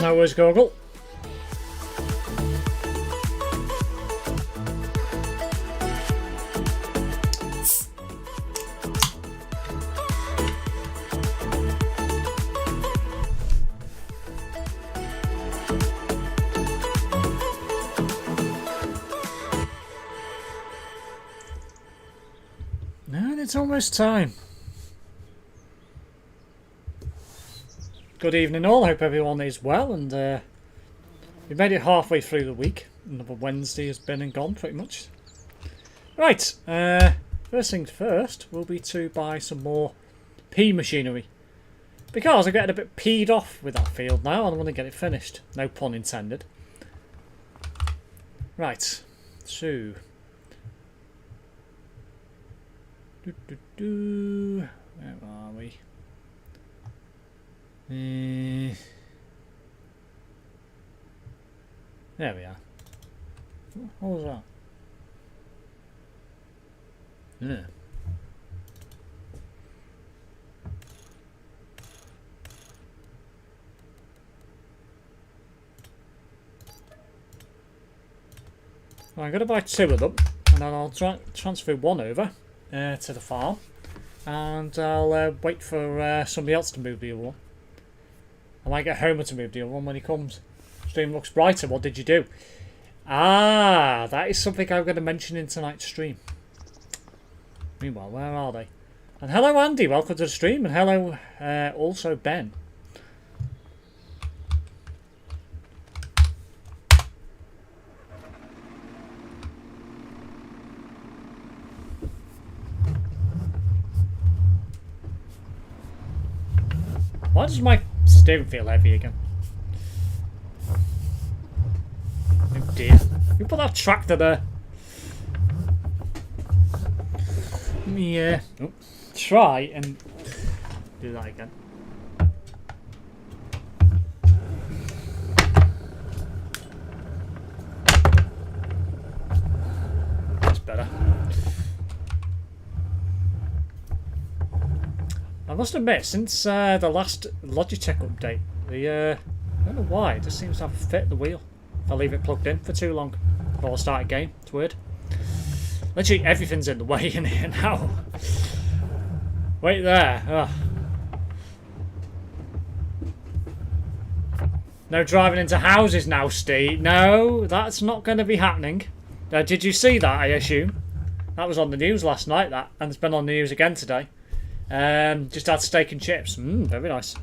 No worries, Google. And it's almost time. Good evening all, hope everyone is well, and we've made it halfway through the week. Another Wednesday has been and gone pretty much. Right, first things first will be to buy some more pea machinery. Because I'm getting a bit peed off with that field now and I want to get it finished. No pun intended. Right, so... Where are we? There we are. What was that? Yeah. Well, I'm going to buy 2 of them, and then I'll transfer 1 over to the farm, and I'll wait for somebody else to move the other one. I might get Homer to move the other one when he comes. Stream looks brighter. What did you do? Ah, that is something I'm going to mention in tonight's stream. Meanwhile, where are they? And hello, Andy. Welcome to the stream. And hello, also Ben. Why does my steering feel heavy again? Oh dear. Who put that tractor there? Yeah. Oh, try and do that again. That's better. I must admit, since the last Logitech update, I don't know why, it just seems to have a fit the wheel. If I leave it plugged in for too long before I start a game, it's weird. Literally everything's in the way in here now. Wait there. Ugh. No driving into houses now, Steve. No, that's not going to be happening. Did you see that, I assume? That was on the news last night, that, and it's been on the news again today. Just had steak and chips. Very nice.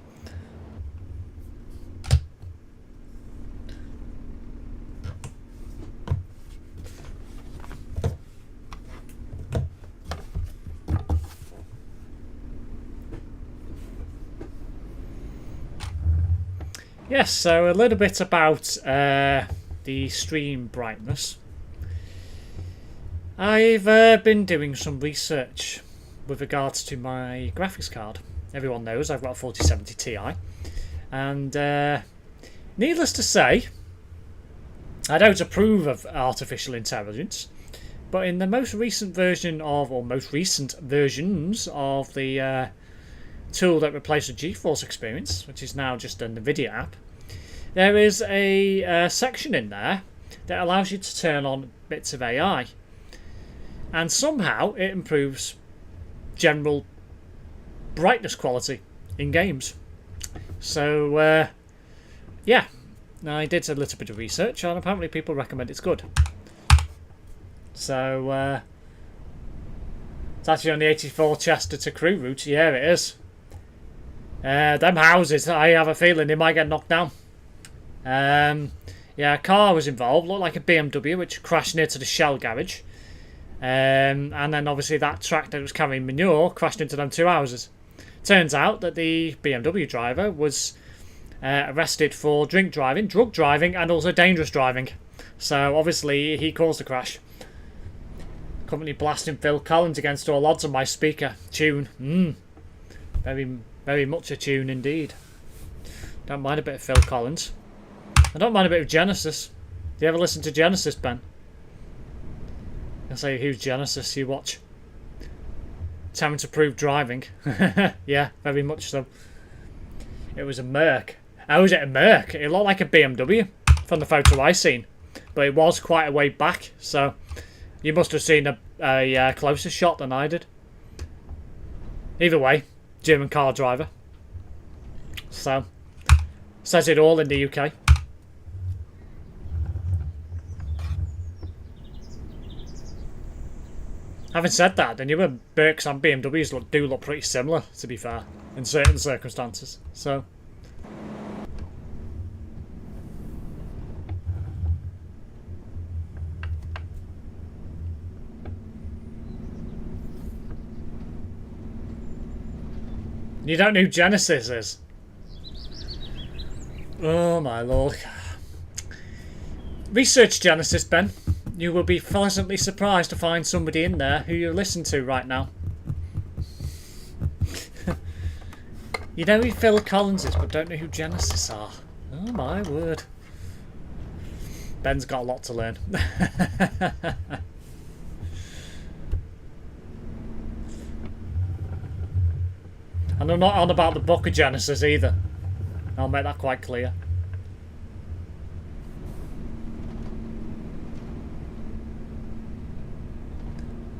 Yes, so a little bit about the stream brightness. I've been doing some research with regards to my graphics card. Everyone knows I've got a 4070 Ti, and needless to say, I don't approve of artificial intelligence, but in the most recent version of, or most recent versions of the tool that replaced the GeForce experience, which is now just a NVIDIA app, there is a section in there that allows you to turn on bits of AI, and somehow it improves general brightness quality in games. So yeah, I did a little bit of research and apparently people recommend it's good. So it's actually on the 84 Chester to Crewe route. Yeah, it is. Them houses, I have a feeling they might get knocked down. Yeah, a car was involved, looked like a BMW, which crashed near to the Shell garage. And then obviously that tractor that was carrying manure crashed into them 2 houses. Turns out that the BMW driver was arrested for drug driving, and also dangerous driving. So obviously he caused the crash. Currently blasting Phil Collins against all odds on my speaker. Tune. Very, very much a tune indeed. Don't mind a bit of Phil Collins. I don't mind a bit of Genesis. Do you ever listen to Genesis, Ben? I say, who's Genesis? You watch. Time to prove driving. Yeah, very much so. It was a Merc. Oh, was it a Merc? It looked like a BMW from the photo I seen. But it was quite a way back, so you must have seen a closer shot than I did. Either way, German car driver. So, says it all in the UK. Having said that, the newer Mercs and BMWs do look pretty similar, to be fair, in certain circumstances. So, you don't know who Genesis is? Oh my lord. Research Genesis, Ben. You will be pleasantly surprised to find somebody in there who you listen to right now. You know who Phil Collins is, but don't know who Genesis are. Oh my word. Ben's got a lot to learn. And I'm not on about the book of Genesis either. I'll make that quite clear.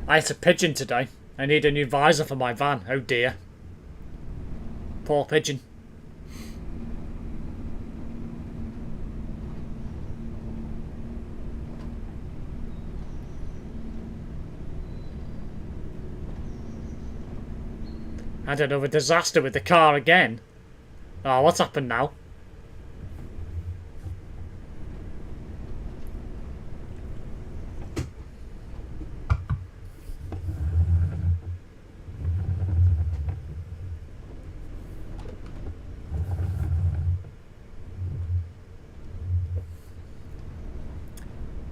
I ate a pigeon today. I need a new visor for my van. Oh dear. Poor pigeon. Had another disaster with the car again. Oh, what's happened now?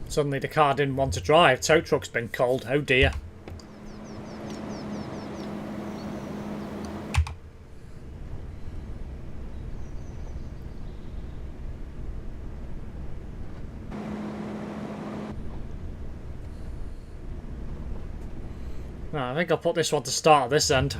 Suddenly the car didn't want to drive. Tow truck's been called. Oh dear. I think I'll put this one to start at this end.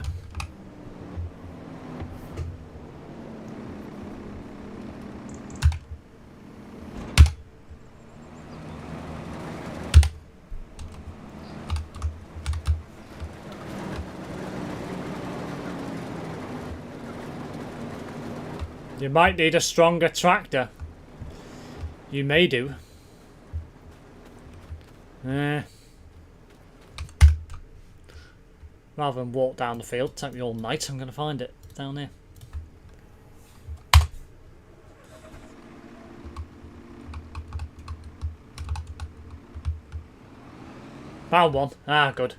You might need a stronger tractor. You may do. Rather than walk down the field, take me all night, I'm going to find it down here. Found one. Ah, good.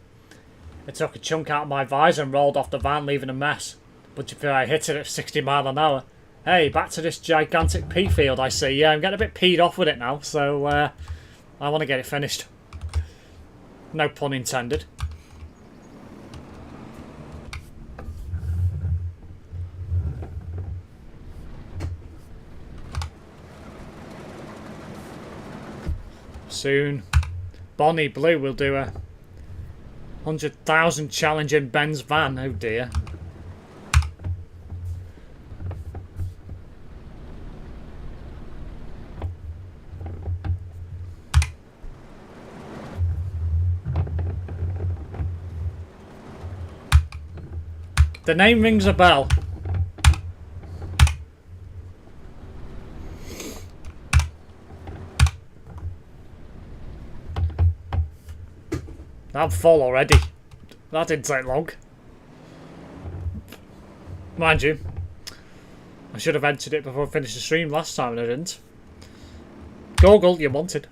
It took a chunk out of my visor and rolled off the van, leaving a mess. But if I hit it at 60 miles an hour. Hey, back to this gigantic pea field I see. Yeah, I'm getting a bit peed off with it now, so I want to get it finished. No pun intended. Soon, Bonnie Blue will do a 100,000 challenge in Ben's van. Oh dear. The name rings a bell. I'm full already. That didn't take long. Mind you, I should have entered it before I finished the stream last time and I didn't. Google, you wanted.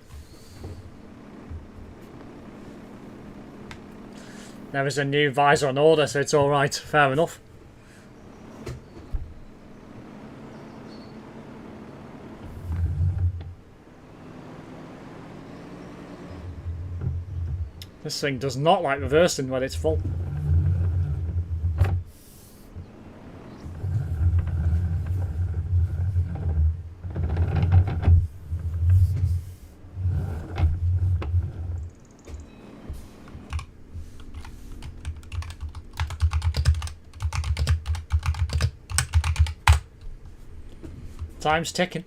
There is a new visor on order, so it's alright. Fair enough. This thing does not like reversing when it's full. Time's ticking.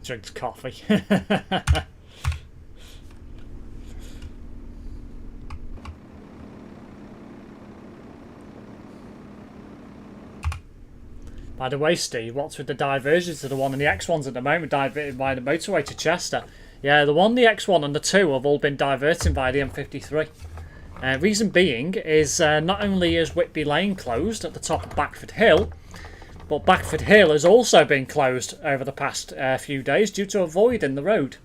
Drinks coffee. By the way, Steve, what's with the diversions to the 1 and the X1s at the moment diverted by the motorway to Chester? Yeah, the 1, the X1 and the 2 have all been diverting by the M53. Reason being is not only is Whitby Lane closed at the top of Backford Hill, but Backford Hill has also been closed over the past few days due to a void in the road.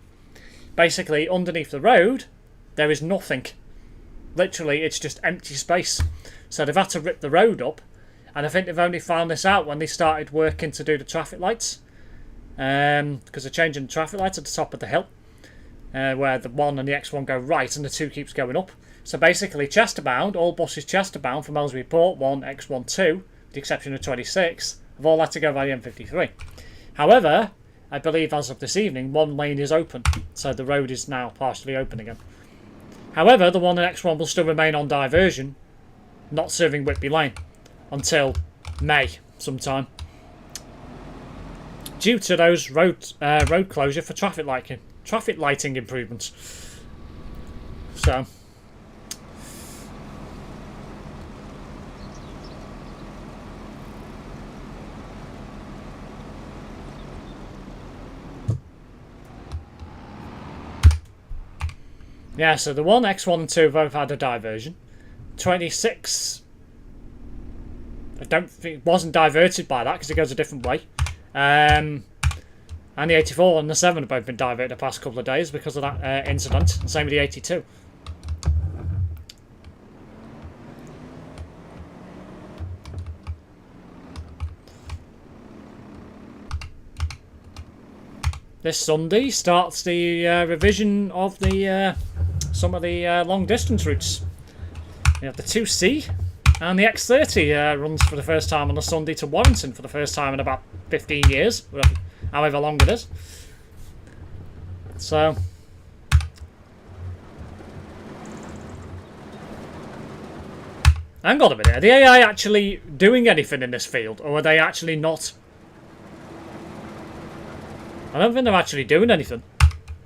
Basically, underneath the road, there is nothing. Literally, it's just empty space. So they've had to rip the road up. And I think they've only found this out when they started working to do the traffic lights. Because they're changing the traffic lights at the top of the hill. Where the 1 and the X1 go right and the 2 keeps going up. So basically, Chesterbound, all buses Chesterbound from Ellesmere Port, 1, X1, 2, with the exception of 26, have all had to go by the M53. However, I believe as of this evening, 1 lane is open. So the road is now partially open again. However, the 1 and X1 will still remain on diversion, not serving Whitby Lane, until May sometime, due to those road closure for traffic lighting improvements. So yeah, so the 1, X1 and 2 have both had a diversion. 26 I don't think it wasn't diverted by that because it goes a different way. And the 84 and the 7 have both been diverted the past couple of days because of that incident. And same with the 82. This Sunday starts the revision of the some of the long distance routes. We have the 2C. And the X30 runs for the first time on a Sunday to Warrington for the first time in about 15 years, however long it is. So, hang on a minute, are the AI actually doing anything in this field, or are they actually not? I don't think they're actually doing anything.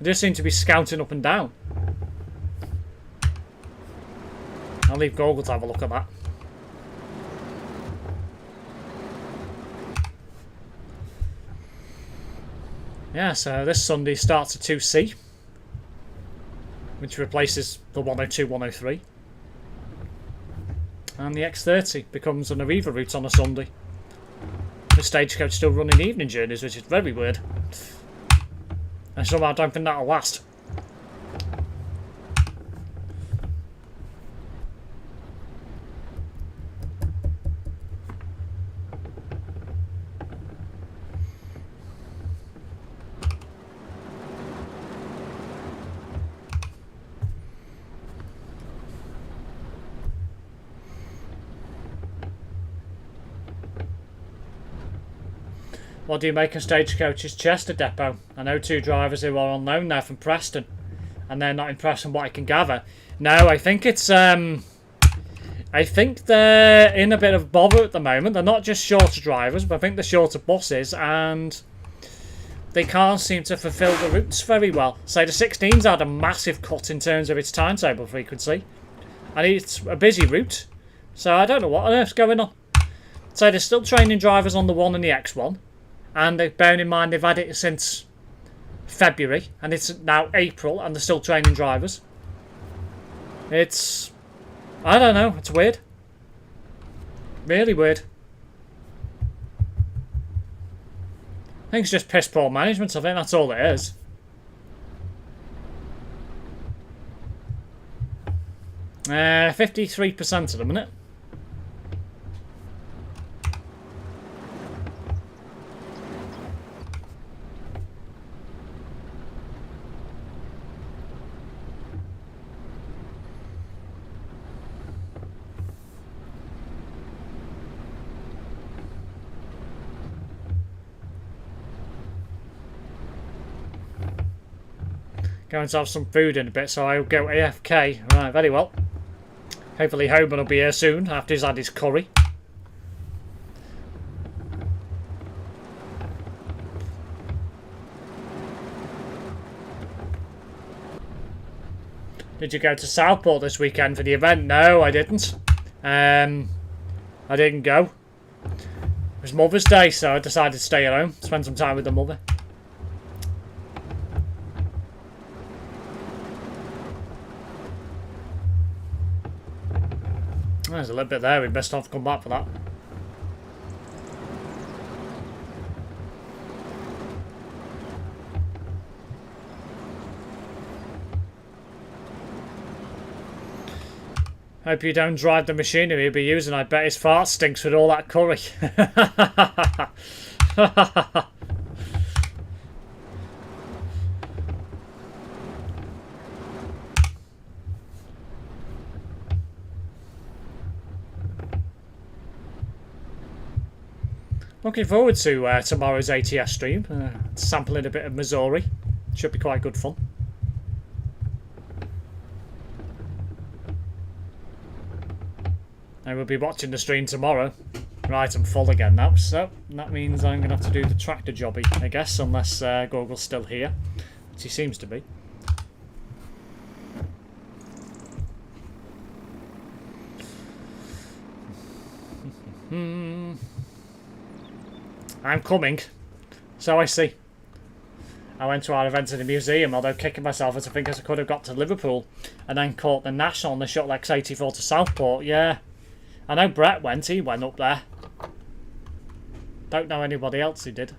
They just seem to be scouting up and down. I'll leave Google to have a look at that. Yeah, so this Sunday starts a 2C, which replaces the 102, 103. And the X30 becomes an Arriva route on a Sunday. The Stagecoach still running evening journeys, which is very weird. And somehow I don't think that'll last. What do you make of Stagecoach's Chester depot? I know 2 drivers who are on loan there from Preston, and they're not impressed from what I can gather. No, I think it's I think they're in a bit of bother at the moment. They're not just shorter drivers, but I think they're shorter buses, and they can't seem to fulfil the routes very well. So the 16's had a massive cut in terms of its timetable frequency, and it's a busy route. So I don't know what on earth's going on. So they're still training drivers on the 1 and the X1. And bearing in mind they've had it since February, and it's now April, and they're still training drivers. It's, I don't know, it's weird. Really weird. I think it's just piss poor management, I think that's all it is. 53% at the minute. Going to have some food in a bit, so I'll go AFK. Right, very well. Hopefully Hoban will be here soon after he's had his curry. Did you go to Southport this weekend for the event? No, I didn't. I didn't go. It was Mother's Day, so I decided to stay at home, spend some time with the mother. There's a little bit there. We best not come back for that. Hope you don't drive the machinery you'll be using. I bet his fart stinks with all that curry. Looking forward to tomorrow's ATS stream. Sampling a bit of Missouri. Should be quite good fun. I will be watching the stream tomorrow. Right, I'm full again now, so that means I'm going to have to do the tractor jobby, I guess, unless Google's still here, which he seems to be. I'm coming, so I see. I went to our event in the museum, although kicking myself as I think as I could have got to Liverpool and then caught the National on the Shuttle X84 to Southport. Yeah, I know Brett went, he went up there. Don't know anybody else who did.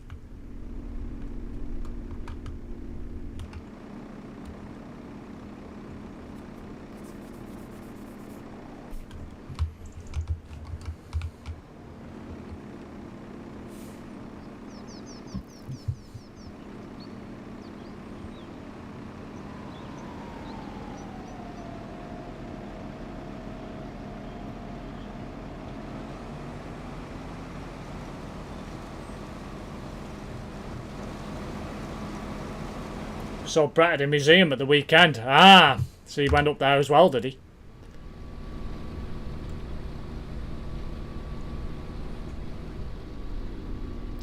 Saw Brett at the museum at the weekend. Ah, so he went up there as well, did he?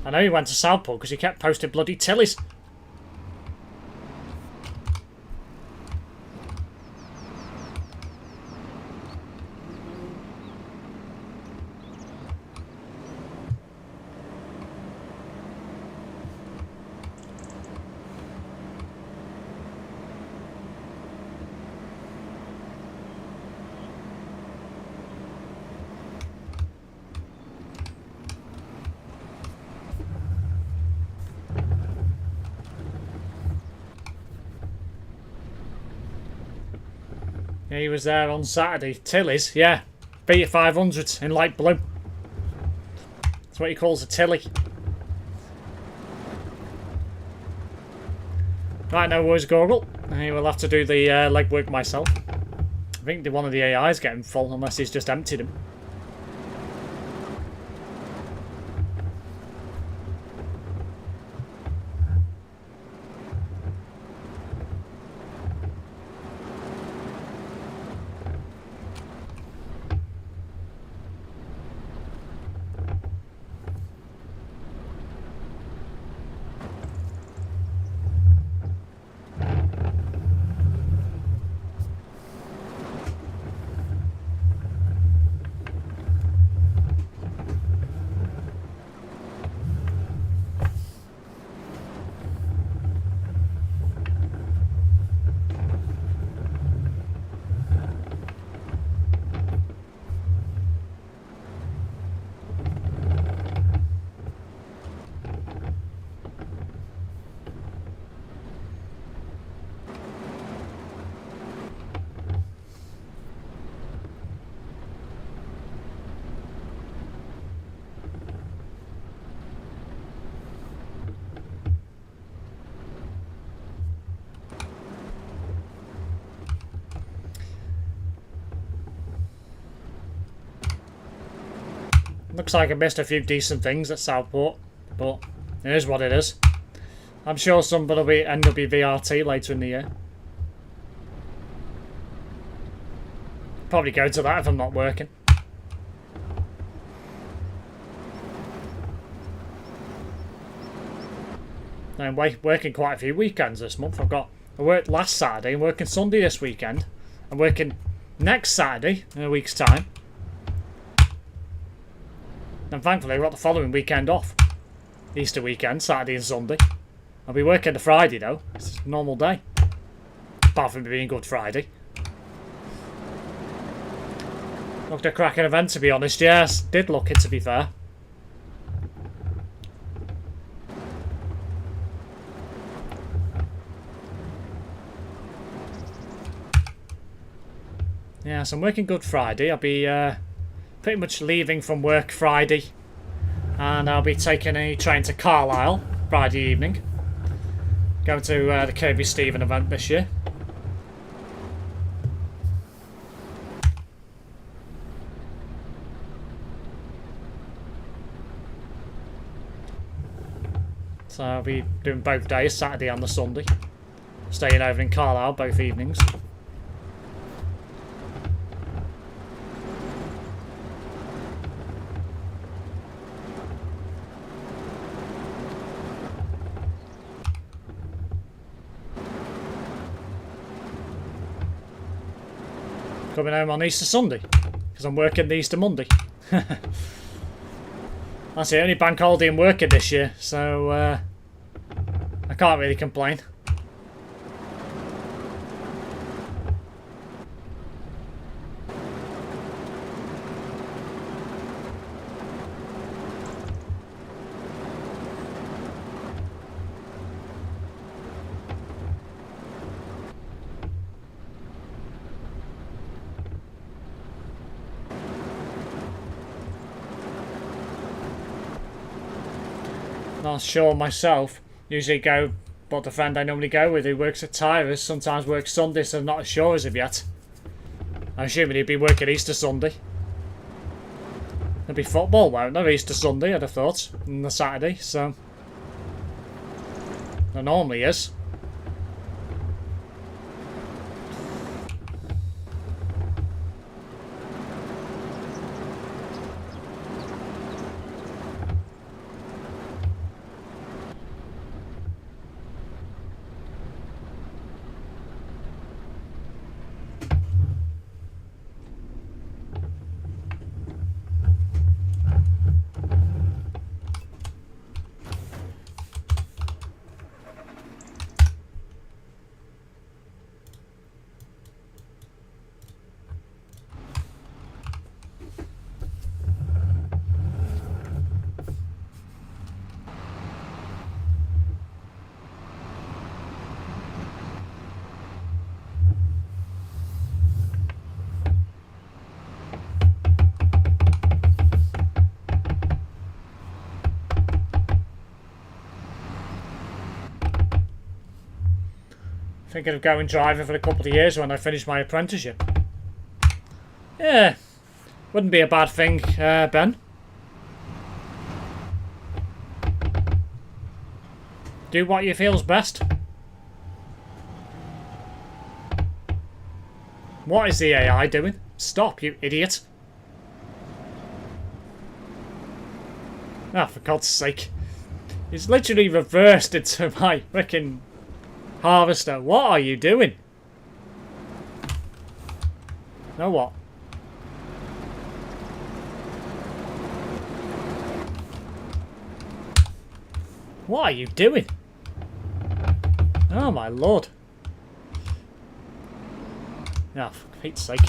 I know he went to Southport because he kept posting bloody Tillies. He was there on Saturday. Tillies, yeah. Beat 500 in light blue. That's what he calls a Tilly. Right, no worries, Google. I will have to do the legwork myself. I think one of the AI's getting full, unless he's just emptied him. Looks like I missed a few decent things at Southport, but it is what it is. I'm sure somebody will be NWVRT later in the year. Probably go to that if I'm not working. I'm working quite a few weekends this month. I worked last Saturday and working Sunday this weekend. I'm working next Saturday in a week's time. And thankfully I've got the following weekend off. Easter weekend, Saturday and Sunday. I'll be working the Friday though. It's a normal day. Apart from it being Good Friday. Looked a cracking event to be honest, yes. Did look it to be fair. Yeah, so I'm working Good Friday. I'll be pretty much leaving from work Friday. And I'll be taking a train to Carlisle Friday evening. Going to the Kirby Stephen event this year. So I'll be doing both days, Saturday and the Sunday. Staying over in Carlisle both evenings. Coming home on Easter Sunday, because I'm working the Easter Monday. That's the only bank holiday I'm working this year, so I can't really complain. Not sure myself. Usually go, but the friend I normally go with who works at Tyrers sometimes works Sunday, so I'm not as sure as of yet. I'm assuming he'd be working Easter Sunday. There'll be football, won't there? Easter Sunday, I'd have thought, and the Saturday, so there normally is. Thinking of going driving for a couple of years when I finish my apprenticeship. Yeah, wouldn't be a bad thing, Ben. Do what you feel's best. What is the AI doing? Stop, you idiot. Ah, for God's sake. It's literally reversed into my frickin' harvester. What are you doing? Know what? What are you doing? Oh my lord. Ah, for Pete's sake.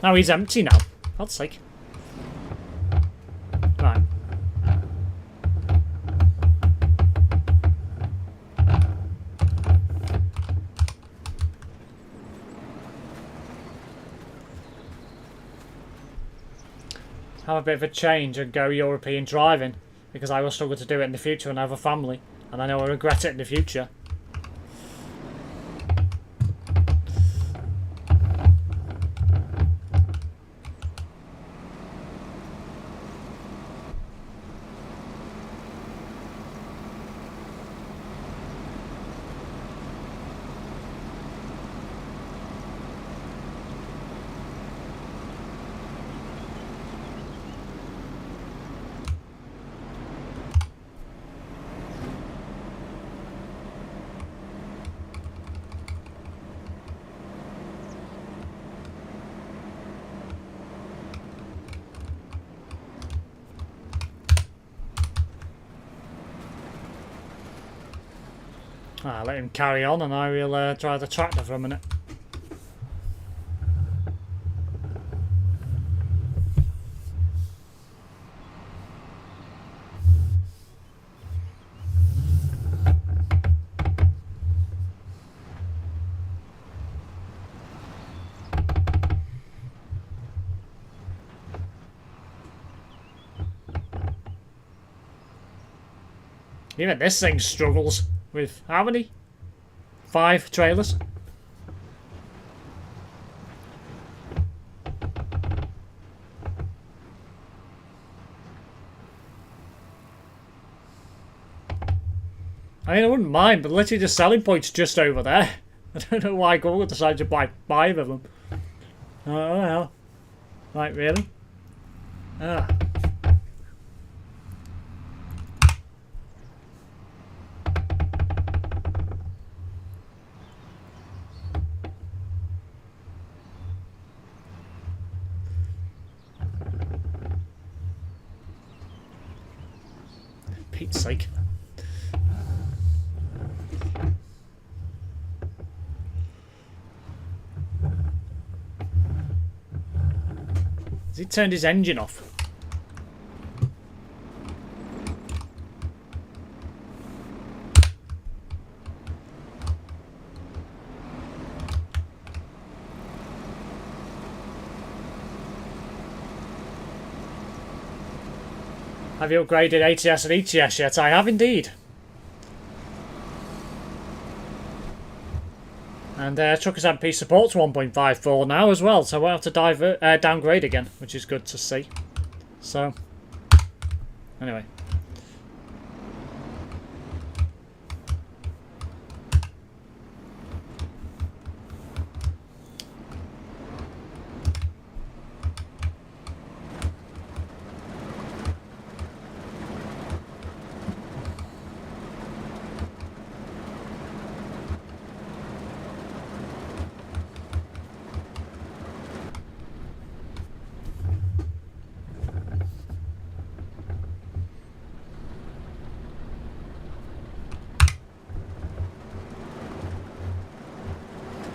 Oh, he's empty now. For God's sake. Right. Have a bit of a change and go European driving, because I will struggle to do it in the future and have a family, and I know I'll regret it in the future. Let him carry on and I will try the tractor for a minute. Even this thing struggles with how many? 5 trailers? I mean, I wouldn't mind, but literally the selling point's just over there. I don't know why Google decided to buy 5 of them. Oh well. Like, really? Ah. Pete's sake. Has he turned his engine off? Have you upgraded ATS and ETS yet? I have indeed. And Truckers MP supports 1.54 now as well, so I won't have to downgrade again, which is good to see. So, anyway.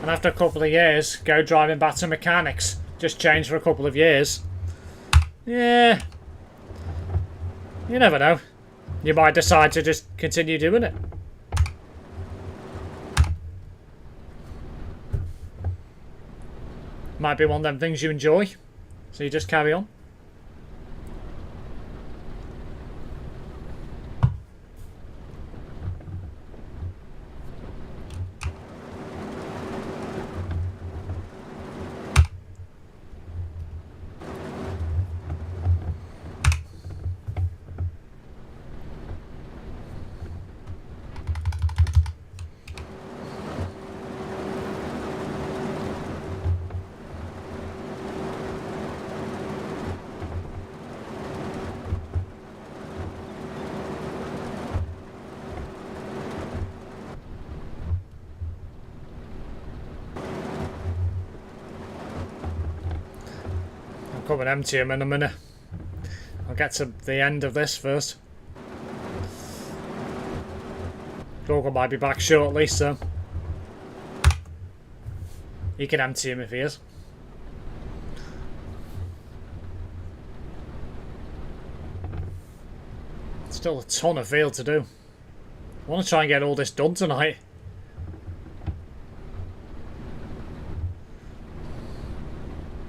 And after a couple of years, go driving back to mechanics. Just change for a couple of years. Yeah. You never know. You might decide to just continue doing it. Might be one of them things you enjoy. So you just carry on. Come and empty him in a minute. I'll get to the end of this first. Gorgon might be back shortly, so you can empty him if he is. Still a ton of field to do. I want to try and get all this done tonight.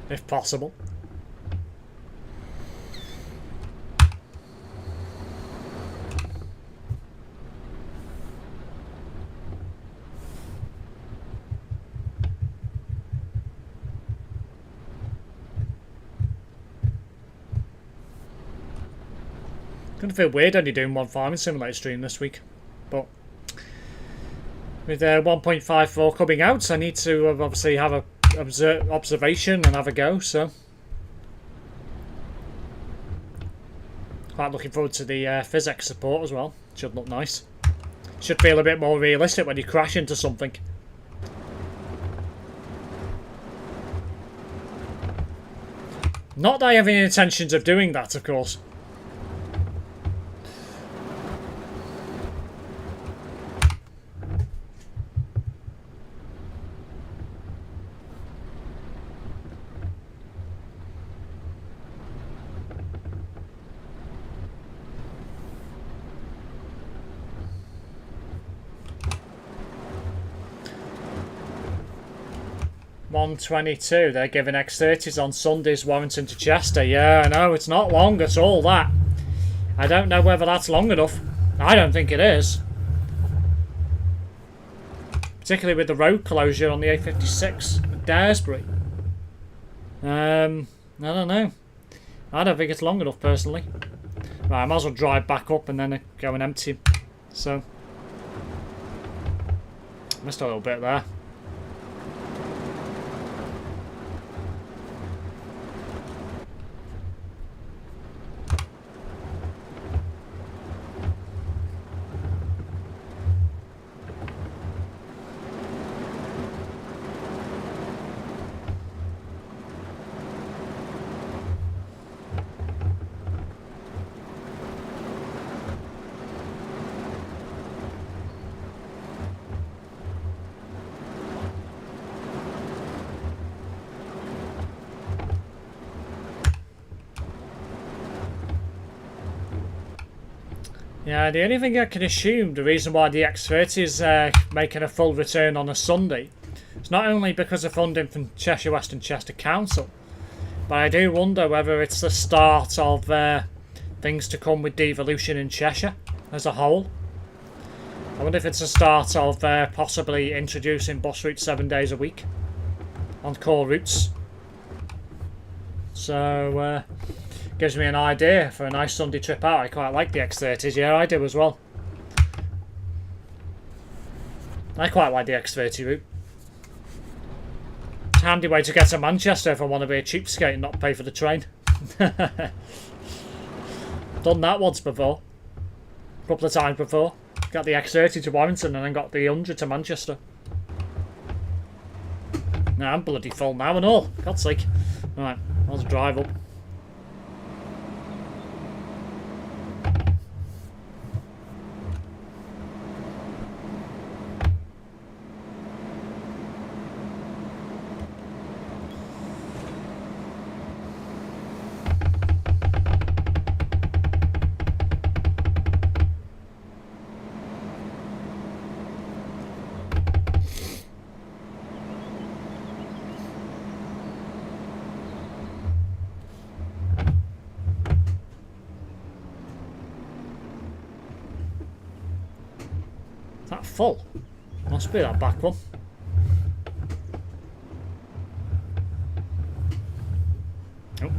If possible. Gonna feel weird only doing one farming simulator stream this week, but with 1.54 coming out, I need to obviously have a observation and have a go. So quite looking forward to the physics support as well. Should look nice. Should feel a bit more realistic when you crash into something. Not that I have any intentions of doing that, of course. 1:22. They're giving X30s on Sundays, Warrington to Chester. Yeah, I know, it's not long at all, that. I don't know whether that's long enough. I don't think it is. Particularly with the road closure on the A56 at Daresbury. I don't know. I don't think it's long enough, personally. Right, I might as well drive back up and then go and empty. So, missed a little bit there. Yeah, the only thing I can assume, the reason why the X30 is making a full return on a Sunday, is not only because of funding from Cheshire West and Chester Council, but I do wonder whether it's the start of things to come with devolution in Cheshire as a whole. I wonder if it's the start of possibly introducing bus routes 7 days a week on core routes. So, gives me an idea for a nice Sunday trip out. I quite like the X30s. Yeah, I do as well. I quite like the X30 route. It's a handy way to get to Manchester if I want to be a cheapskate and not pay for the train. Done that once before. A couple of times before. Got the X30 to Warrington and then got the 100 to Manchester. Now I'm bloody full now and all. God's sake. Right, I'll just drive up. That full? Must be that back one. Oh.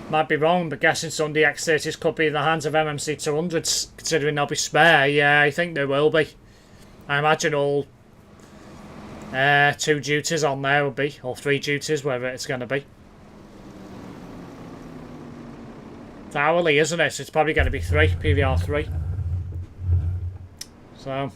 Might be wrong, but guessing some of the X30s could be in the hands of MMC 200s, considering they'll be spare. Yeah, I think they will be. I imagine all 2 duties on there will be, or 3 duties, wherever it's going to be. It's hourly, isn't it? So it's probably going to be 3, PVR 3. So.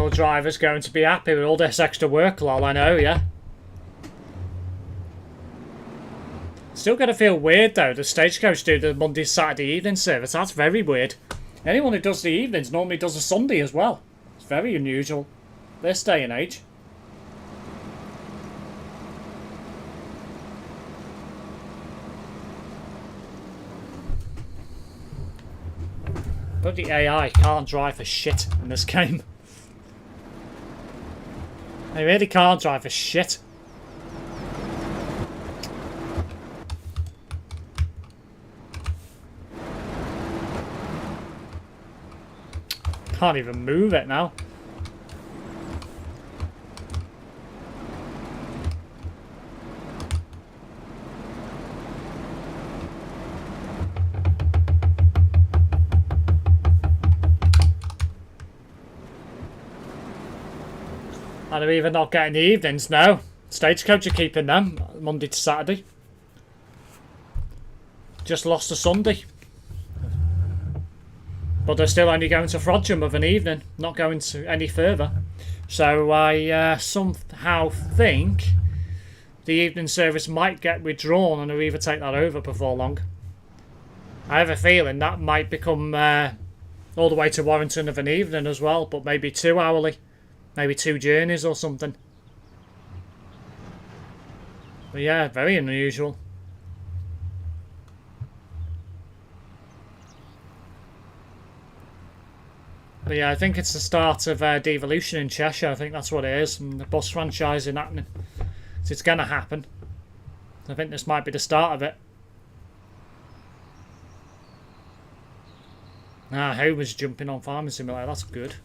Driver's going to be happy with all this extra work, lol, I know, yeah. Still gonna feel weird though, the Stagecoach do the Monday, Saturday evening service. That's very weird. Anyone who does the evenings normally does a Sunday as well. It's very unusual this day and age. But the AI can't drive for shit in this game. They really can't drive for shit. Can't even move it now. And they're even not getting the evenings now. Stagecoach are keeping them Monday to Saturday. Just lost a Sunday. But they're still only going to Frodsham of an evening, not going to any further. So I somehow think the evening service might get withdrawn and Arriva take that over before long. I have a feeling that might become all the way to Warrington of an evening as well, but maybe 2 hourly. Maybe 2 journeys or something. But yeah, very unusual. But yeah, I think it's the start of devolution in Cheshire. I think that's what it is. And the bus franchising happening. So it's going to happen. I think this might be the start of it. Ah, Homer's jumping on Farming Simulator. That's good.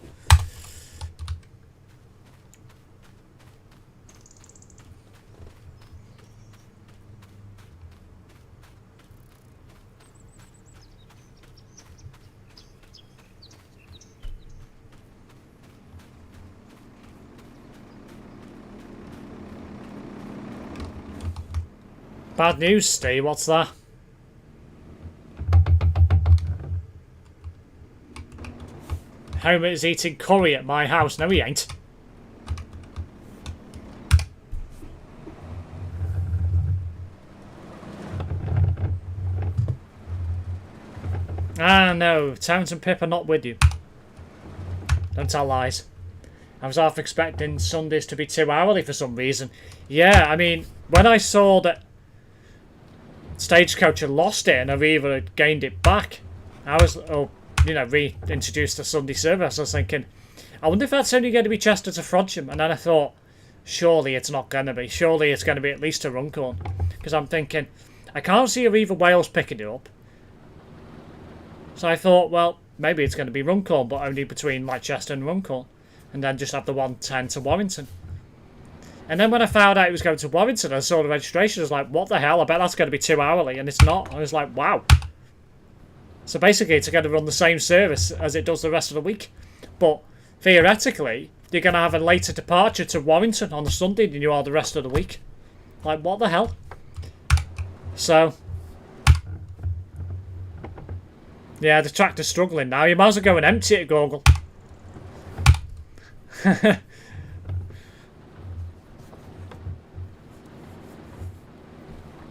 Bad news, Steve. What's that? Homer is eating curry at my house. No, he ain't. Ah, no. Towns and Pip are not with you. Don't tell lies. I was half expecting Sundays to be 2 hourly for some reason. Yeah, I mean, when I saw that Stagecoach had lost it and Arriva had gained it back, I was, reintroduced the Sunday service. I was thinking, I wonder if that's only going to be Chester to Frodsham. And then I thought, surely it's not going to be. Surely it's going to be at least to Runcorn. Because I'm thinking, I can't see Arriva Wales picking it up. So I thought, well, maybe it's going to be Runcorn, but only between like Chester and Runcorn. And then just have the 110 to Warrington. And then when I found out it was going to Warrington, I saw the registration. I was like, what the hell? I bet that's going to be 2 hourly. And it's not. I was like, wow. So basically, it's going to run the same service as it does the rest of the week. But theoretically, you're going to have a later departure to Warrington on the Sunday than you are the rest of the week. Like, what the hell? So, yeah, the tractor's struggling now. You might as well go and empty it, Goggle.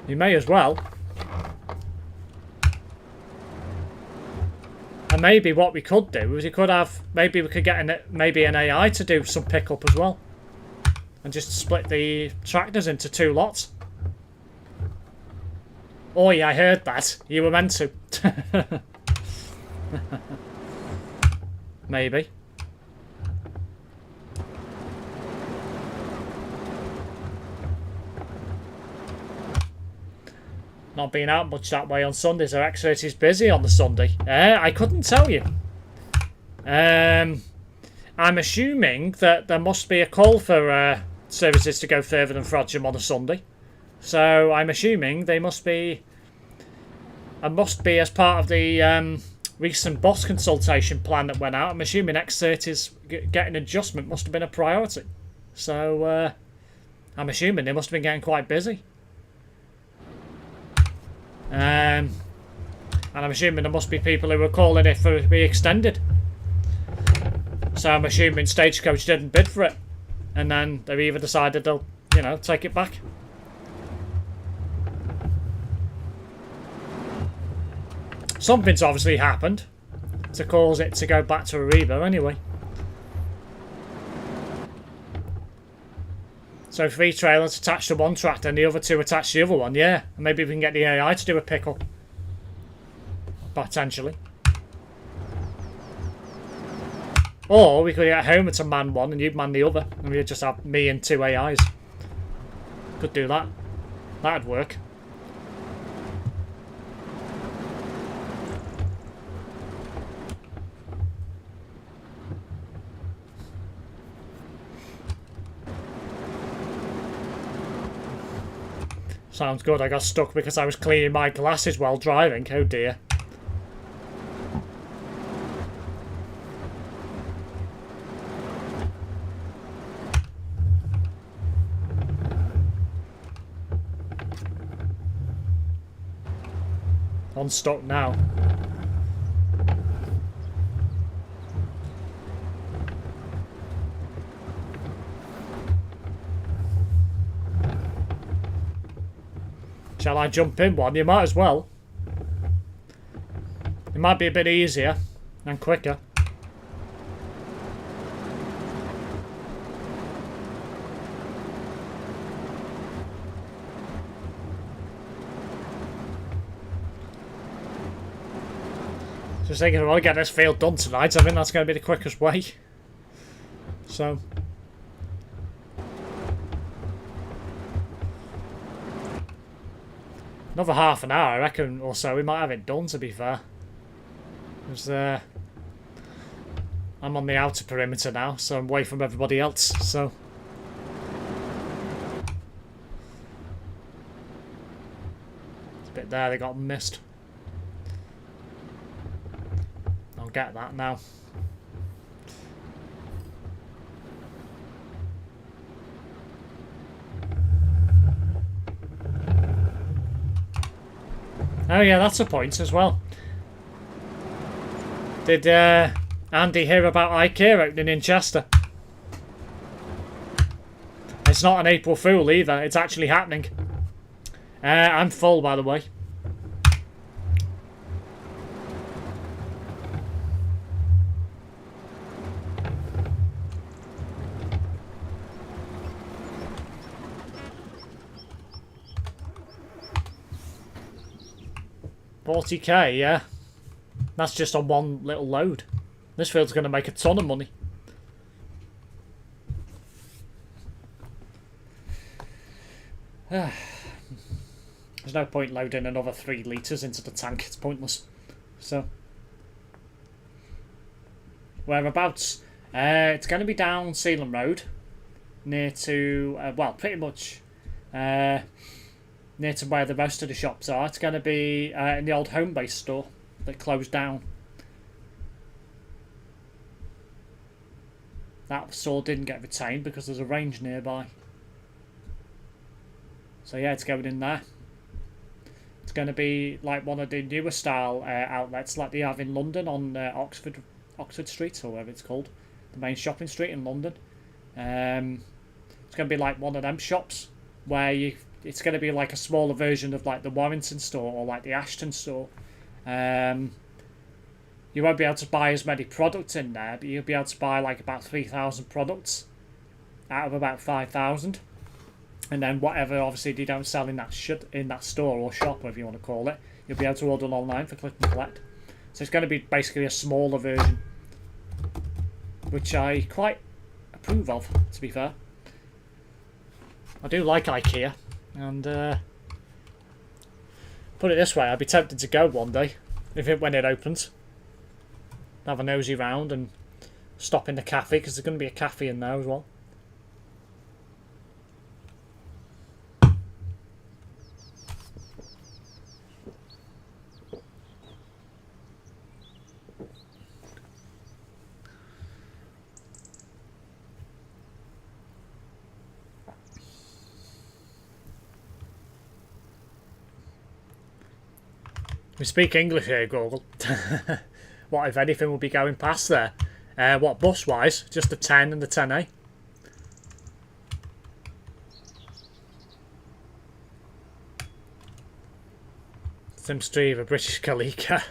You may as well. And maybe what we could do is we could have, maybe we could get an AI to do some pickup as well. And just split the tractors into 2 lots. Oh yeah, I heard that. You were meant to. Maybe. Not being out much that way on Sundays. Our X30's busy on the Sunday. I couldn't tell you. I'm assuming that there must be a call for services to go further than Frodsham on a Sunday. So I'm assuming they must be... It must be as part of the recent boss consultation plan that went out. I'm assuming X30's getting adjustment must have been a priority. So I'm assuming they must have been getting quite busy. And I'm assuming there must be people who were calling it for it to be extended. So I'm assuming Stagecoach didn't bid for it. And then they've either decided they'll, take it back. Something's obviously happened to cause it to go back to Arriva anyway. So 3 trailers attached to one tractor and the other 2 attached to the other one, yeah. And maybe we can get the AI to do a pickup. Potentially. Or we could get Homer to man one and you'd man the other. And we'd just have me and 2 AIs. Could do that. That'd work. Sounds good. I got stuck because I was cleaning my glasses while driving. Oh dear. Unstuck now. Shall I jump in one? You might as well. It might be a bit easier and quicker. Just thinking, I want to get this field done tonight. I think that's going to be the quickest way. So. Another half an hour, I reckon, or so. We might have it done, to be fair. Because, I'm on the outer perimeter now, so I'm away from everybody else, so. It's a bit there, they got missed. I'll get that now. Oh yeah, that's a point as well. Did Andy hear about IKEA opening in Chester? It's not an April Fool either, it's actually happening. I'm full, by the way. $40k, yeah. That's just on one little load. This field's going to make a ton of money. There's no point loading another 3 litres into the tank. It's pointless. So, whereabouts? It's going to be down Sealand Road, near to, well, pretty much near to where the rest of the shops are. It's going to be in the old Homebase store that closed down. That store didn't get retained because there's a range nearby. So yeah, it's going in there. It's going to be like one of the newer style outlets like they have in London on Oxford Street, or whatever it's called. The main shopping street in London. It's going to be like one of them shops where it's going to be like a smaller version of like the Warrington store or like the Ashton store. You won't be able to buy as many products in there, but you'll be able to buy like about 3,000 products out of about 5,000. And then whatever obviously they don't sell in that store or shop, whatever you want to call it, you'll be able to order online for click and collect. So it's going to be basically a smaller version, which I quite approve of, to be fair. I do like IKEA, and put it this way, I'd be tempted to go one day when it opens. Have a nosy round and stop in the cafe, because there's going to be a cafe in there as well. We speak English here, Google. What, if anything, will be going past there? What, bus-wise? Just the 10 and the 10A? SimSteve, a British Kalika.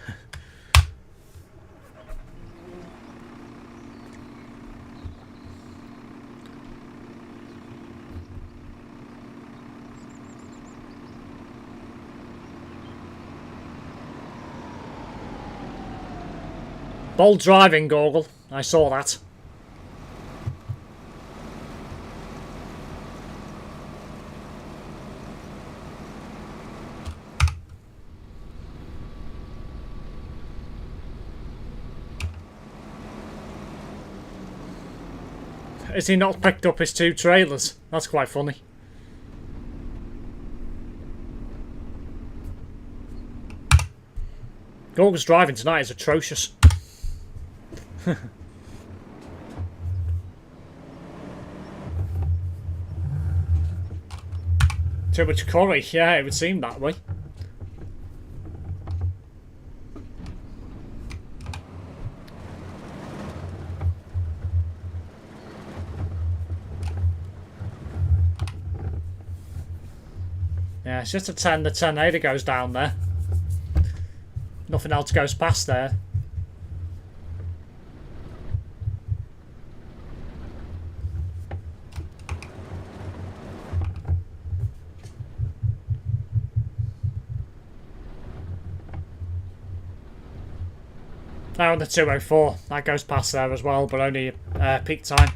Bold driving, Goggle. I saw that. Has he not picked up his 2 trailers? That's quite funny. Goggle's driving tonight is atrocious. Too much curry, yeah, it would seem that way. Yeah, it's just a 10. The 10A that goes down there. Nothing else goes past there. Now on the 204, that goes past there as well, but only peak time.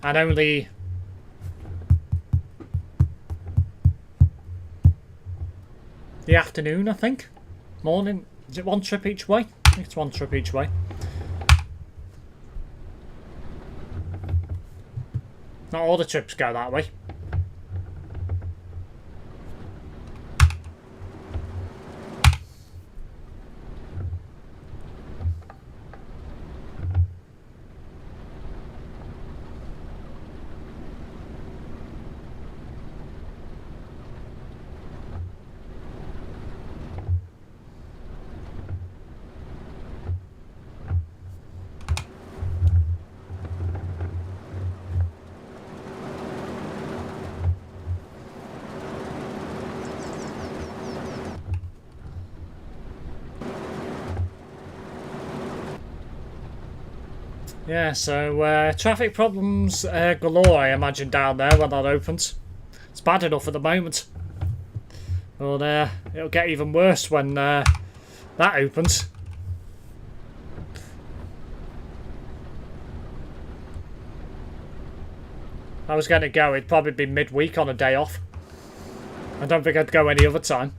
And only the afternoon, I think. Morning. Is it one trip each way? I think it's one trip each way. Not all the trips go that way. Yeah, so traffic problems galore, I imagine, down there when that opens. It's bad enough at the moment. But it'll get even worse when that opens. If I was going to go, it'd probably be midweek on a day off. I don't think I'd go any other time.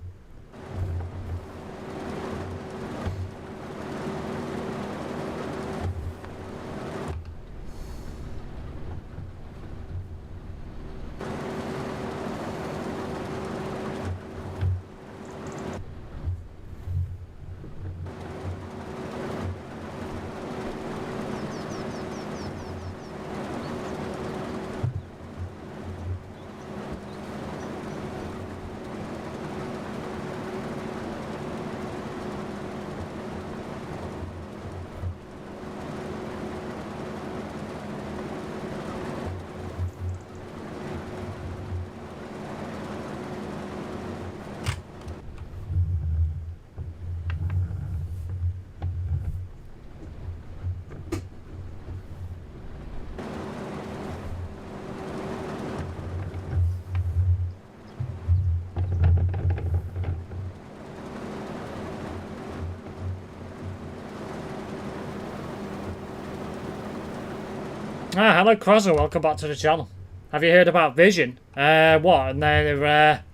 Ah, hello Crozzo, welcome back to the channel. Have you heard about Vision? What? And their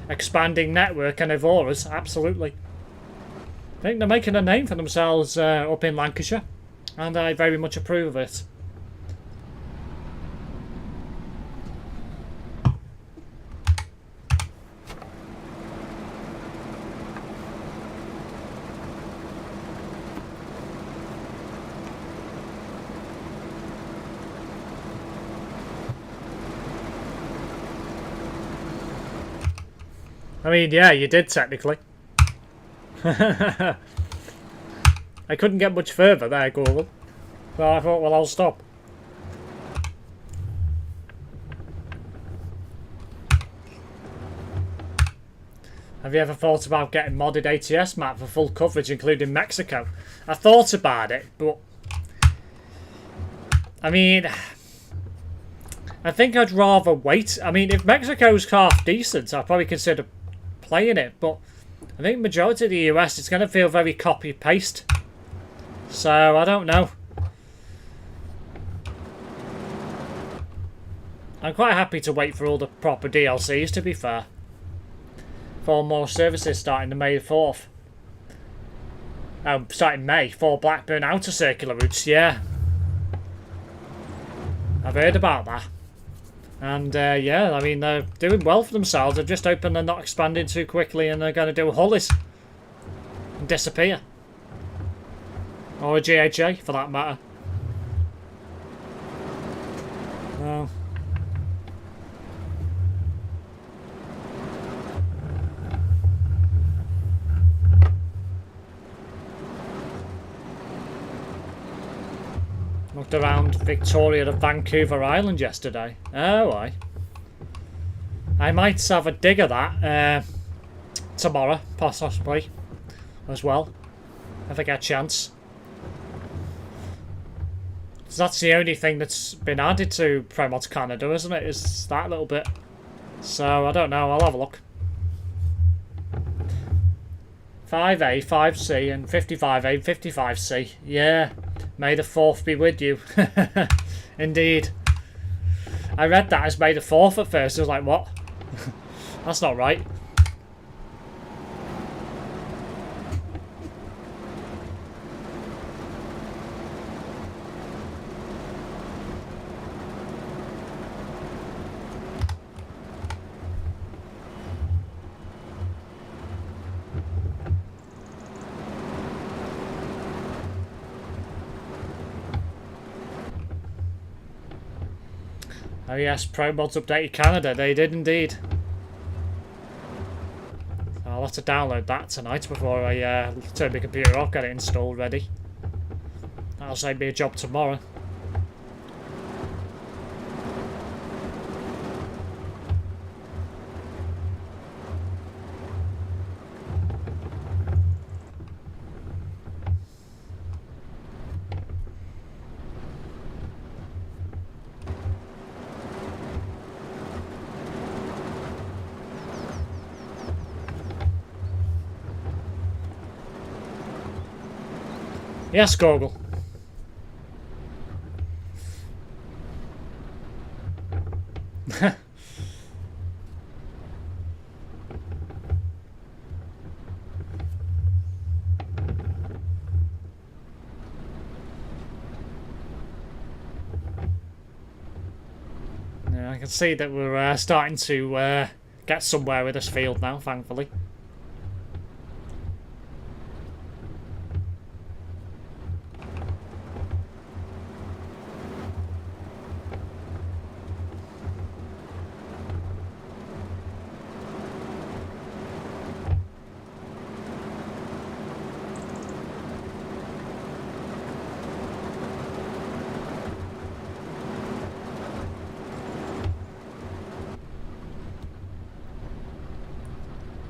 expanding network and Evoras? Absolutely. I think they're making a name for themselves up in Lancashire, and I very much approve of it. I mean, yeah, you did technically. I couldn't get much further there, Google. So I thought, well, I'll stop. Have you ever thought about getting modded ATS map for full coverage, including Mexico? I thought about it, but I mean, I think I'd rather wait. I mean, if Mexico's half decent, I'd probably consider playing it, but I think majority of the US, it's going to feel very copy-paste. So, I don't know. I'm quite happy to wait for all the proper DLCs, to be fair. 4 more services starting on May 4th. Starting May, 4 Blackburn outer circular routes, yeah. I've heard about that. And yeah, I mean, they're doing well for themselves. They've just opened, they're not expanding too quickly, and they're going to do Hullies and disappear. Or a GHA, for that matter. Oh. Looked around Victoria to Vancouver Island yesterday. Oh, aye. I might have a dig of that tomorrow, possibly, as well, if I get a chance. So that's the only thing that's been added to Promods Canada, isn't it? Is that little bit. So, I don't know, I'll have a look. 5A, 5C, and 55A, 55C. Yeah, may the 4th be with you. Indeed. I read that as May the 4th at first. I was like, what? That's not right. Oh yes, ProMods updated Canada. They did indeed. I'll have to download that tonight before I turn my computer off, get it installed ready. That'll save me a job tomorrow. Yes, Google. Yeah, I can see that we're starting to get somewhere with this field now, thankfully.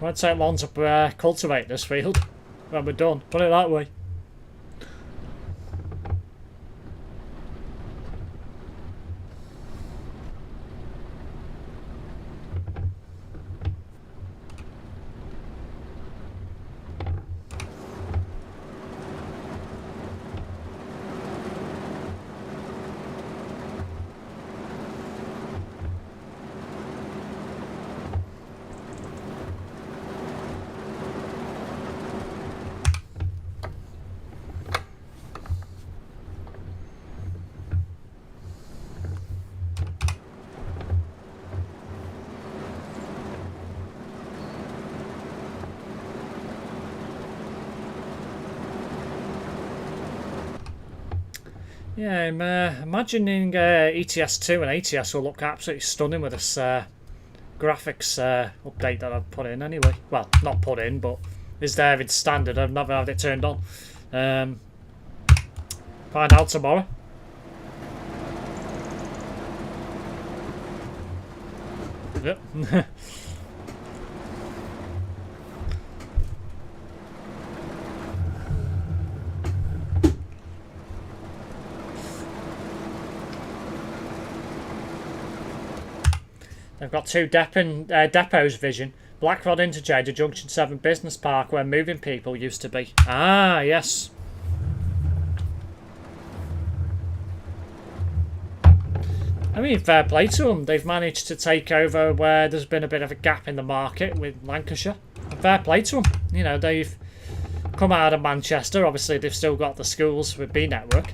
Won't take long to cultivate this field when we're done. Put it that way. Yeah, I'm imagining ETS2 and ATS will look absolutely stunning with this graphics update that I've put in anyway. Well, not put in, but is there in standard. I've never had it turned on. Find out tomorrow. Yep. They've got two depots vision. Blackrod Interchange to Junction 7 Business Park where moving people used to be. Ah, yes. I mean, fair play to them. They've managed to take over where there's been a bit of a gap in the market with Lancashire. And fair play to them. You know, they've come out of Manchester. Obviously, they've still got the schools with B Network.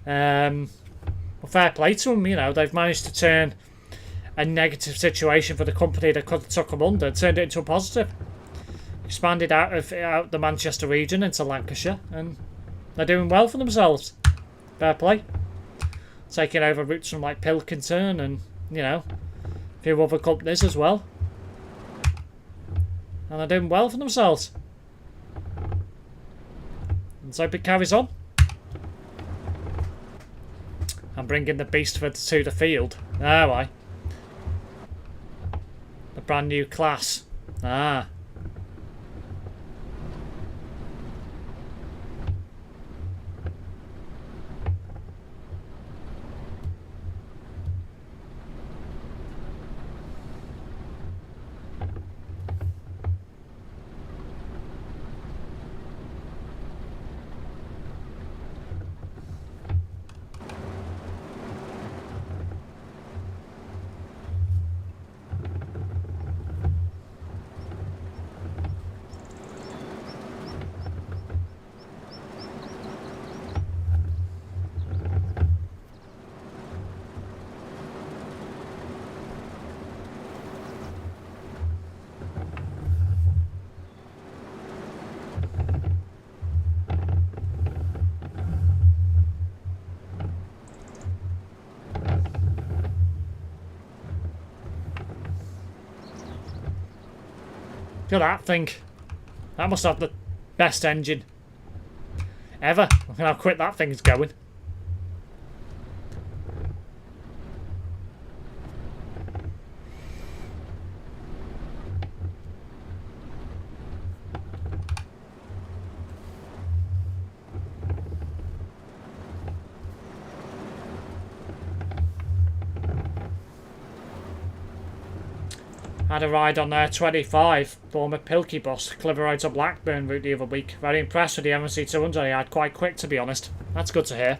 But fair play to them. You know, they've managed to turn a negative situation for the company that could have took them under, turned it into a positive. Expanded out of the Manchester region into Lancashire, and they're doing well for themselves. Fair play. Taking over routes from like Pilkington and, you know, a few other companies as well. And they're doing well for themselves. And so it carries on. I'm bringing the beast to the field. Oh, I. brand new class. Ah. Look at that thing. That must have the best engine ever. Look how quick that thing's going. Had a ride on their 25 former Pilkey bus, Cliver Road to Blackburn route the other week. Very impressed with the MSC 200 he had, quite quick to be honest. That's good to hear.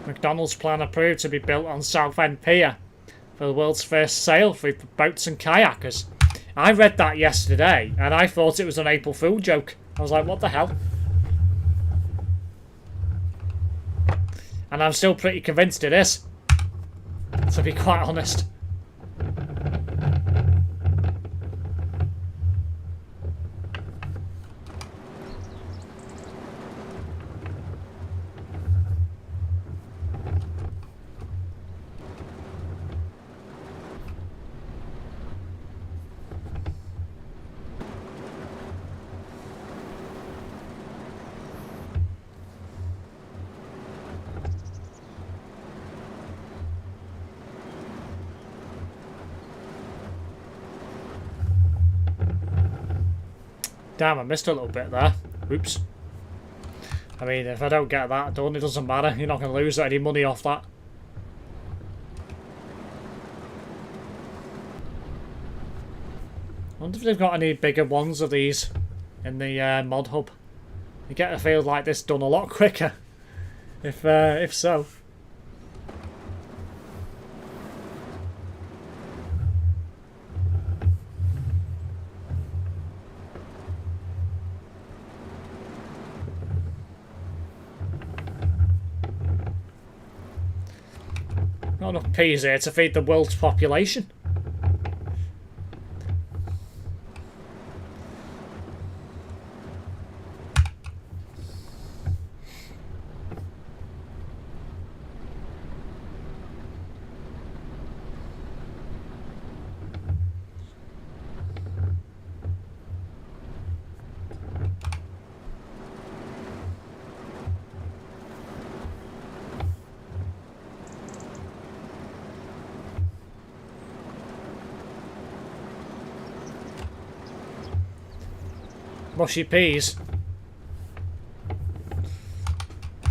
McDonald's plan approved to be built on Southend Pier for the world's first sail for boats and kayakers. I read that yesterday and I thought it was an April Fool joke. I was like, what the hell? And I'm still pretty convinced it is, to be quite honest. Damn, I missed a little bit there. Oops. I mean, if I don't get that done, it doesn't matter. You're not going to lose any money off that. I wonder if they've got any bigger ones of these in the mod hub. You get a field like this done a lot quicker. If so. Not enough peas here to feed the world's population. Mushy peas.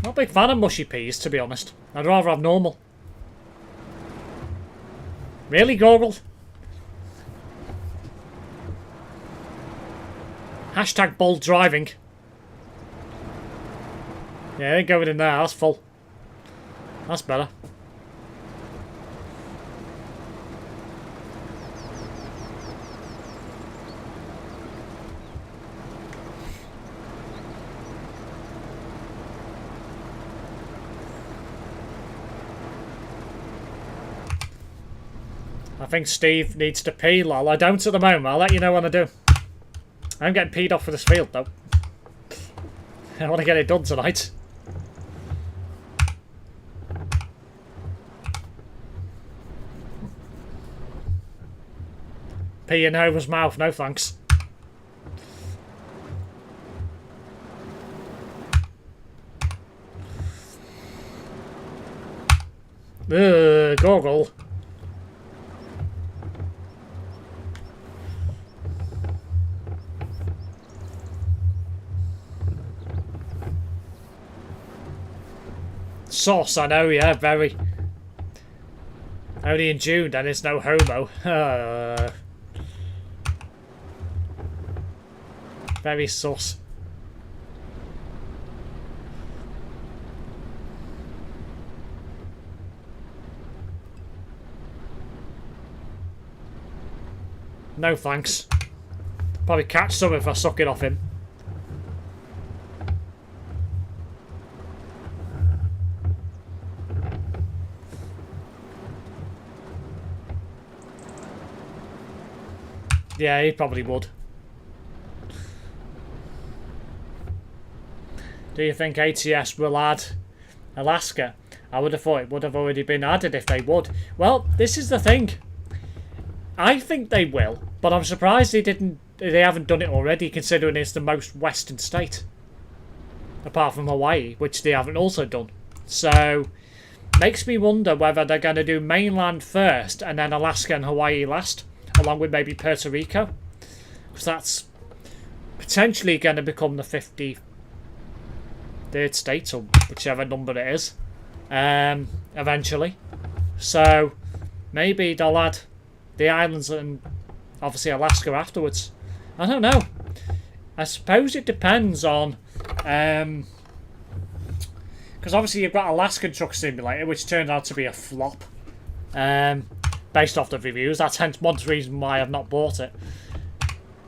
Not a big fan of mushy peas, to be honest. I'd rather have normal. Really, Goggle? Hashtag bold driving. Yeah, they're going in there. That's full. That's better. I think Steve needs to pee, lol. I don't at the moment. I'll let you know when I do. I'm getting peed off for this field, though. I want to get it done tonight. Pee in Homer's mouth, no thanks. Goggle. Sauce, I know, yeah, very. Only in June, then it's no homo. Very sus. No thanks. Probably catch some if I suck it off him. Yeah, he probably would. Do you think ATS will add Alaska? I would have thought it would have already been added if they would. Well, this is the thing. I think they will, but I'm surprised they haven't done it already, considering it's the most western state. Apart from Hawaii, which they haven't also done. So, makes me wonder whether they're going to do mainland first and then Alaska and Hawaii last, along with maybe Puerto Rico. Because that's potentially going to become the 53rd state, or whichever number it is, eventually. So, maybe they'll add the islands and obviously Alaska afterwards. I don't know. I suppose it depends on... because obviously you've got Alaskan Truck Simulator, which turned out to be a flop. Based off the reviews. That's hence one reason why I've not bought it.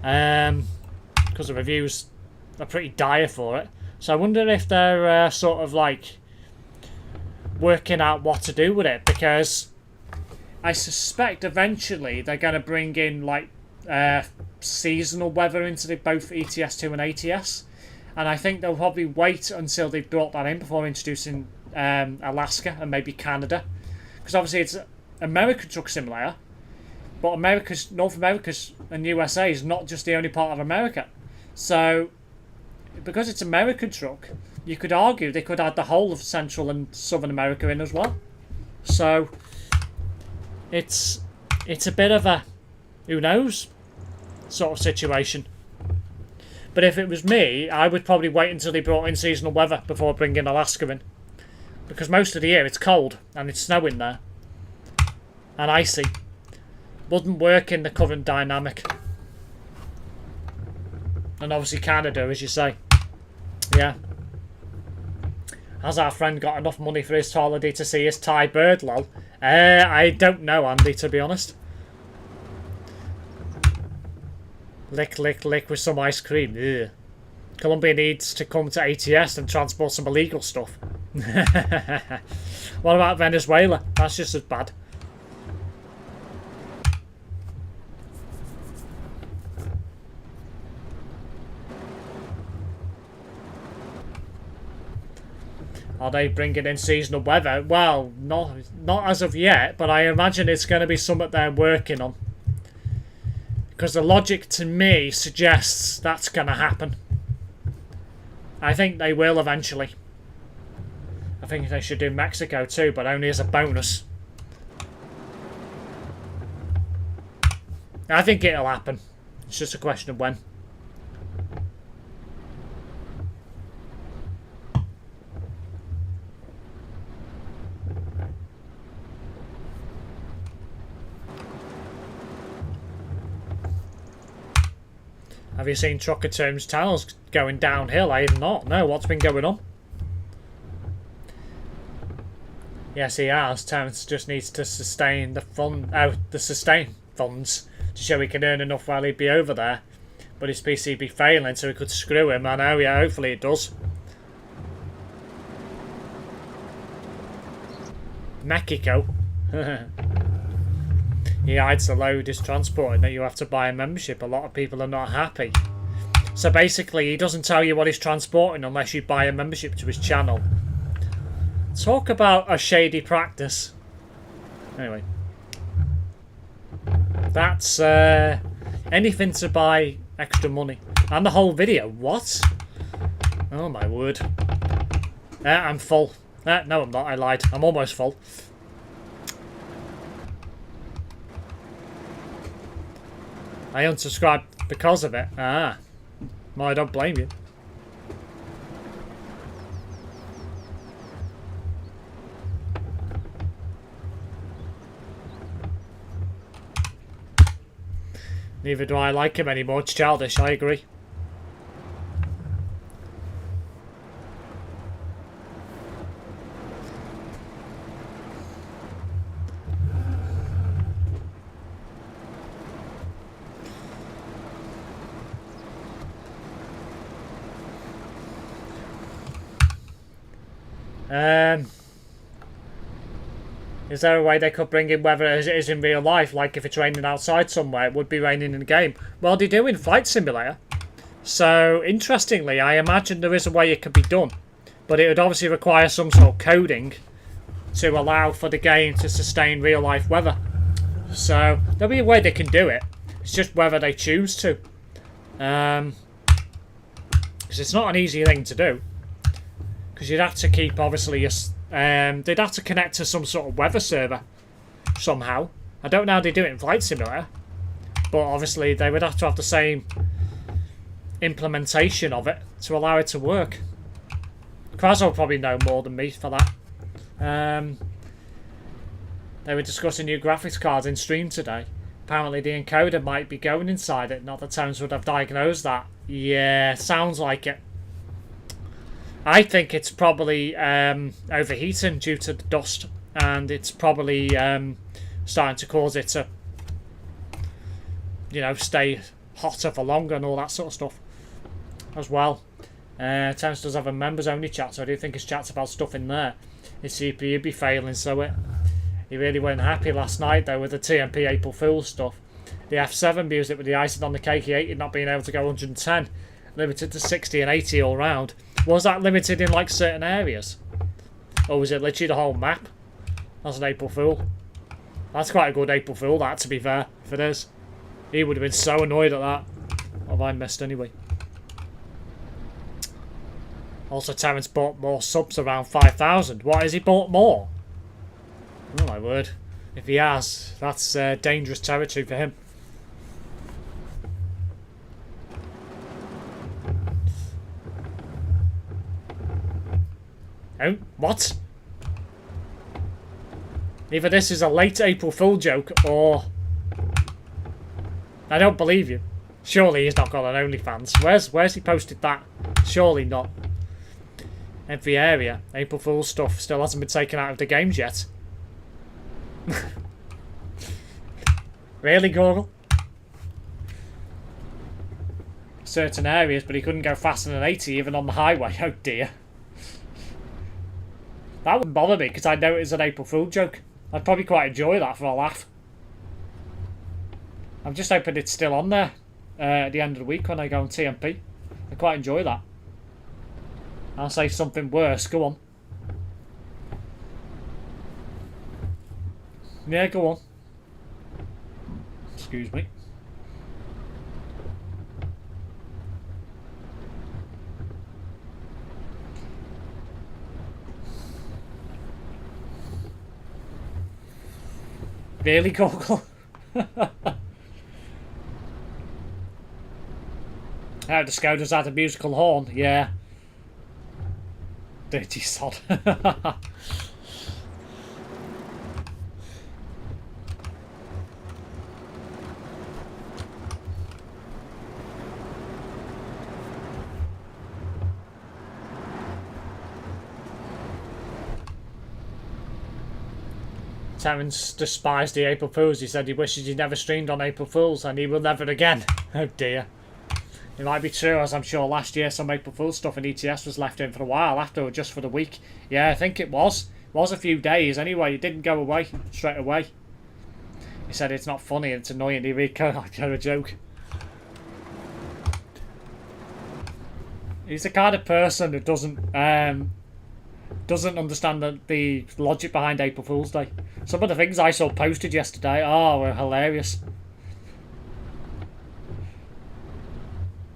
Because the reviews are pretty dire for it. So I wonder if they're sort of like working out what to do with it, because I suspect eventually they're going to bring in like seasonal weather into both ETS2 and ATS, and I think they'll probably wait until they've brought that in before introducing Alaska and maybe Canada, because obviously it's American Truck Simulator, but North America's and USA is not just the only part of America. So because it's American truck, you could argue they could add the whole of Central and Southern America in as well. So it's a bit of a who knows sort of situation. But if it was me, I would probably wait until they brought in seasonal weather before bringing Alaska in, because most of the year it's cold and it's snowing there and icy. Wouldn't work in the current dynamic. And obviously Canada, as you say. Yeah. Has our friend got enough money for his holiday to see his Thai bird, lol? I don't know, Andy, to be honest. Lick, lick, lick with some ice cream. Ugh. Colombia needs to come to ATS and transport some illegal stuff. What about Venezuela? That's just as bad. Are they bringing in seasonal weather? Well, not as of yet, but I imagine it's going to be something they're working on. Because the logic to me suggests that's going to happen. I think they will eventually. I think they should do Mexico too, but only as a bonus. I think it'll happen. It's just a question of when. Have you seen Trucker Terms Towels going downhill? I have not. No, what's been going on? Yes, he has. Terence just needs to sustain the sustain funds to show he can earn enough while he'd be over there. But his PC be failing, so he could screw him. I know, yeah, hopefully it does. Mexico. He hides the load is transporting that you have to buy a membership. A lot of people are not happy. So basically, he doesn't tell you what he's transporting unless you buy a membership to his channel. Talk about a shady practice. Anyway. That's anything to buy extra money. And the whole video. What? Oh my word. I'm full. No, I'm not. I lied. I'm almost full. I unsubscribed because of it. Ah. Well, I don't blame you. Neither do I like him anymore. It's childish, I agree. Is there a way they could bring in weather as it is in real life? Like if it's raining outside somewhere, it would be raining in the game. Well, they do in Flight Simulator. So, interestingly, I imagine there is a way it could be done. But it would obviously require some sort of coding to allow for the game to sustain real life weather. So, there'll be a way they can do it. It's just whether they choose to. Because it's not an easy thing to do. Because you'd have to keep, obviously, they'd have to connect to some sort of weather server somehow. I don't know how they do it in Flight Simulator, but obviously they would have to have the same implementation of it to allow it to work. Kraz will probably know more than me for that. They were discussing new graphics cards in stream today. Apparently the encoder might be going inside it, not that Terence would have diagnosed that. Yeah, sounds like it. I think it's probably overheating due to the dust, and it's probably starting to cause it to, you know, stay hotter for longer and all that sort of stuff as well. Terence does have a members only chat, so I do think his chat's about stuff in there. His CPU be failing, so he really weren't happy last night though with the TMP April Fool's stuff. The F7 music with the icing on the cake, he hated not being able to go 110, limited to 60 and 80 all round. Was that limited in like certain areas? Or was it literally the whole map? That's an April Fool. That's quite a good April Fool, that, to be fair, if it is. He would have been so annoyed at that. What have I missed anyway? Also, Terence bought more subs, around 5,000. What, has he bought more? Oh my word. If he has, that's dangerous territory for him. Oh, what? Either this is a late April Fool joke, or... I don't believe you. Surely he's not got an OnlyFans. Where's he posted that? Surely not. Every area. April Fool stuff still hasn't been taken out of the games yet. Really, Google? Certain areas, but he couldn't go faster than 80 even on the highway. Oh dear. That wouldn't bother me because I know it is an April Fool joke. I'd probably quite enjoy that for a laugh. I'm just hoping it's still on there at the end of the week when I go on TMP. I quite enjoy that. I'll say something worse. Go on. Yeah, go on. Excuse me. Really, Google? How the Scouders had a musical horn? Yeah. Dirty sod. Terence despised the April Fools. He said he wishes he never streamed on April Fools and he will never again. Oh dear. It might be true, as I'm sure last year some April Fool's stuff in ETS was left in for a while after, or just for the week. Yeah, I think it was. It was a few days anyway. It didn't go away straight away. He said it's not funny, it's annoying. He really kind of a joke. He's the kind of person who doesn't understand the logic behind April Fool's Day. Some of the things I saw posted yesterday were hilarious.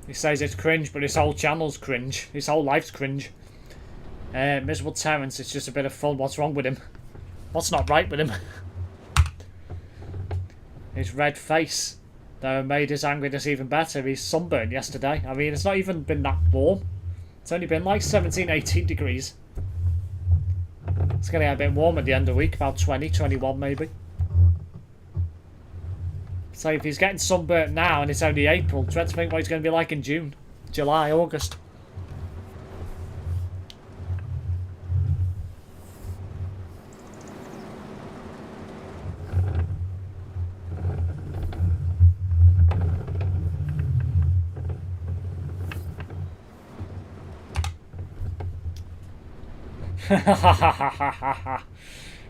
He says it's cringe, but his whole channel's cringe. His whole life's cringe. Miserable Terence, it's just a bit of fun. What's wrong with him? What's not right with him? His red face. Though made his angriness even better, he's sunburned yesterday. I mean, it's not even been that warm. It's only been like 17, 18 degrees. It's going to get a bit warm at the end of the week, about 20, 21 maybe. So if he's getting sunburnt now and it's only April, try to think what he's going to be like in June, July, August.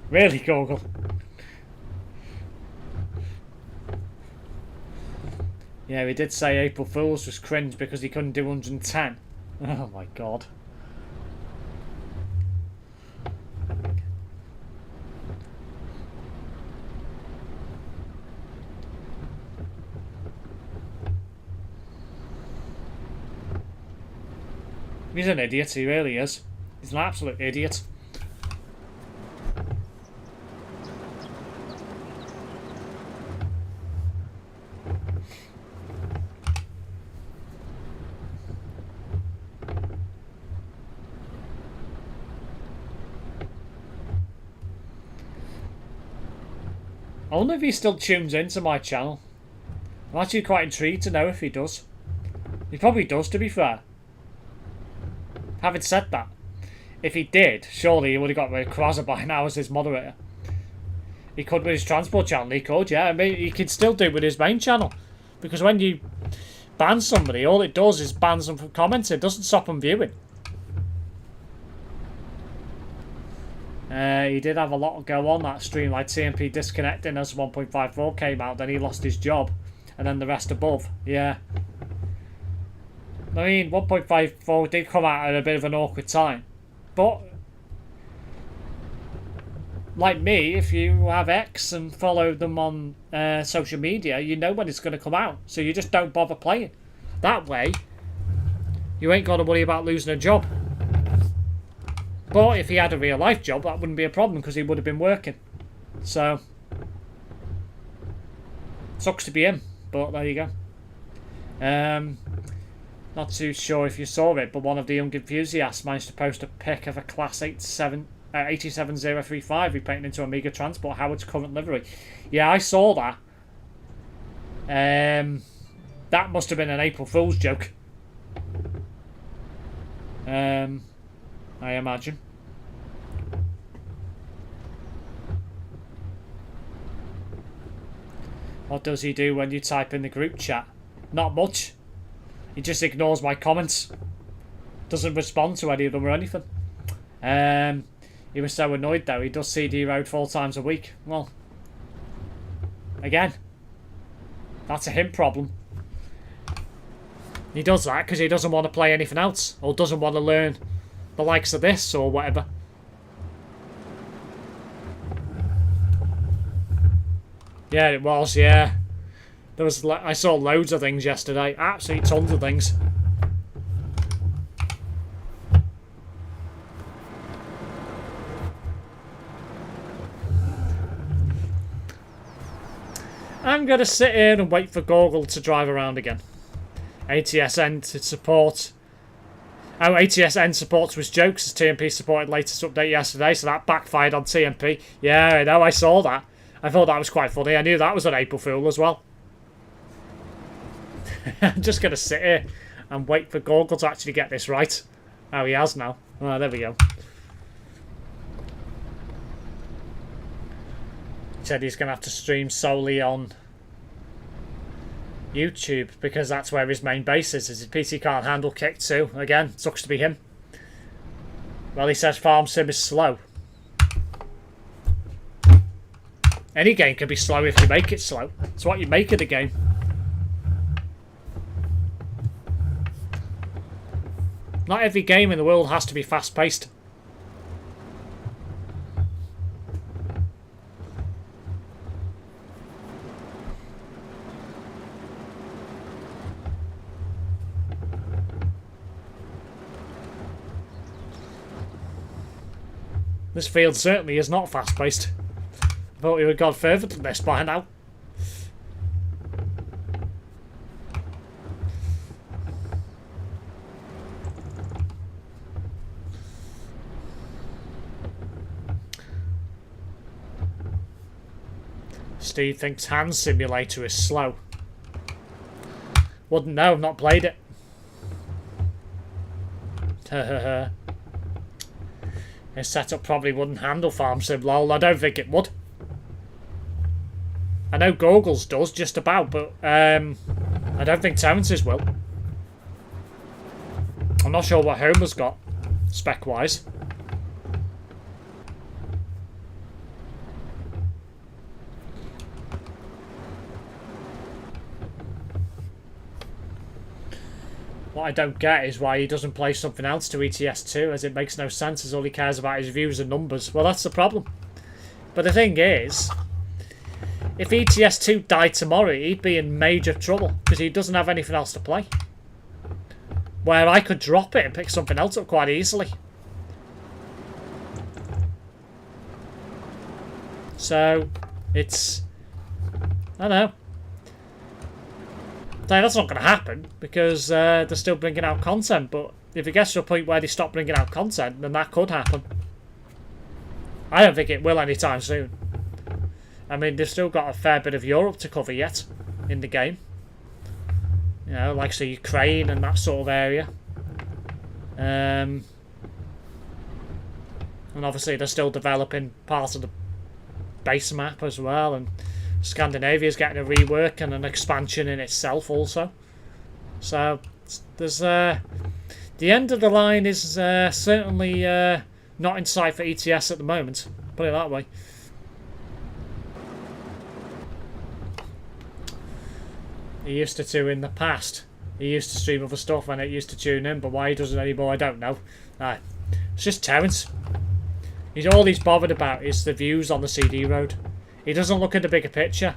Really, Google? Yeah, he did say April Fool's was cringe because he couldn't do 110. Oh my god. He's an idiot, he really is. He's an absolute idiot. I wonder if he still tunes into my channel. I'm actually quite intrigued to know if he does. He probably does, to be fair. Having said that, if he did, surely he would have got rid of Quasar by now as his moderator. He could with his transport channel, he could, yeah. I mean, he could still do it with his main channel. Because when you ban somebody, all it does is bans them from commenting. It doesn't stop them viewing. He did have a lot go on that stream, like TMP disconnecting as 1.54 came out, then he lost his job, and then the rest above, yeah. I mean, 1.54 did come out at a bit of an awkward time, but like me, if you have X and follow them on social media, you know when it's going to come out, so you just don't bother playing. That way, you ain't got to worry about losing a job. But if he had a real life job, that wouldn't be a problem because he would have been working. So, sucks to be him, but there you go. Not too sure if you saw it, but one of the young enthusiasts managed to post a pic of a Class 87035 repainted into Amiga Transport, Howard's current livery. Yeah, I saw that. That must have been an April Fool's joke. I imagine. What does he do when you type in the group chat? Not much. He just ignores my comments. Doesn't respond to any of them or anything. He was so annoyed though. He does CD Road 4 times a week. Well, again, that's a him problem. He does that because he doesn't want to play anything else, or doesn't want to learn the likes of this or whatever. Yeah, it was, yeah. There was, I saw loads of things yesterday. Absolutely tons of things. I'm going to sit here and wait for Google to drive around again. ATSN to support. Oh, ATSN supports was jokes as TMP supported latest update yesterday, so that backfired on TMP. Yeah, I know, I saw that. I thought that was quite funny. I knew that was an April Fool as well. I'm just going to sit here and wait for Google to actually get this right. Oh, he has now. Oh, there we go. He said he's going to have to stream solely on YouTube because that's where his main base is. His PC can't handle Kick 2. Again, sucks to be him. Well, he says Farm Sim is slow. Any game can be slow if you make it slow. It's what you make of the game. Not every game in the world has to be fast-paced. This field certainly is not fast-paced. I thought we would have gone further than this by now. Steve thinks Hand Simulator is slow. Wouldn't know, I've not played it. His setup probably wouldn't handle Farm Sim, lol. I don't think it would. I know Google's does, just about, but I don't think Terence's will. I'm not sure what Homer's got, spec-wise. What I don't get is why he doesn't play something else to ETS2, as it makes no sense, as all he cares about is views and numbers. Well, that's the problem. But the thing is, if ETS2 died tomorrow, he'd be in major trouble, because he doesn't have anything else to play. Where I could drop it and pick something else up quite easily. So, it's... I don't know. That's not going to happen, because they're still bringing out content, but if it gets to a point where they stop bringing out content, then that could happen. I don't think it will anytime soon. I mean, they've still got a fair bit of Europe to cover yet in the game. You know, like say Ukraine and that sort of area. And obviously they're still developing part of the base map as well, and Scandinavia's getting a rework and an expansion in itself also. So there's the end of the line is certainly not in sight for ETS at the moment. Put it that way. He used to in the past. He used to stream other stuff and it used to tune in, but why he doesn't anymore, I don't know. It's just Terence. All he's bothered about is the views on the CD road. He doesn't look at the bigger picture.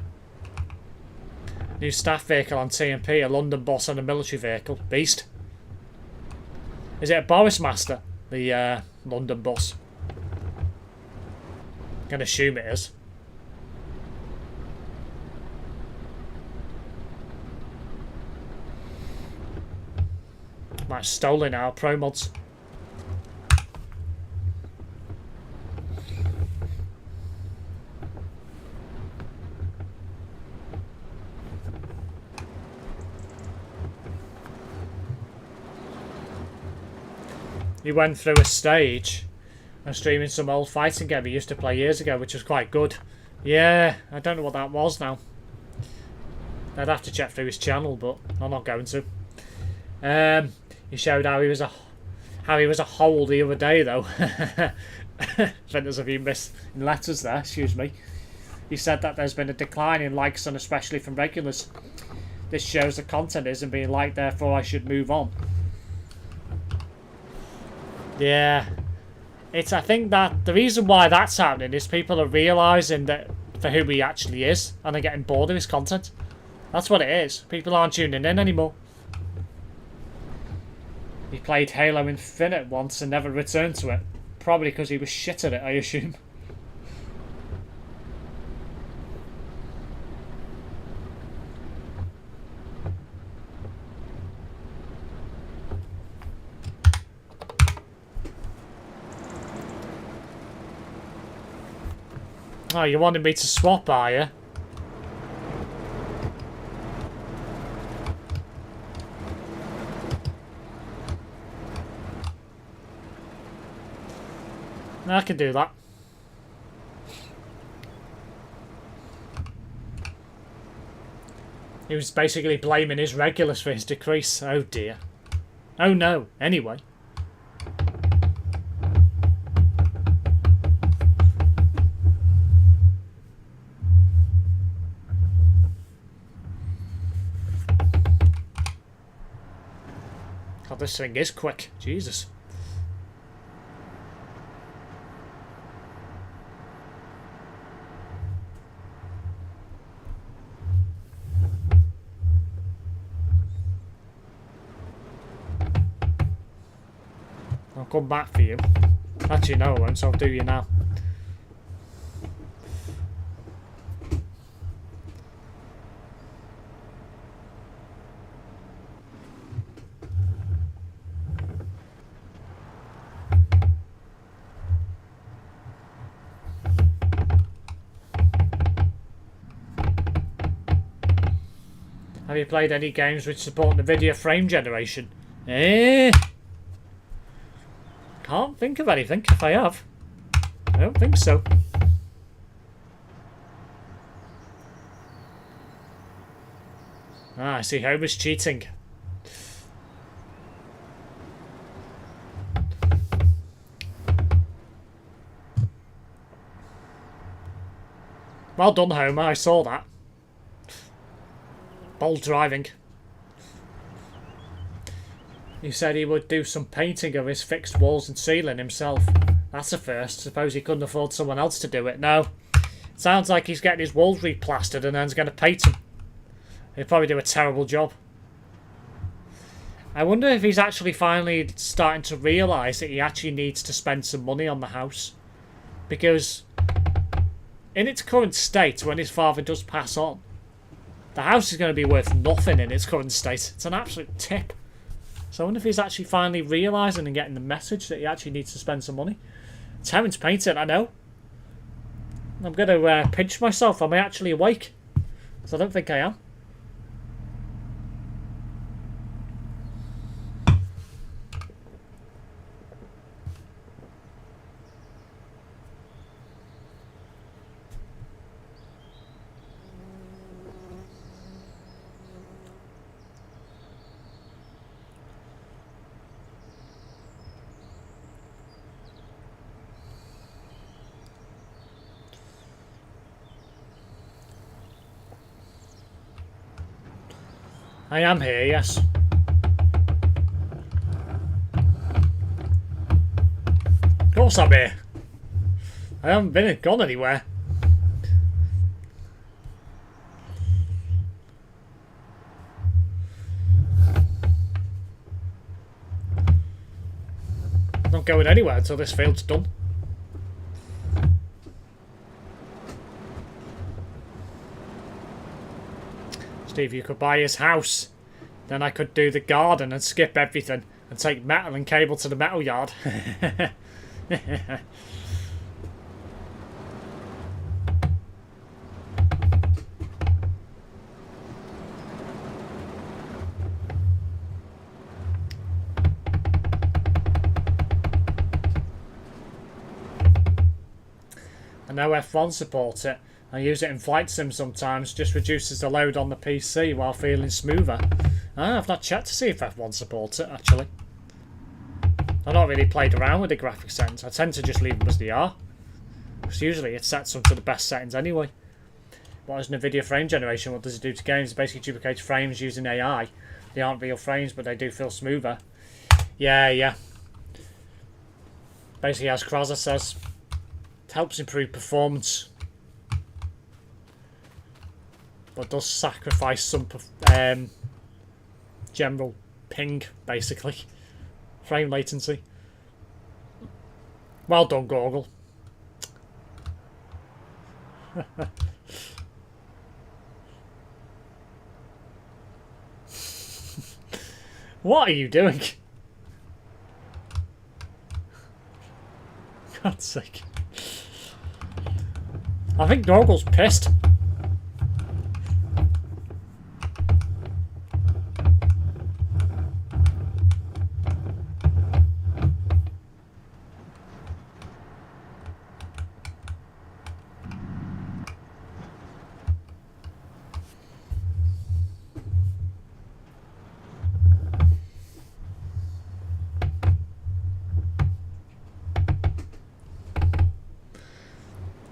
New staff vehicle on TMP, a London bus and a military vehicle. Beast. Is it a Boris Master, the London bus? I'm going to assume it is. Might have stolen our pro mods. He went through a stage and streaming some old fighting game he used to play years ago, which was quite good. Yeah, I don't know what that was now. I'd have to check through his channel, but I'm not going to. He showed how he was a hole the other day, though. I think there's a few missed letters there. Excuse me. He said that there's been a decline in likes, and especially from regulars. This shows the content isn't being liked, therefore I should move on. Yeah, I think that the reason why that's happening is people are realising that for who he actually is, and they're getting bored of his content. That's what it is. People aren't tuning in anymore. He played Halo Infinite once and never returned to it. Probably because he was shit at it, I assume. Oh, you wanted me to swap, are you? I can do that. He was basically blaming his regulars for his decrease. Oh dear. Oh no. Anyway. God, this thing is quick. Jesus. I'll come back for you. Actually, no, I won't, so I'll do you now. Have you played any games which support NVIDIA frame generation? Can't think of anything if I have. I don't think so. I see Homer's cheating. Well done, Homer. I saw that. Bold driving. He said he would do some painting of his fixed walls and ceiling himself. That's a first. Suppose he couldn't afford someone else to do it. No. Sounds like he's getting his walls replastered and then's going to paint them. He'd probably do a terrible job. I wonder if he's actually finally starting to realise that he actually needs to spend some money on the house. Because in its current state, when his father does pass on, the house is going to be worth nothing in its current state. It's an absolute tip. So I wonder if he's actually finally realising and getting the message that he actually needs to spend some money. Terrence painting, I know. I'm going to pinch myself. Am I actually awake? Because I don't think I am. I am here, yes. Of course I'm here. I haven't gone anywhere. I'm not going anywhere until this field's done. Steve, you could buy his house. Then I could do the garden and skip everything and take metal and cable to the metal yard. I know F1 supports it. I use it in Flight Sim sometimes, just reduces the load on the PC while feeling smoother. I've not checked to see if F1 supports it, actually. I've not really played around with the graphics settings. I tend to just leave them as they are. Because usually it sets them to the best settings anyway. What is NVIDIA frame generation? What does it do to games? It basically duplicates frames using AI. They aren't real frames, but they do feel smoother. Yeah. Basically, as Kraza says, it helps improve performance. But does sacrifice some general ping, basically. Frame latency. Well done, Gorgle. What are you doing? God's sake. I think Gorgle's pissed.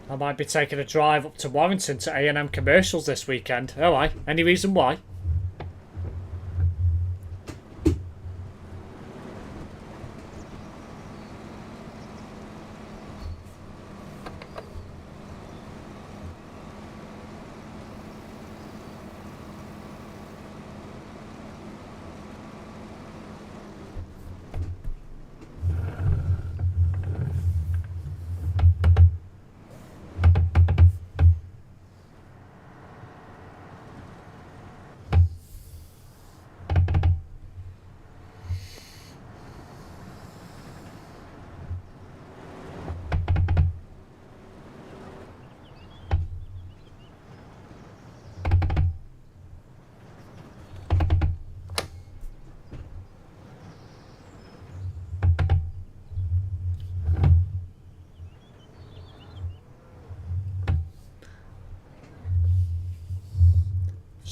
I might be taking a drive up to Warrington to A&M commercials this weekend. Oh, aye. Any reason why?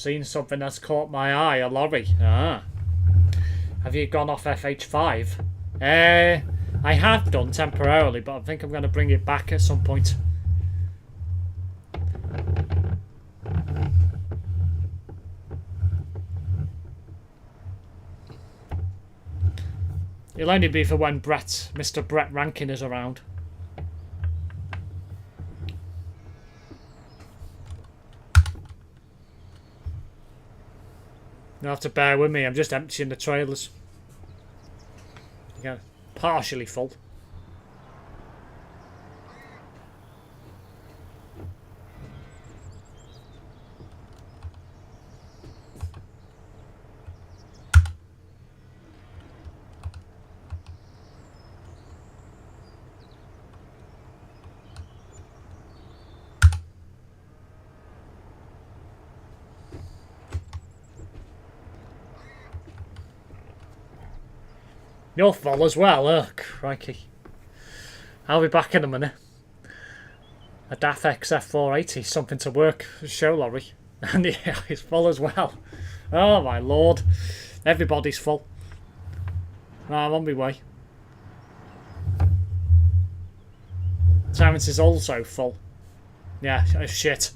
seen something that's caught my eye. A lorry. Ah. Have you gone off FH5? I have done temporarily, but I think I'm going to bring it back at some point. It'll only be for when Mr. Brett Rankin is around. You'll have to bear with me, I'm just emptying the trailers. Yeah, partially full. You're full as well, oh crikey. I'll be back in a minute. A DAF XF480, something to work, show lorry. And yeah, he's full as well. Oh my lord. Everybody's full. I'm on my way. Terence is also full. Yeah, shit.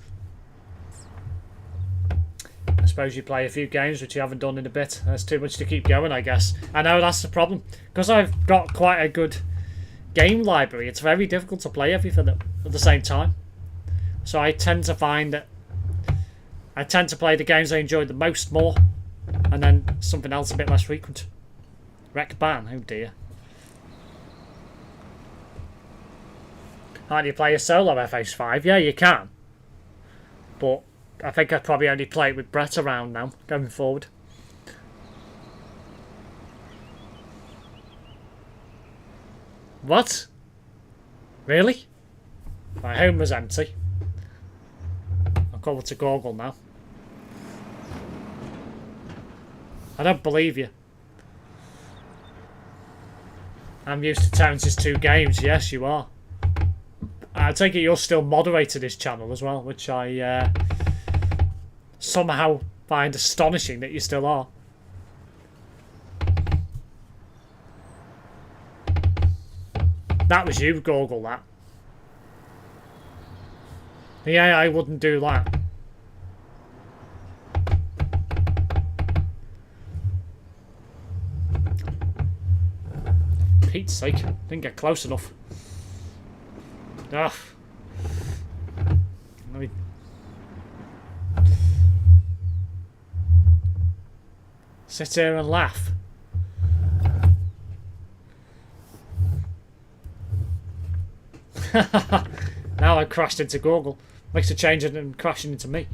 I suppose you play a few games which you haven't done in a bit. There's too much to keep going, I guess. I know that's the problem. Because I've got quite a good game library, it's very difficult to play everything at the same time. So I tend to find that I tend to play the games I enjoy the most more, and then something else a bit less frequent. Wreck ban, oh dear. Can't you play a solo FH5? Yeah, you can. But I think I'd probably only play it with Brett around now, going forward. What? Really? My home was empty. I'll go to Google now. I don't believe you. I'm used to Terence's 2 games. Yes, you are. I take it you're still moderating his channel as well, which I somehow find astonishing that you still are. That was you, Google that. The AI wouldn't do that. Pete's sake, didn't get close enough. Ugh. Let me... sit here and laugh. Now I crashed into Google. Makes a change and crashing into me.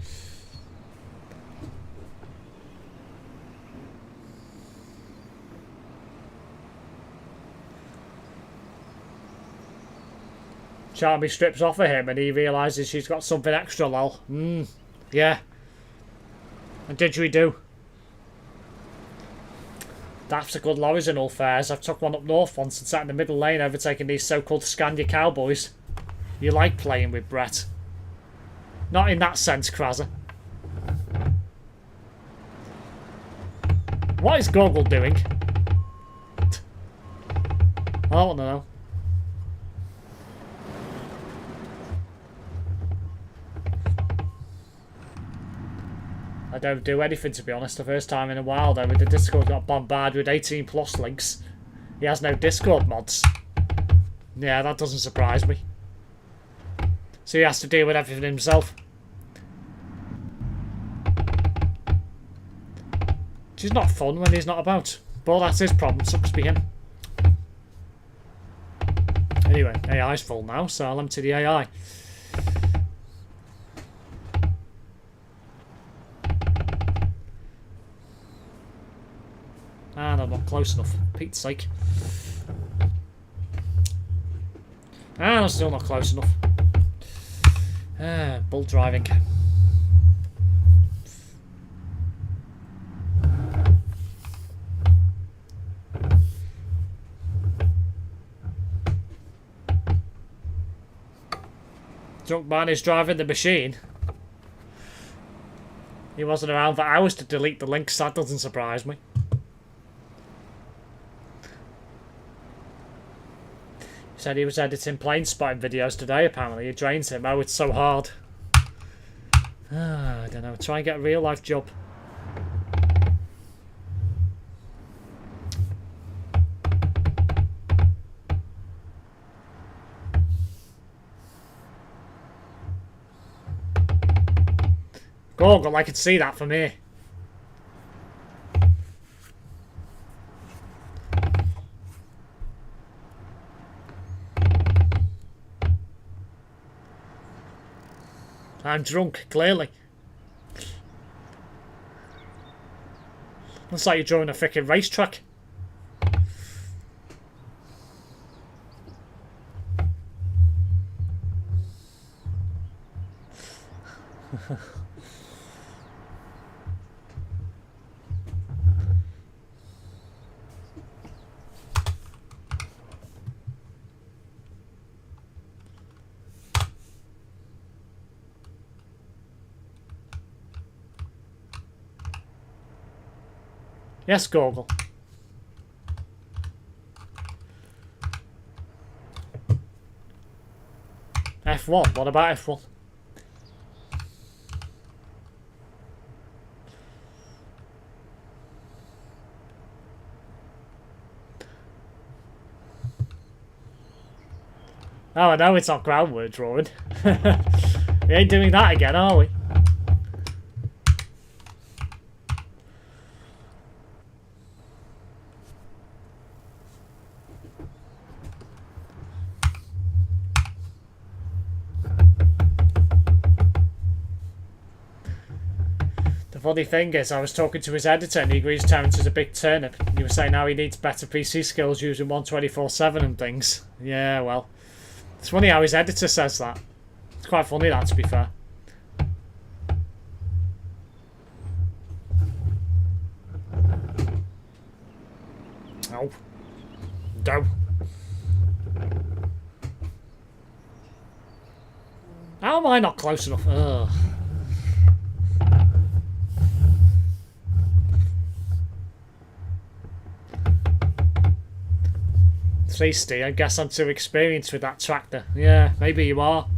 Charmy strips off of him and he realises she's got something extra, lol. Yeah. And didgeridoo. That's a good lorries in all fairs. I've took one up north once and sat in the middle lane overtaking these so-called Scania cowboys. You like playing with Brett. Not in that sense, Krazza. What is Google doing? I want to know. I don't do anything, to be honest. The first time in a while, though, with the Discord got bombarded with 18 plus links. He has no Discord mods. Yeah, that doesn't surprise me. So he has to deal with everything himself. Which is not fun when he's not about. But that's his problem, sucks to be him. Anyway, AI's full now, so I'll empty the AI. And I'm not close enough, for Pete's sake. And I'm still not close enough. Bull driving. Drunk man is driving the machine. He wasn't around for hours to delete the links. That doesn't surprise me. He said he was editing plane spotting videos today, apparently. It drains him. Oh, it's so hard. I don't know. Try and get a real life job. Google, I could see that from here. I'm drunk, clearly. Looks like you're drawing a freaking racetrack. Yes, Google. F1. What about F1? Oh, I know it's not groundwork drawing. We ain't doing that again, are we? The funny thing is, I was talking to his editor and he agrees Terence is a big turnip. And he was saying how he needs better PC skills using 124/7 and things. Yeah, well. It's funny how his editor says that. It's quite funny, that, to be fair. Oh. No. How am I not close enough? Ugh. I guess I'm too experienced with that tractor. Yeah, maybe you are.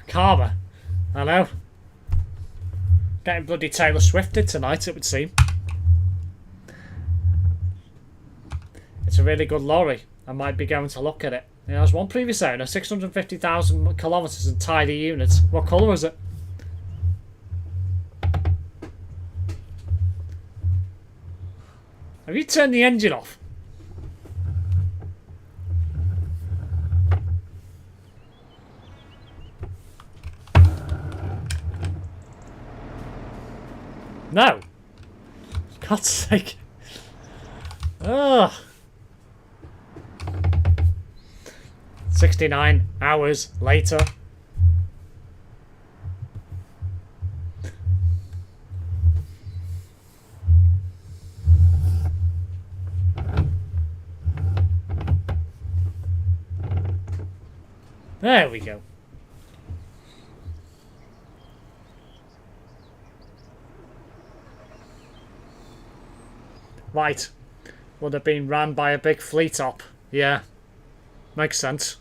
Karma. I know. Getting bloody Taylor Swifted tonight, it would seem. It's a really good lorry. I might be going to look at it. Yeah, there's one previous owner, 650,000 kilometres and tidy units. What colour is it? Have you turned the engine off? No. For God's sake. Ugh. 69 hours later. There we go. Right. Would have been ran by a big fleet op. Yeah. Makes sense.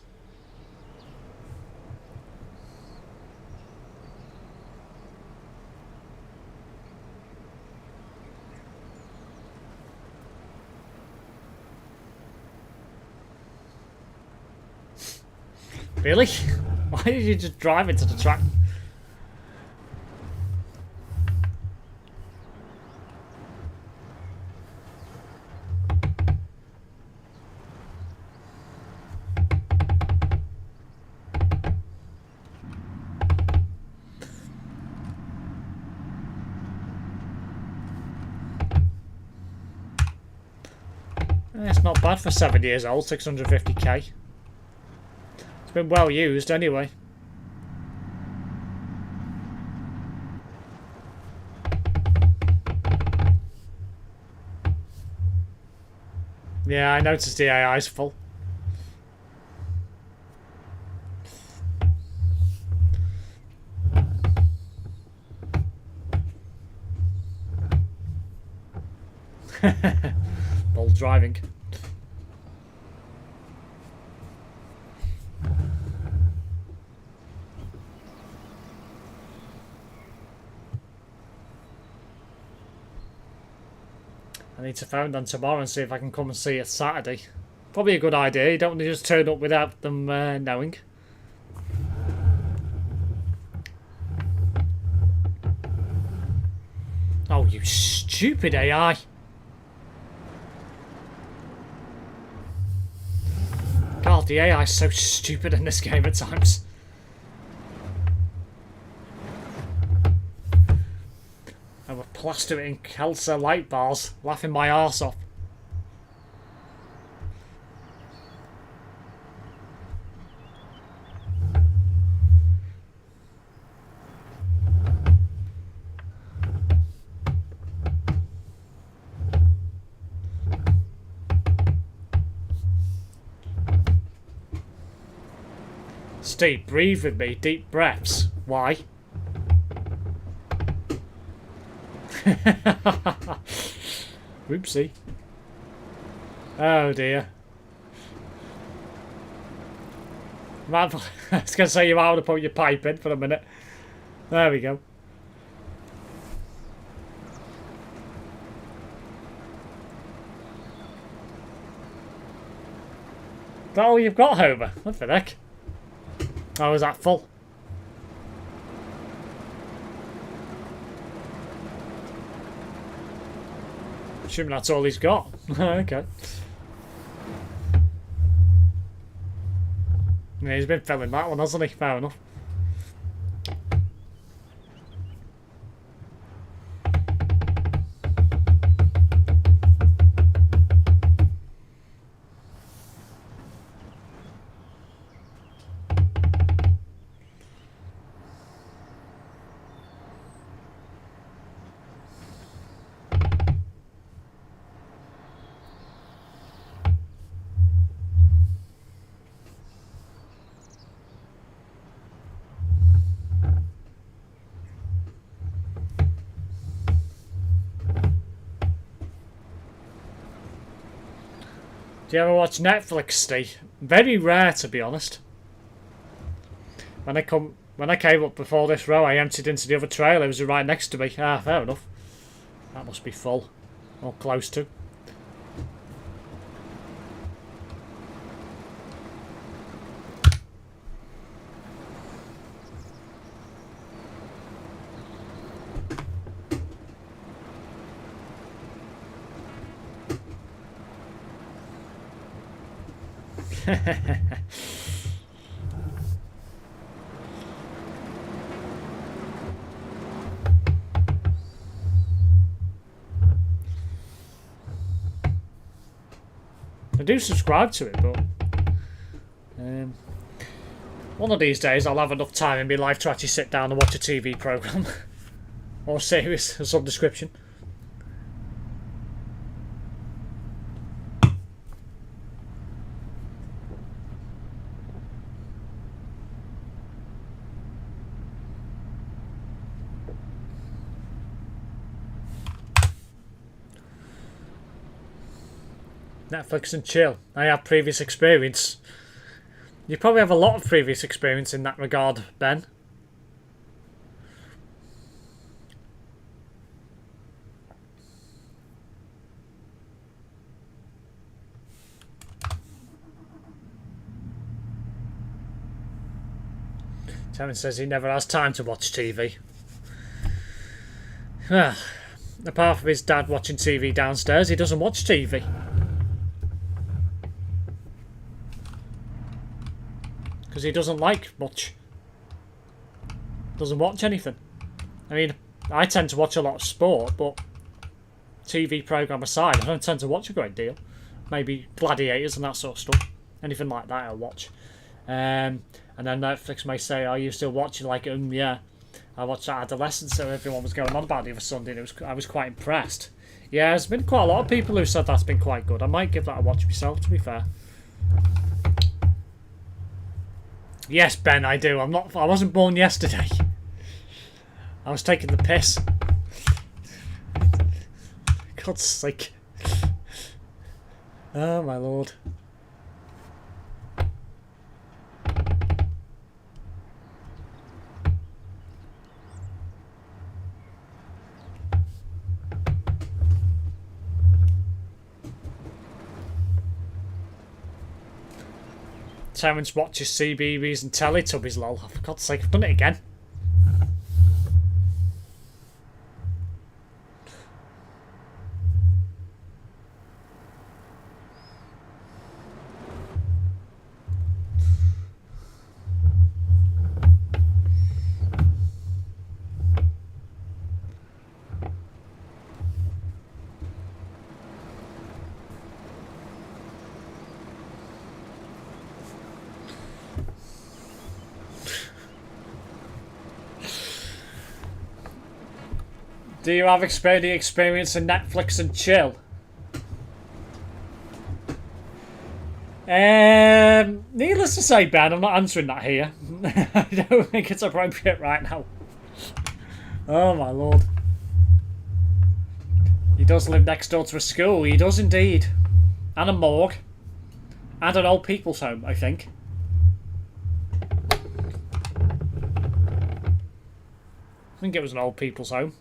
Really? Why did you just drive into the track? It's not bad for 7 years old, 650k. been well used anyway. Yeah, I noticed the AI's full. Bold driving. I need to phone them tomorrow and see if I can come and see it Saturday. Probably a good idea. You don't want to just turn up without them knowing. Oh, you stupid AI. God, the AI is so stupid in this game at times. I would plaster it in Kelsa light bars, laughing my arse off. Steve, breathe with me, deep breaths. Why? Whoopsie. Oh dear. I was going to say you might want to put your pipe in for a minute. There we go. Is that all you've got, Homer? What the heck? Oh, is that full? Assuming that's all he's got. Okay. Yeah, he's been filling that one, hasn't he? Fair enough. Do you ever watch Netflix, Steve? Very rare, to be honest. When I came up before this row, I emptied into the other trailer. It was right next to me. Ah, fair enough. That must be full. Or close to. I do subscribe to it, but one of these days I'll have enough time in my life to actually sit down and watch a TV programme or series of some description. Netflix and chill. I have previous experience. You probably have a lot of previous experience in that regard, Ben. Terence says he never has time to watch TV. Well, apart from his dad watching TV downstairs, he doesn't watch TV. Because he doesn't like much. Doesn't watch anything. I mean, I tend to watch a lot of sport, but TV programme aside, I don't tend to watch a great deal. Maybe gladiators and that sort of stuff. Anything like that I'll watch. And then Netflix may say, "Are you still watching?" Like, yeah, I watched that Adolescence, so everyone was going on about the other Sunday, and I was quite impressed. Yeah, there's been quite a lot of people who said that's been quite good. I might give that a watch myself, to be fair. Yes, Ben, I do. I wasn't born yesterday. I was taking the piss. God's sake. Oh, my lord. Terence watches CBeebies and Teletubbies, lol. For God's sake, I've done it again. Do you have the experience in Netflix and chill? Needless to say, Ben, I'm not answering that here. I don't think it's appropriate right now. Oh my lord. He does live next door to a school. He does indeed. And a morgue. And an old people's home, I think. I think it was an old people's home.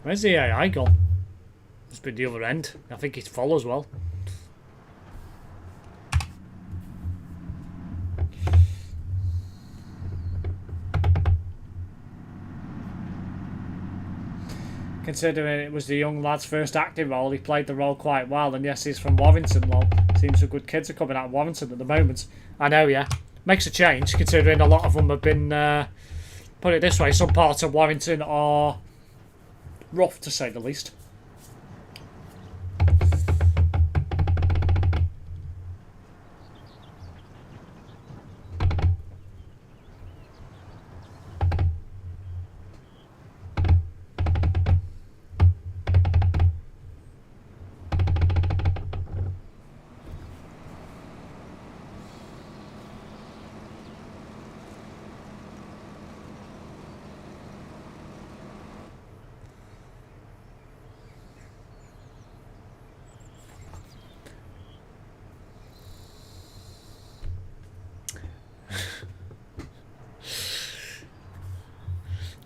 Where's the AI gone? Must be the other end. I think it follows well. Considering it was the young lad's first acting role, he played the role quite well. And yes, he's from Warrington, lol. Seems some good kids are coming out of Warrington at the moment. I know, yeah. Makes a change, considering a lot of them have been, put it this way, some parts of Warrington are rough, to say the least.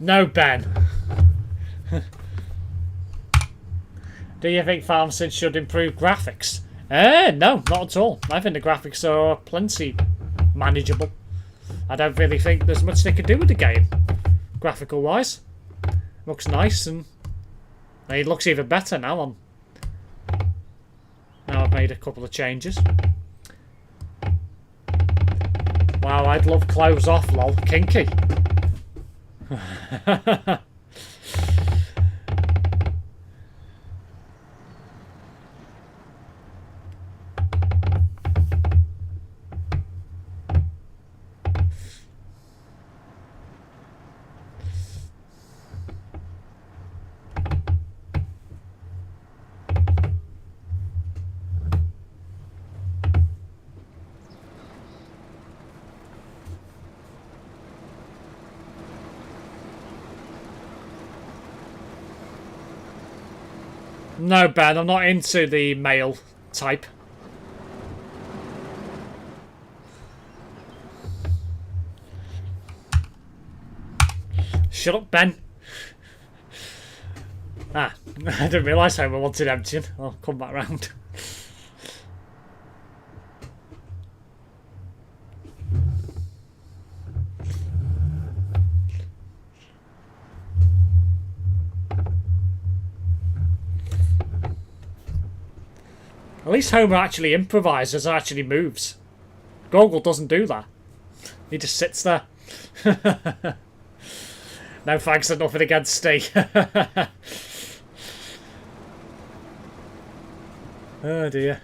No, Ben. Do you think FarmSim should improve graphics? No, not at all. I think the graphics are plenty manageable. I don't really think there's much they could do with the game, graphical wise. Looks nice, and it looks even better now. Now I've made a couple of changes. Wow, I'd love clothes off, lol. Kinky. No, Ben, I'm not into the male type. Shut up, Ben. Ah, I didn't realise how I wanted emptying. I'll come back round. At least Homer actually improvises and actually moves. Gogol doesn't do that. He just sits there. No thanks, and nothing against Steve. Oh dear.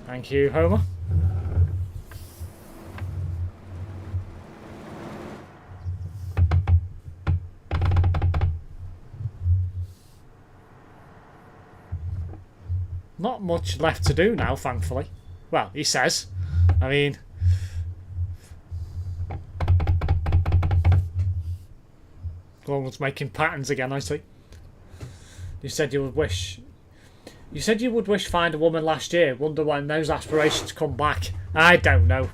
Thank you, Homer. Not much left to do now, thankfully. Well, he says. I mean... Gorgon's making patterns again, I see. You said you would wish... You said you would wish find a woman last year. Wonder when those aspirations come back. I don't know.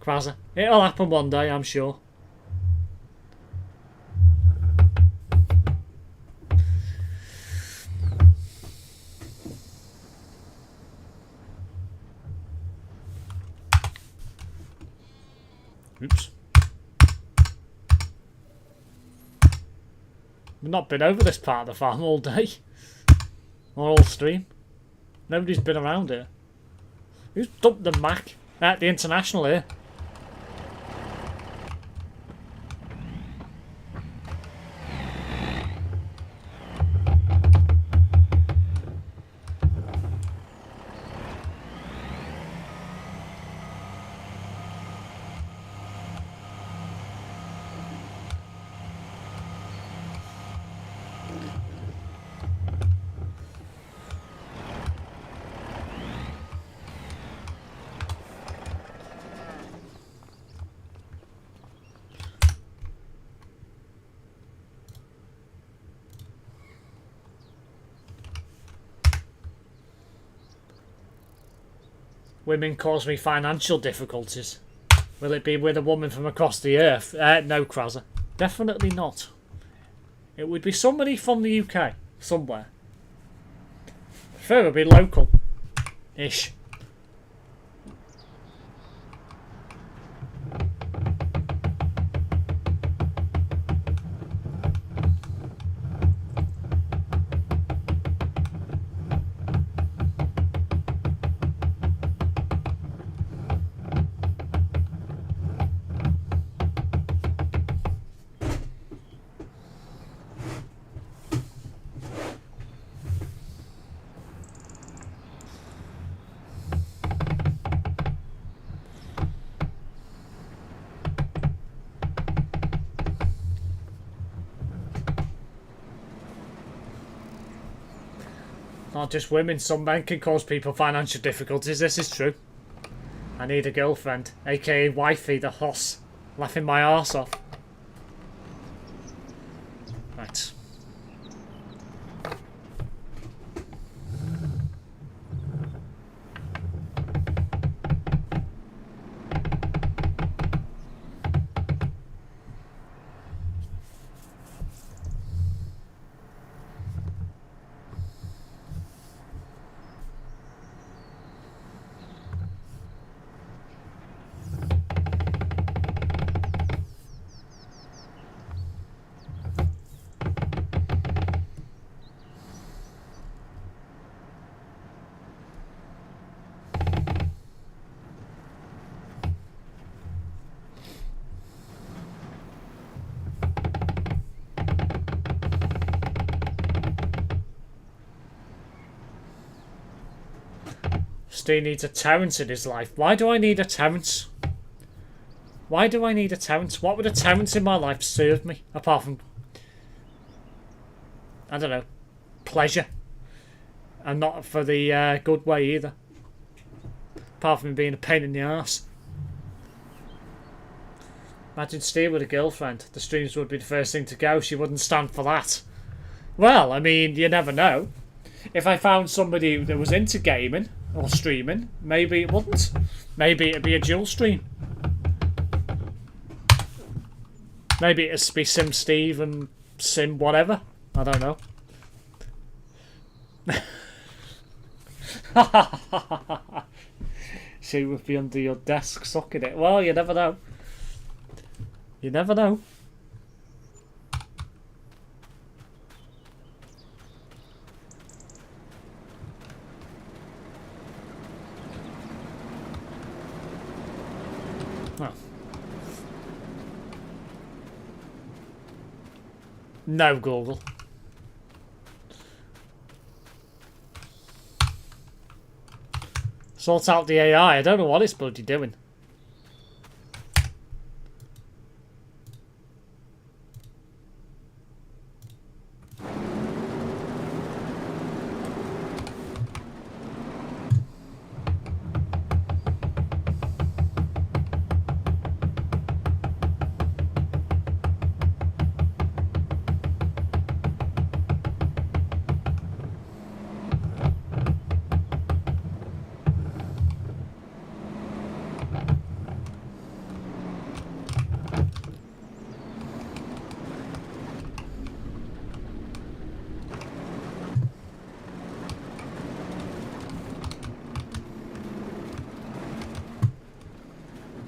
Krasser. It'll happen one day, I'm sure. Oops. We've not been over this part of the farm all day. Or all stream. Nobody's been around here. Who's dumped the Mac at the International here? Women cause me financial difficulties. Will it be with a woman from across the earth? No, Krasser. Definitely not. It would be somebody from the UK. Somewhere. Preferably local-ish. Not just women, some men can cause people financial difficulties, this is true. I need a girlfriend, aka wifey the hoss. Laughing my arse off. Right. Steve needs a Terrence in his life. Why do I need a Terrence? Why do I need a Terrence? What would a Terrence in my life serve me? Apart from... I don't know. Pleasure. And not for the good way either. Apart from being a pain in the arse. Imagine Steve with a girlfriend. The streams would be the first thing to go. She wouldn't stand for that. Well, I mean, you never know. If I found somebody that was into gaming or streaming, maybe it wouldn't. Maybe it'd be a dual stream. Maybe it'd be SimSteve and Sim whatever. I don't know. She would be under your desk sucking it. Well, you never know. You never know. No, Google. Sort out the AI. I don't know what it's bloody doing.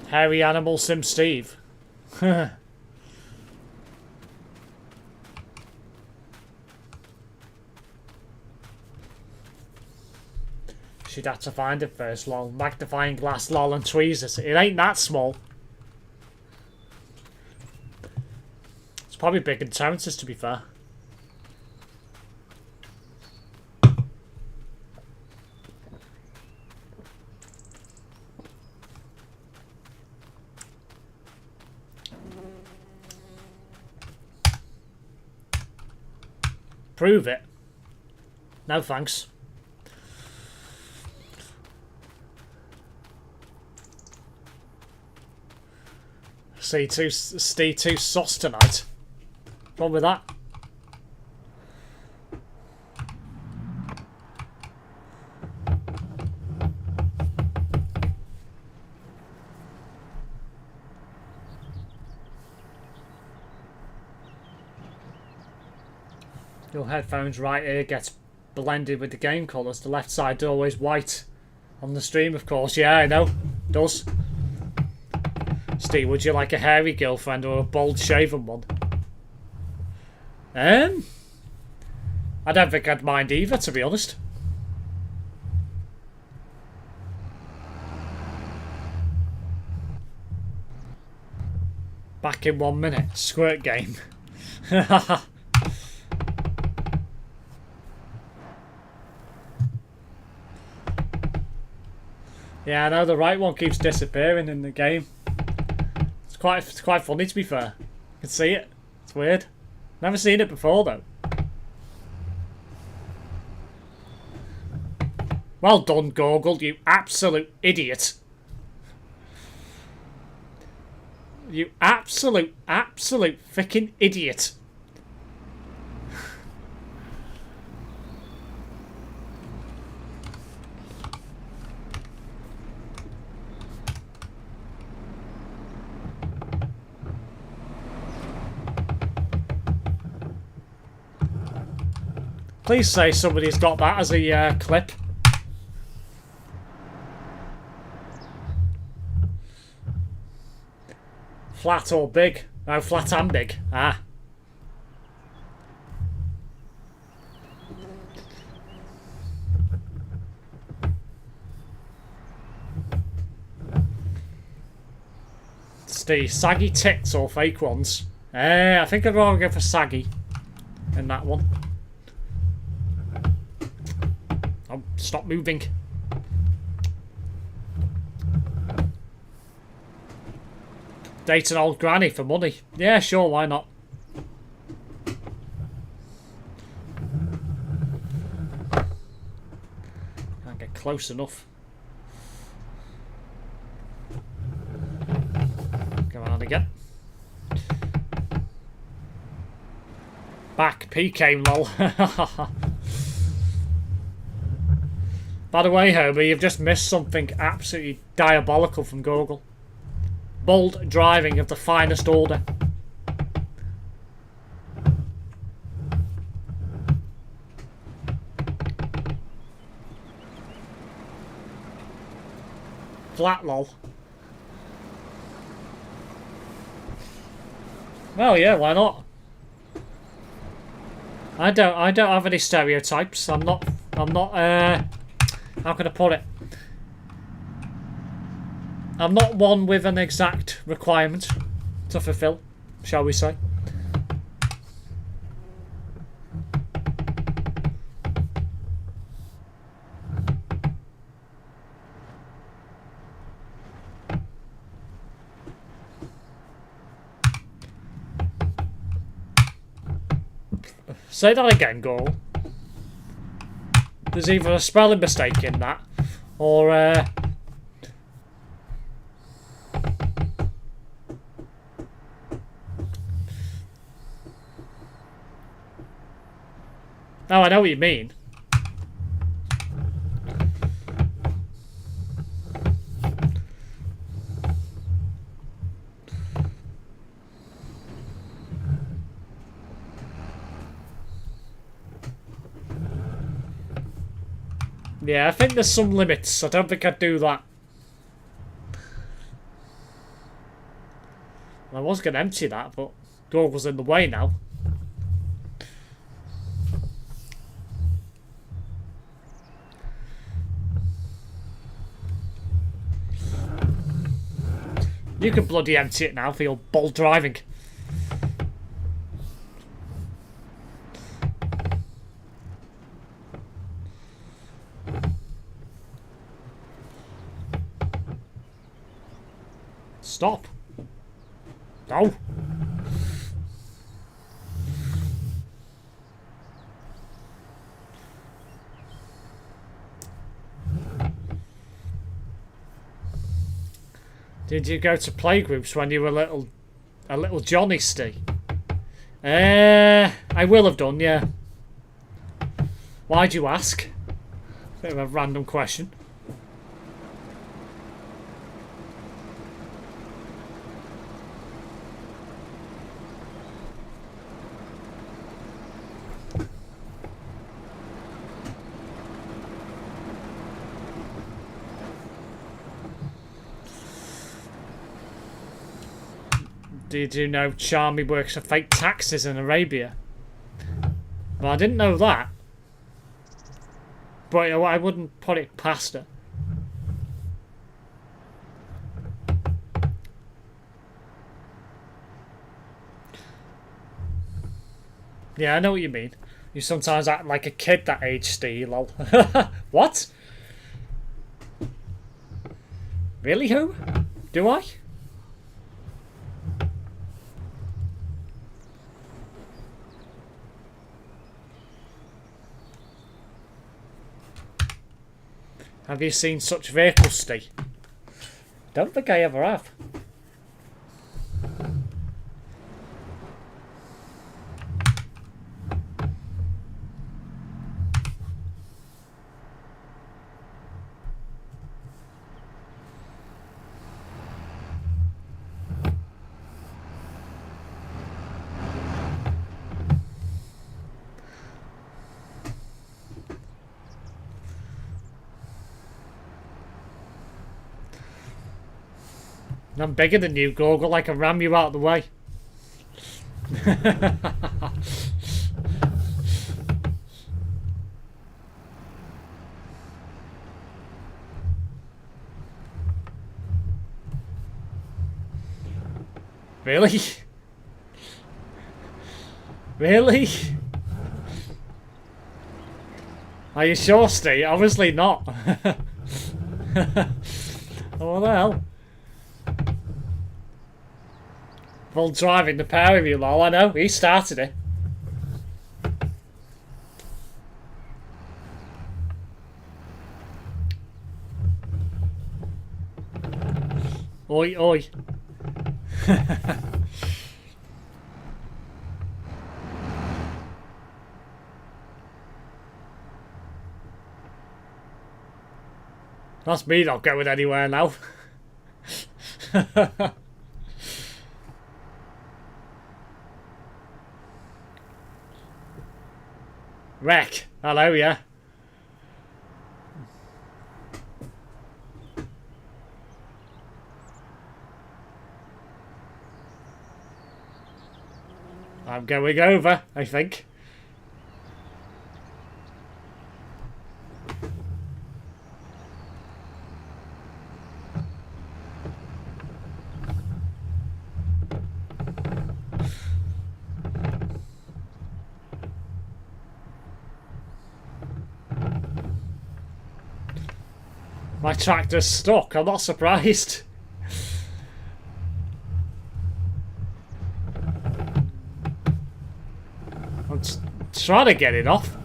Hairy animal SimSteve. She'd have to find it first, lol. Magnifying glass, lol, and tweezers. It ain't that small. It's probably big in tolerances, to be fair. Prove it. No thanks. C2 sauce tonight. What's wrong with that? Your headphones right ear gets blended with the game colours. The left side always white. On the stream, of course. Yeah, I know. Does. Steve, would you like a hairy girlfriend or a bald shaven one? I don't think I'd mind either, to be honest. Back in 1 minute. Squirt game. Yeah, I know, the right one keeps disappearing in the game. It's quite funny, to be fair. You can see it. It's weird. Never seen it before, though. Well done, Goggle, you absolute idiot. You absolute freaking idiot. Please say somebody's got that as a clip. Flat or big? No, flat and big. Ah. Steve, saggy tits or fake ones? I think I'd rather go for saggy in that one. Oh, stop moving. Date an old granny for money. Yeah, sure, why not? Can't get close enough. Go on again. Back, P came, lol. By the way, Homer, you've just missed something absolutely diabolical from Google. Bold driving of the finest order. Flat, lol. Well, yeah, why not? I don't have any stereotypes. I'm not how can I put it? I'm not one with an exact requirement to fulfill, shall we say. Say that again, Gorgle. There's either a spelling mistake in that, or oh, I know what you mean. Yeah, I think there's some limits. I don't think I'd do that. I was going to empty that, but Gorgle's in the way now. You can bloody empty it now for your bold driving. Stop. No. Did you go to playgroups when you were a little Johnny, Steve? I will have done, yeah. Why'd you ask? Bit of a random question. Did you know Charmy works for fake taxes in Arabia? Well, I didn't know that. But I wouldn't put it past her. Yeah, I know what you mean. You sometimes act like a kid that age, Steve, lol. What? Really, who? Do I? Have you seen such vehicles, Steve? Don't think I ever have. I'm bigger than you, Gorgle. I can ram you out of the way. Really? Really? Are you sure, Steve? Obviously not. Oh, what the hell? Full driving the pair of you, lol. I know, he started it. Oi, oi. That's me not going anywhere now. Wreck. Hello, yeah. I'm going over, I think. My tractor's stuck, I'm not surprised. I'm trying to get it off.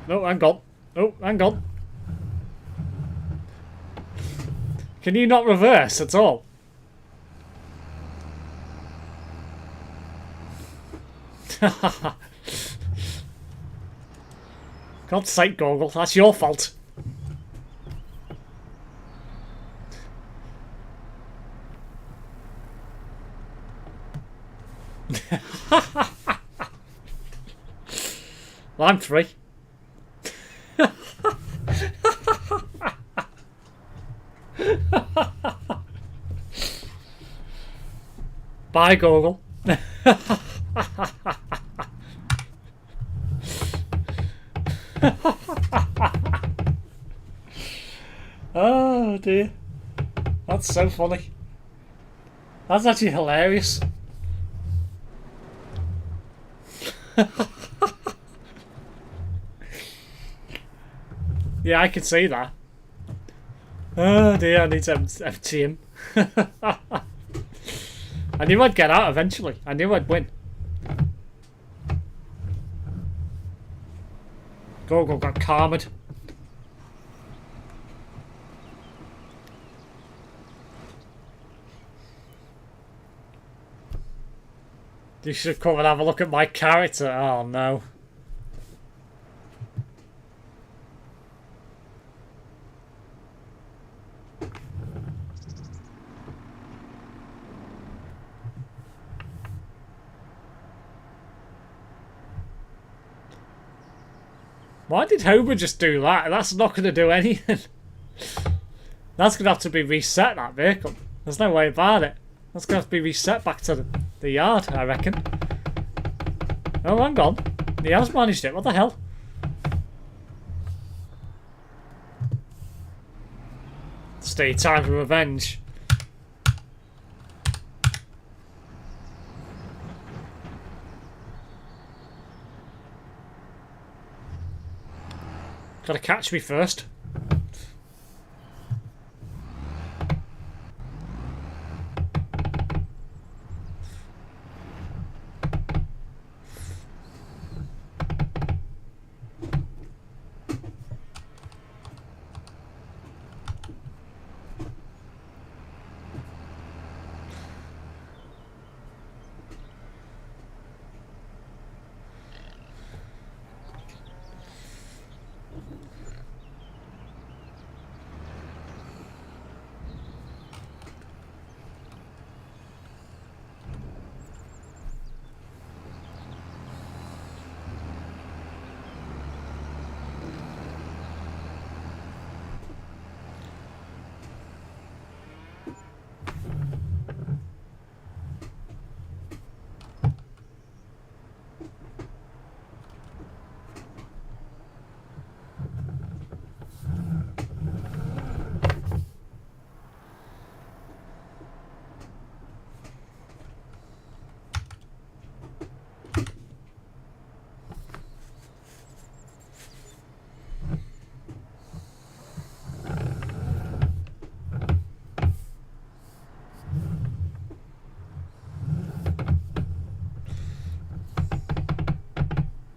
Oh, hang on. Oh, hang on. Can you not reverse at all? God's sake, Goggle, that's your fault. Well, I'm free. Bye, Goggle. Oh dear. That's so funny. That's actually hilarious. Yeah, I can see that. Oh dear, I need to empty him. I knew I'd get out eventually. I knew I'd win. Gogo got karmed. You should come and have a look at my character. Oh no. Why did Homer just do that? That's not going to do anything. That's going to have to be reset, that vehicle. There's no way about it. That's going to have to be reset back to the yard, I reckon. Oh, hang on. He has managed it. What the hell? Stay time for revenge. Gotta catch me first.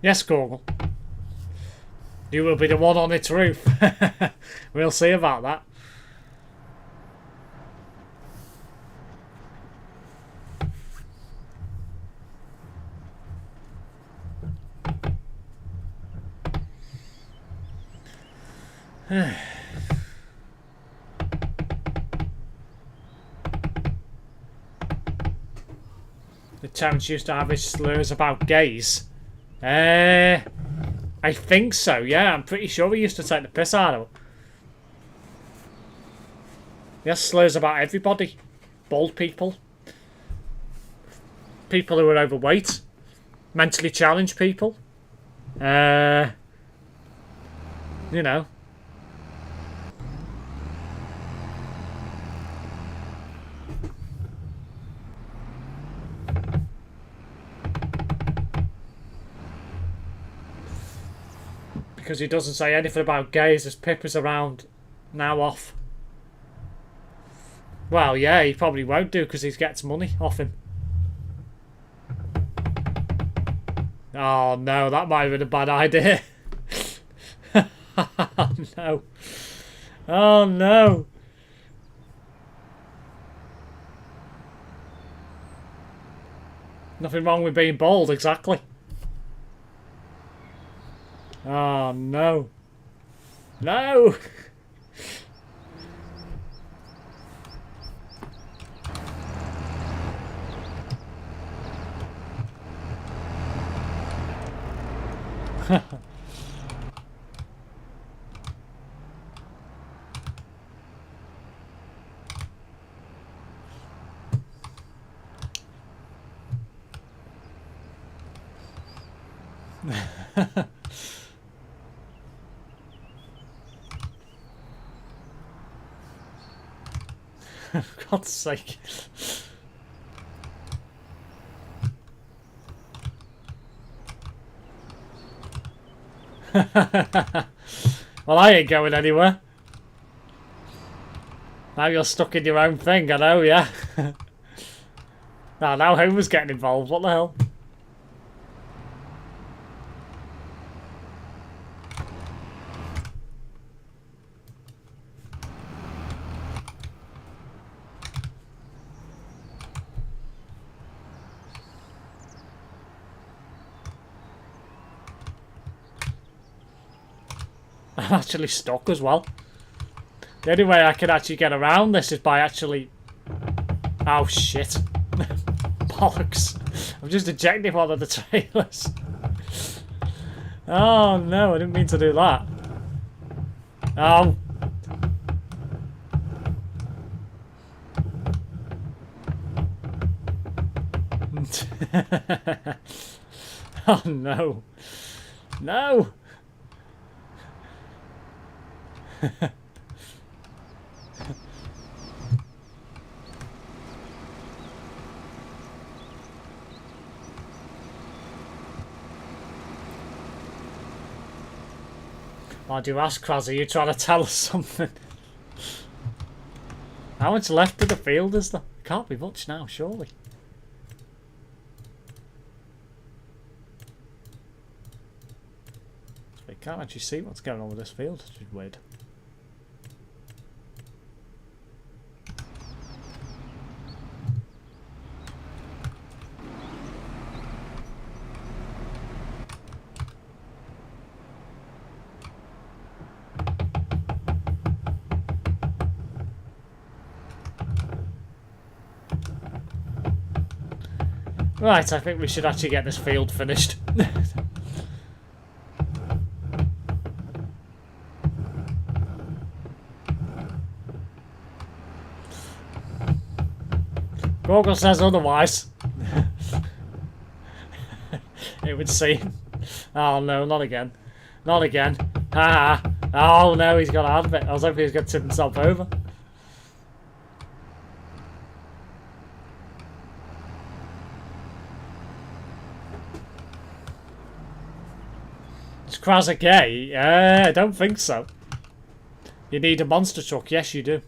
Yes, Google. You will be the one on its roof. We'll see about that. The Terrence used to have his slurs about gays. I think so, yeah. I'm pretty sure he used to take the piss out of him. He has slurs about everybody. Bald people. People who are overweight. Mentally challenged people. You know. Because he doesn't say anything about gays as Pip is around now off. Well, yeah, he probably won't do because he gets money off him. Oh no, that might have been a bad idea. Oh no. Oh no. Nothing wrong with being bold, exactly. Oh no. No! For God's sake. Well, I ain't going anywhere. Now you're stuck in your own thing, I know, yeah. Now Homer's getting involved, what the hell? I'm actually stuck as well. The only way I can actually get around this is by actually... Oh, shit. Bollocks. I've just ejected one of the trailers. Oh, no, I didn't mean to do that. Oh. Oh, no. No! Why do you ask, Kraz? Are you trying to tell us something? How much left of the field is there? Can't be much now, surely. You can't actually see what's going on with this field, which is weird. Right, I think we should actually get this field finished. Google says otherwise. It would seem. Oh no, not again. Not again. Ah. Oh no, he's got out of it. I was hoping he was going to tip himself over. Is Kraz gay? I don't think so. You need a monster truck. Yes, you do.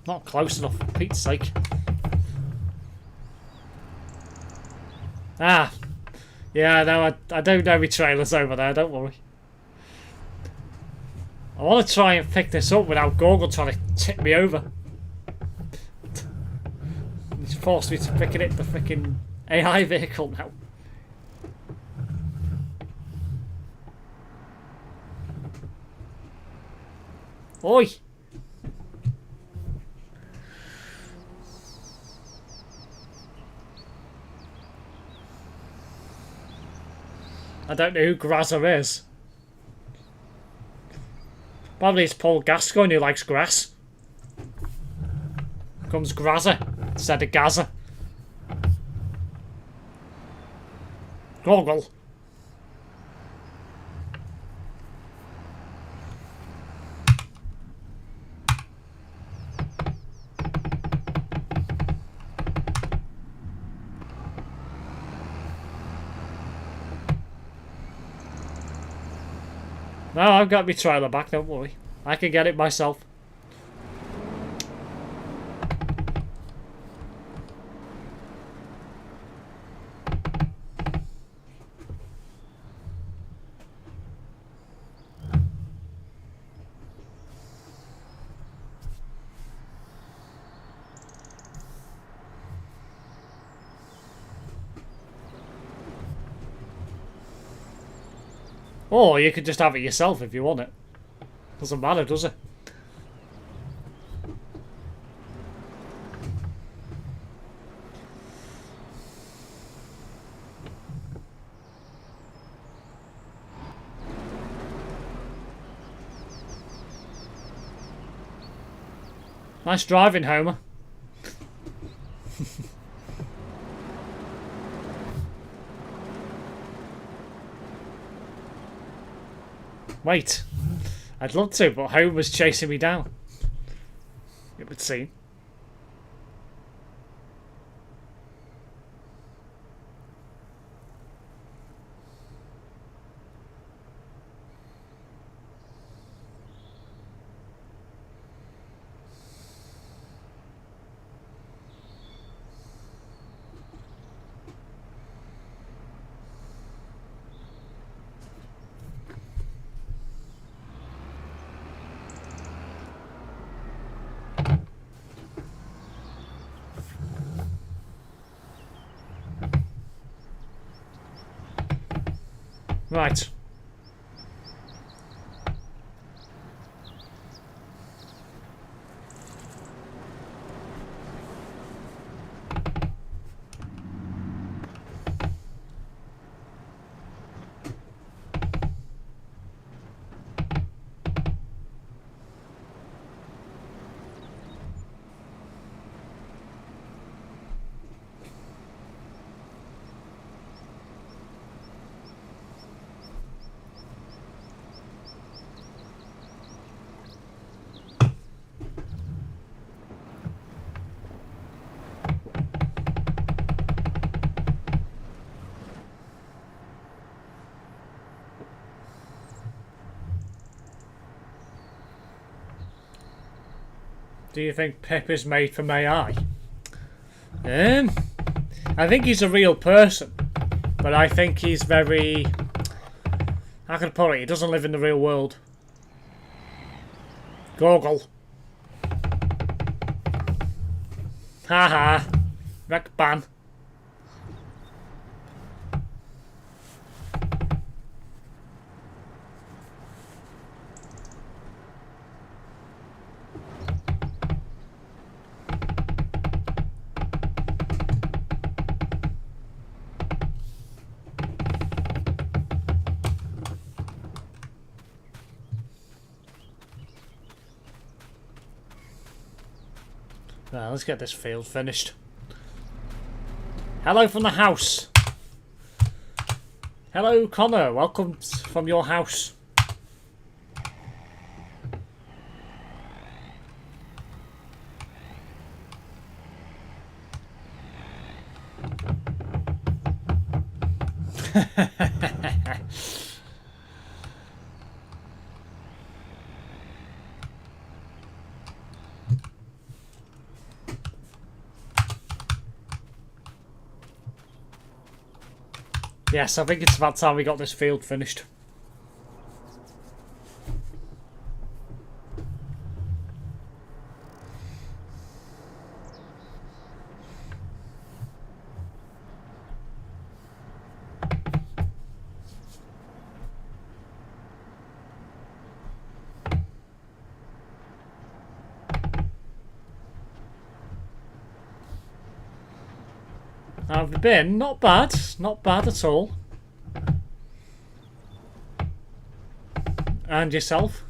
Not close enough, for Pete's sake. Ah. Yeah, no, I don't know my trailer's over there, don't worry. I want to try and pick this up without Google trying to tip me over. He's forced me to pick it up the freaking AI vehicle now. Oi! I don't know who Grazza is. Probably it's Paul Gascoigne who likes grass. Comes Grazza instead of Gaza. Google. No, I've got my trailer back, don't worry. I can get it myself. Or you could just have it yourself if you want it. Doesn't matter, does it? Nice driving, Homer. Wait. I'd love to, but Homer's chasing me down. It would seem. Right. Do you think Pip is made from AI? I think he's a real person, but I think he's very... How can I put it? He doesn't live in the real world. Goggle. Haha. Wreck ban. Well, let's get this field finished. Hello from the house. Hello, Connor. Welcome from your house. Yes, I think it's about time we got this field finished. How have you been? Not bad. Not bad at all. And yourself?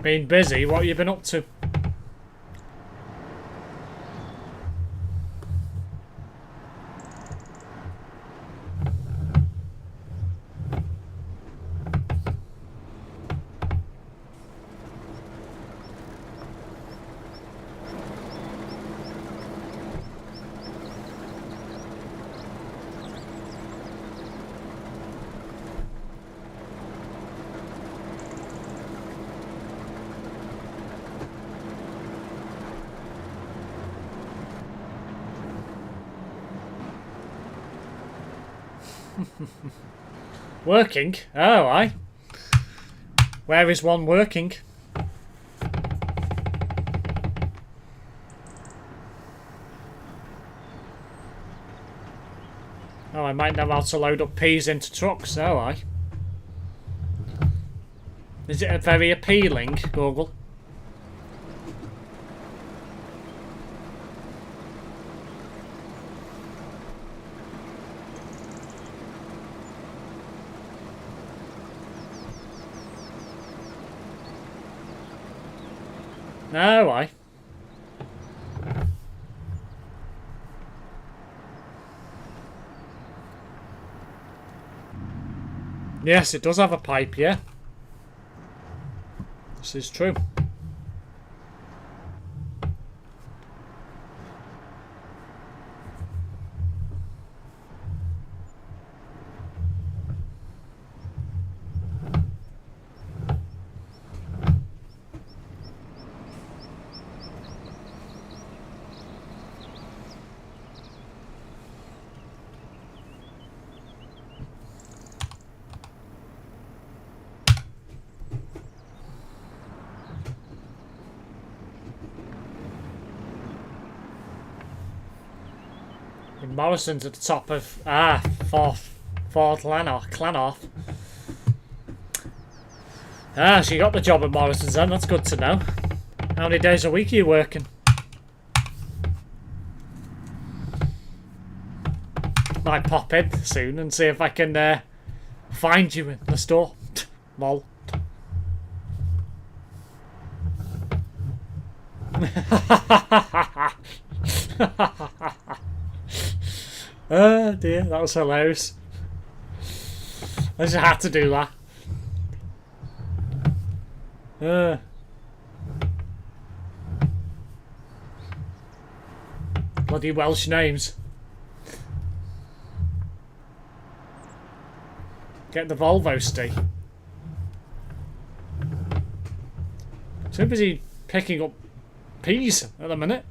Been busy. What have you been up to? Working? Oh, aye. Where is one working? Oh, I might know how to load up peas into trucks. Oh, aye. Is it very appealing, Google? Oh, aye. Yes, it does have a pipe, yeah. This is true. Morrison's at the top of Fort Lanark. Ah, she got the job at Morrison's then. That's good to know. How many days a week are you working? Might pop in soon and see if I can find you in the store. Lol. Oh dear, that was hilarious. I just had to do that. Bloody Welsh names. Get the Volvo, Steve. Too busy picking up peas at the minute.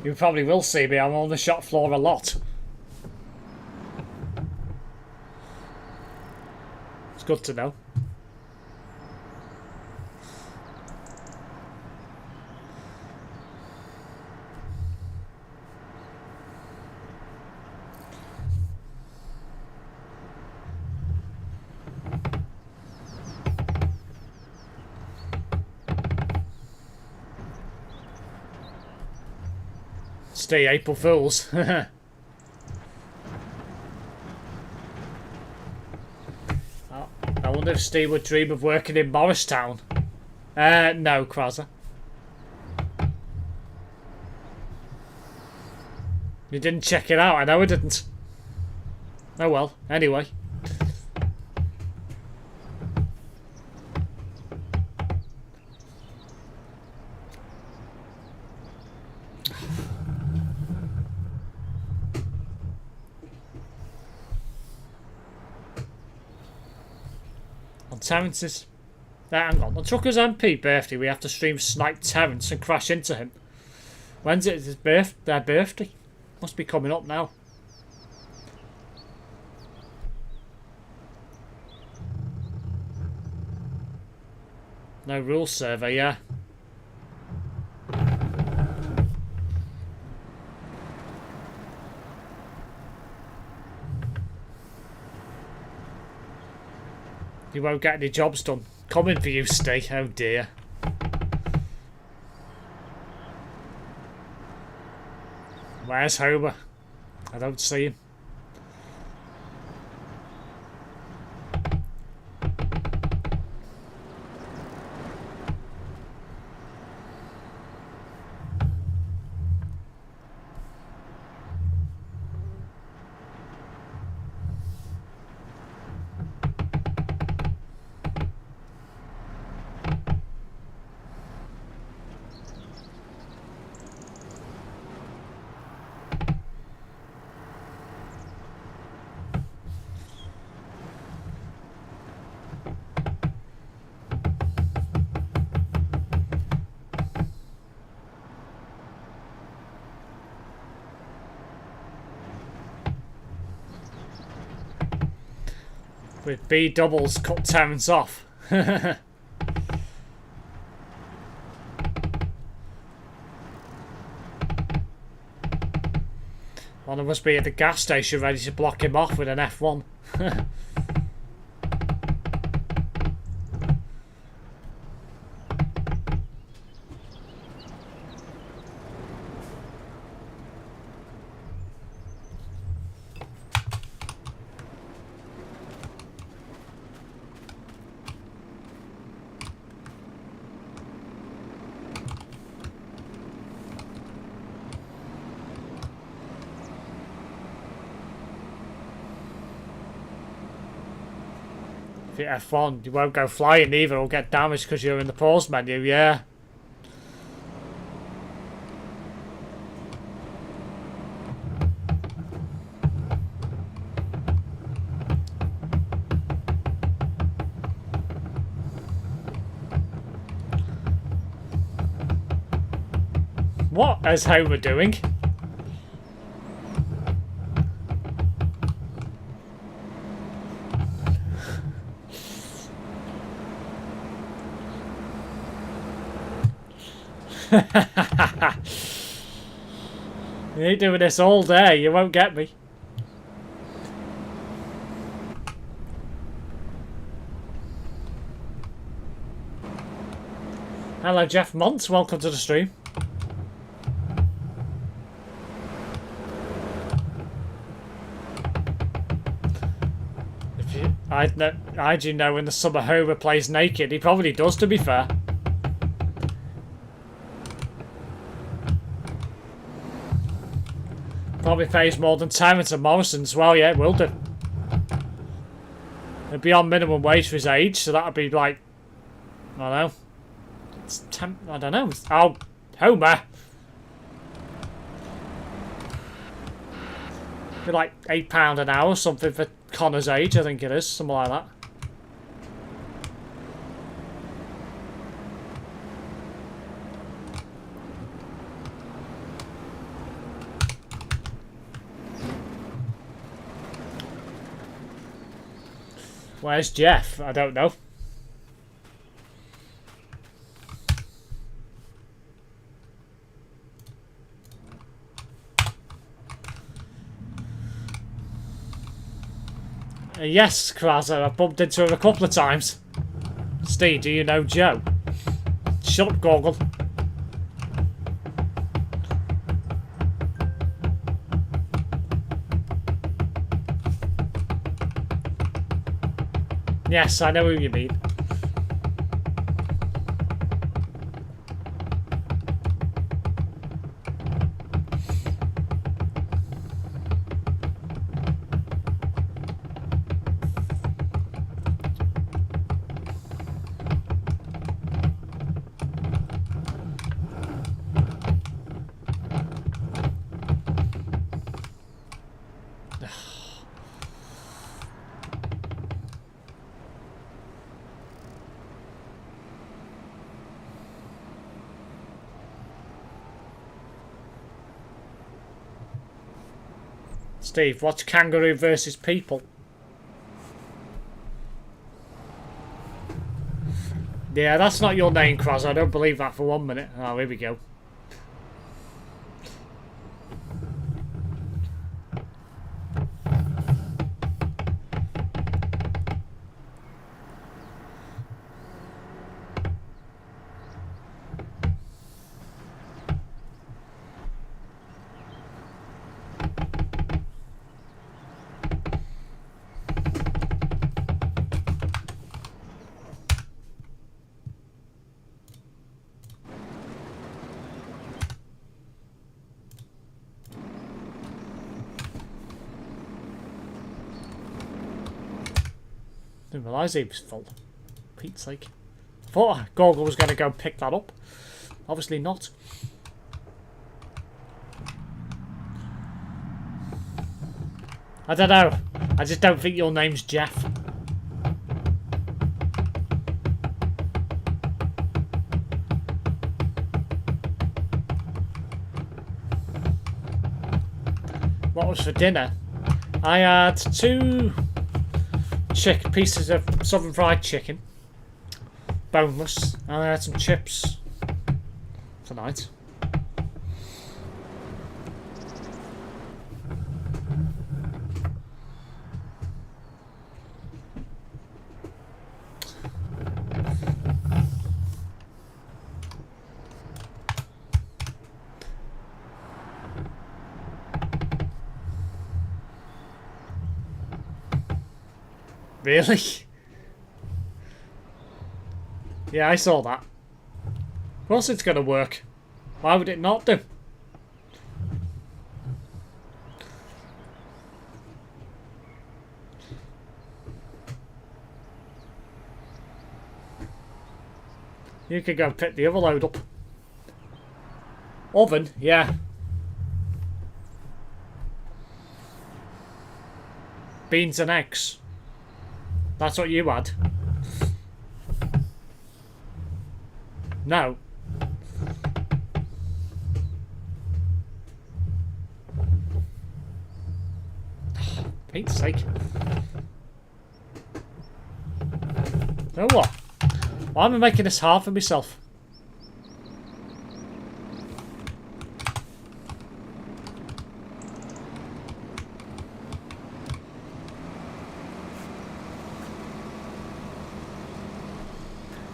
You probably will see me, I'm on the shop floor a lot. It's good to know. Stay April Fools. I wonder if Steve would dream of working in Morristown. No, Krauser. You didn't check it out, I know I didn't. Oh well, anyway. Terrence's... hang on. On Trucker's MP birthday, we have to stream Snipe Terrence and crash into him. When's it their birthday? Must be coming up now. No rules survey, yeah. You won't get any jobs done. Coming for you, Steve. Oh dear. Where's Homer? I don't see him. With B doubles cut Terrence off. Well, I must be at the gas station ready to block him off with an F1. If you F1, you won't go flying either, or get damaged because you're in the pause menu, yeah. What is Homer doing? You ain't doing this all day, you won't get me. Hello Jeff Montz, welcome to the stream. I do know when the summer Homer plays naked. He probably does, to be fair. Probably pays more than Terrence and Morrison as well. Yeah, it will do. It'd be on minimum wage for his age, so that would be like, I don't know. I don't know. Oh, Homer. Be like £8 an hour, something for Connor's age, I think it is, something like that. Where's Jeff? I don't know. Yes, Kraser, I bumped into him a couple of times. Steve, do you know Joe? Shut up, Goggle. Yes, I know who you mean. Steve, what's kangaroo versus people? Yeah, that's not your name, Kraz. I don't believe that for 1 minute. Oh, here we go. Didn't realise he was full. Pete's sake. I thought Gorgle was going to go pick that up. Obviously not. I don't know. I just don't think your name's Jeff. What was for dinner? I had 2 pieces of southern fried chicken, boneless, and I had some chips tonight. Really? Yeah, I saw that. Of course it's gonna work. Why would it not do? You could go pick the other load up. Oven? Yeah. Beans and eggs. That's what you had. No. Pete's sake. So what? Why am I making this hard for myself?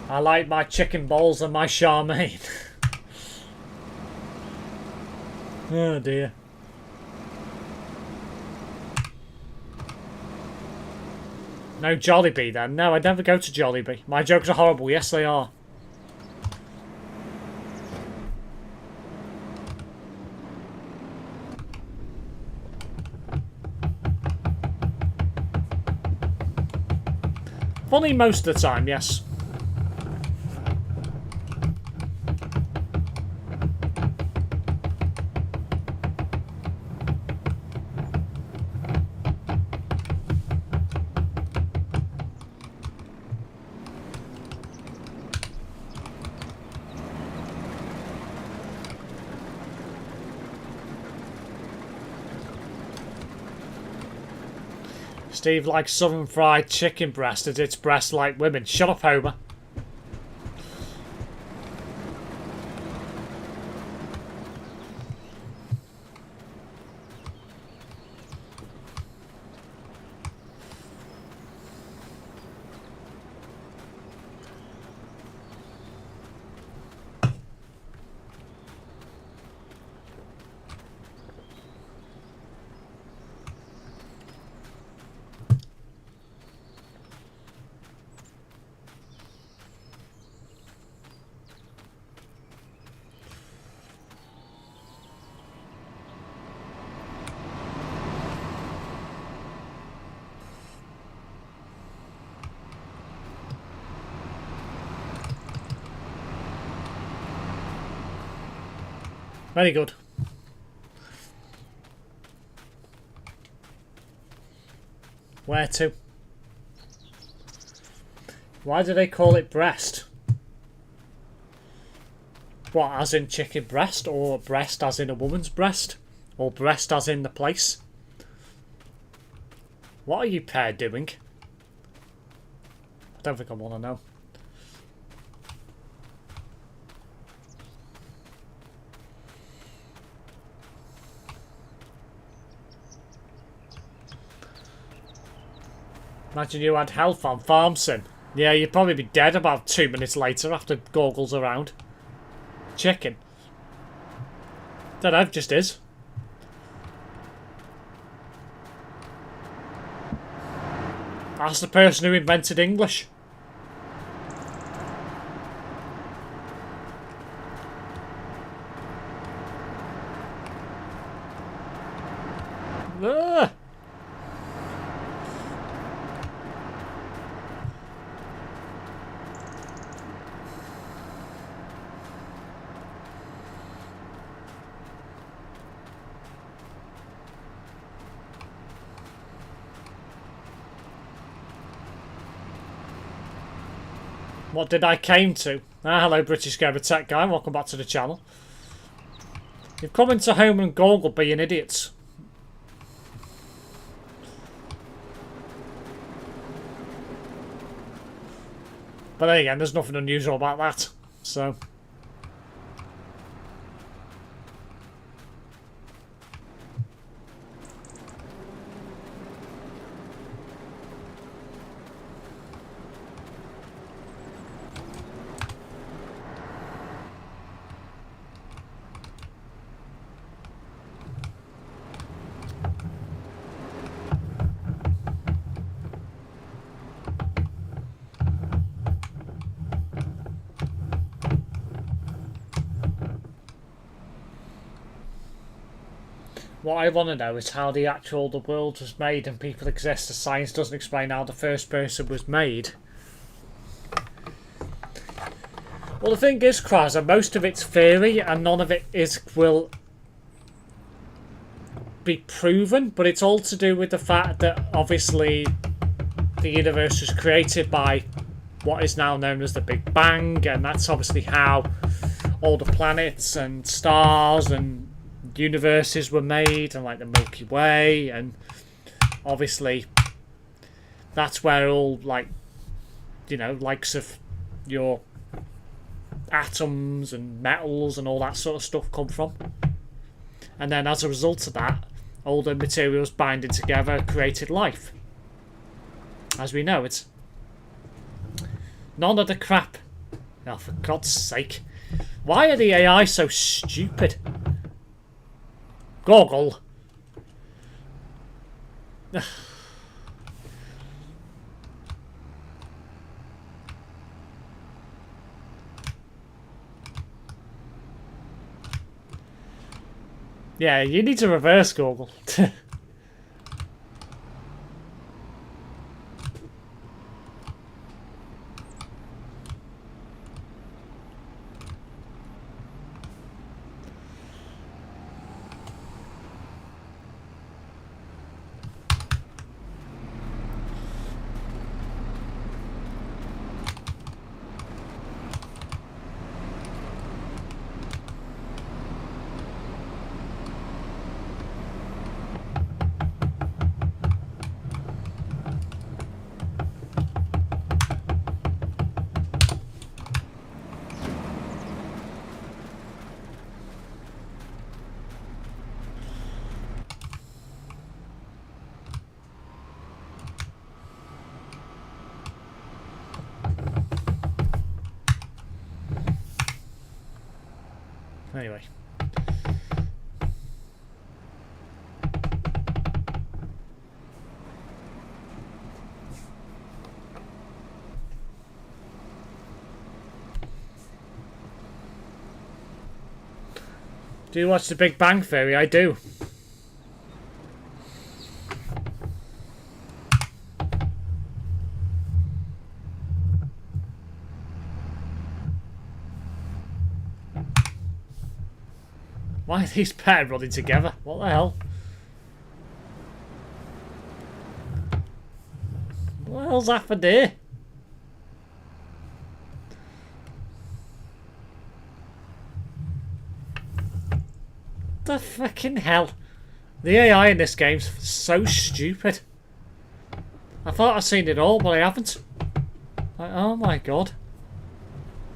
I like my chicken balls and my Charmaine. Oh dear. No Jollibee then. No, I never go to Jollibee. My jokes are horrible. Yes, they are. Funny most of the time, yes. Steve likes southern fried chicken breast as its breast like women. Shut up, Homer. Very good. Where to? Why do they call it breast? What, as in chicken breast? Or breast as in a woman's breast? Or breast as in the place? What are you pair doing? I don't think I want to know. Imagine you had health on Farm Sim. Yeah, you'd probably be dead about 2 minutes later after Gorgle's around. Chicken. Don't know, just is. That's the person who invented English. What did I came to? Hello, British Gamer Tech Guy. Welcome back to the channel. You've come into home and Google being idiots. But then again, there's nothing unusual about that. So... what I want to know is how the world was made and people exist, as science doesn't explain how the first person was made. Well, the thing is, Krasa, most of it's theory and none of it will be proven, but it's all to do with the fact that obviously the universe was created by what is now known as the Big Bang, and that's obviously how all the planets and stars and universes were made, and like the Milky Way, and obviously that's where all, like, you know, likes of your atoms and metals and all that sort of stuff come from. And then as a result of that, all the materials binding together created life as we know it. None of the crap. Oh, for God's sake, why are the AI so stupid? Goggle. Yeah, you need to reverse Google. Anyway. Do you watch The Big Bang Theory? I do. Why are these pairs running together? What the hell? What the hell's happened here? The fucking hell? The AI in this game's so stupid. I thought I'd seen it all, but I haven't. Like, oh my god.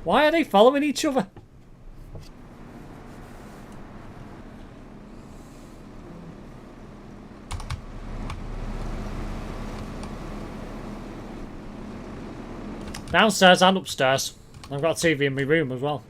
Why are they following each other? Downstairs and upstairs. I've got a TV in my room as well.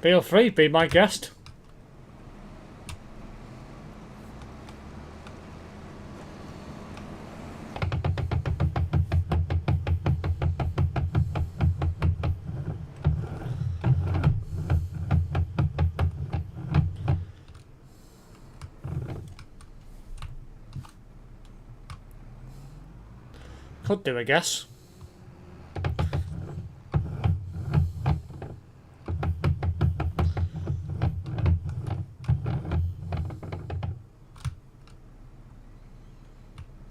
Feel free, be my guest. Could do, I guess.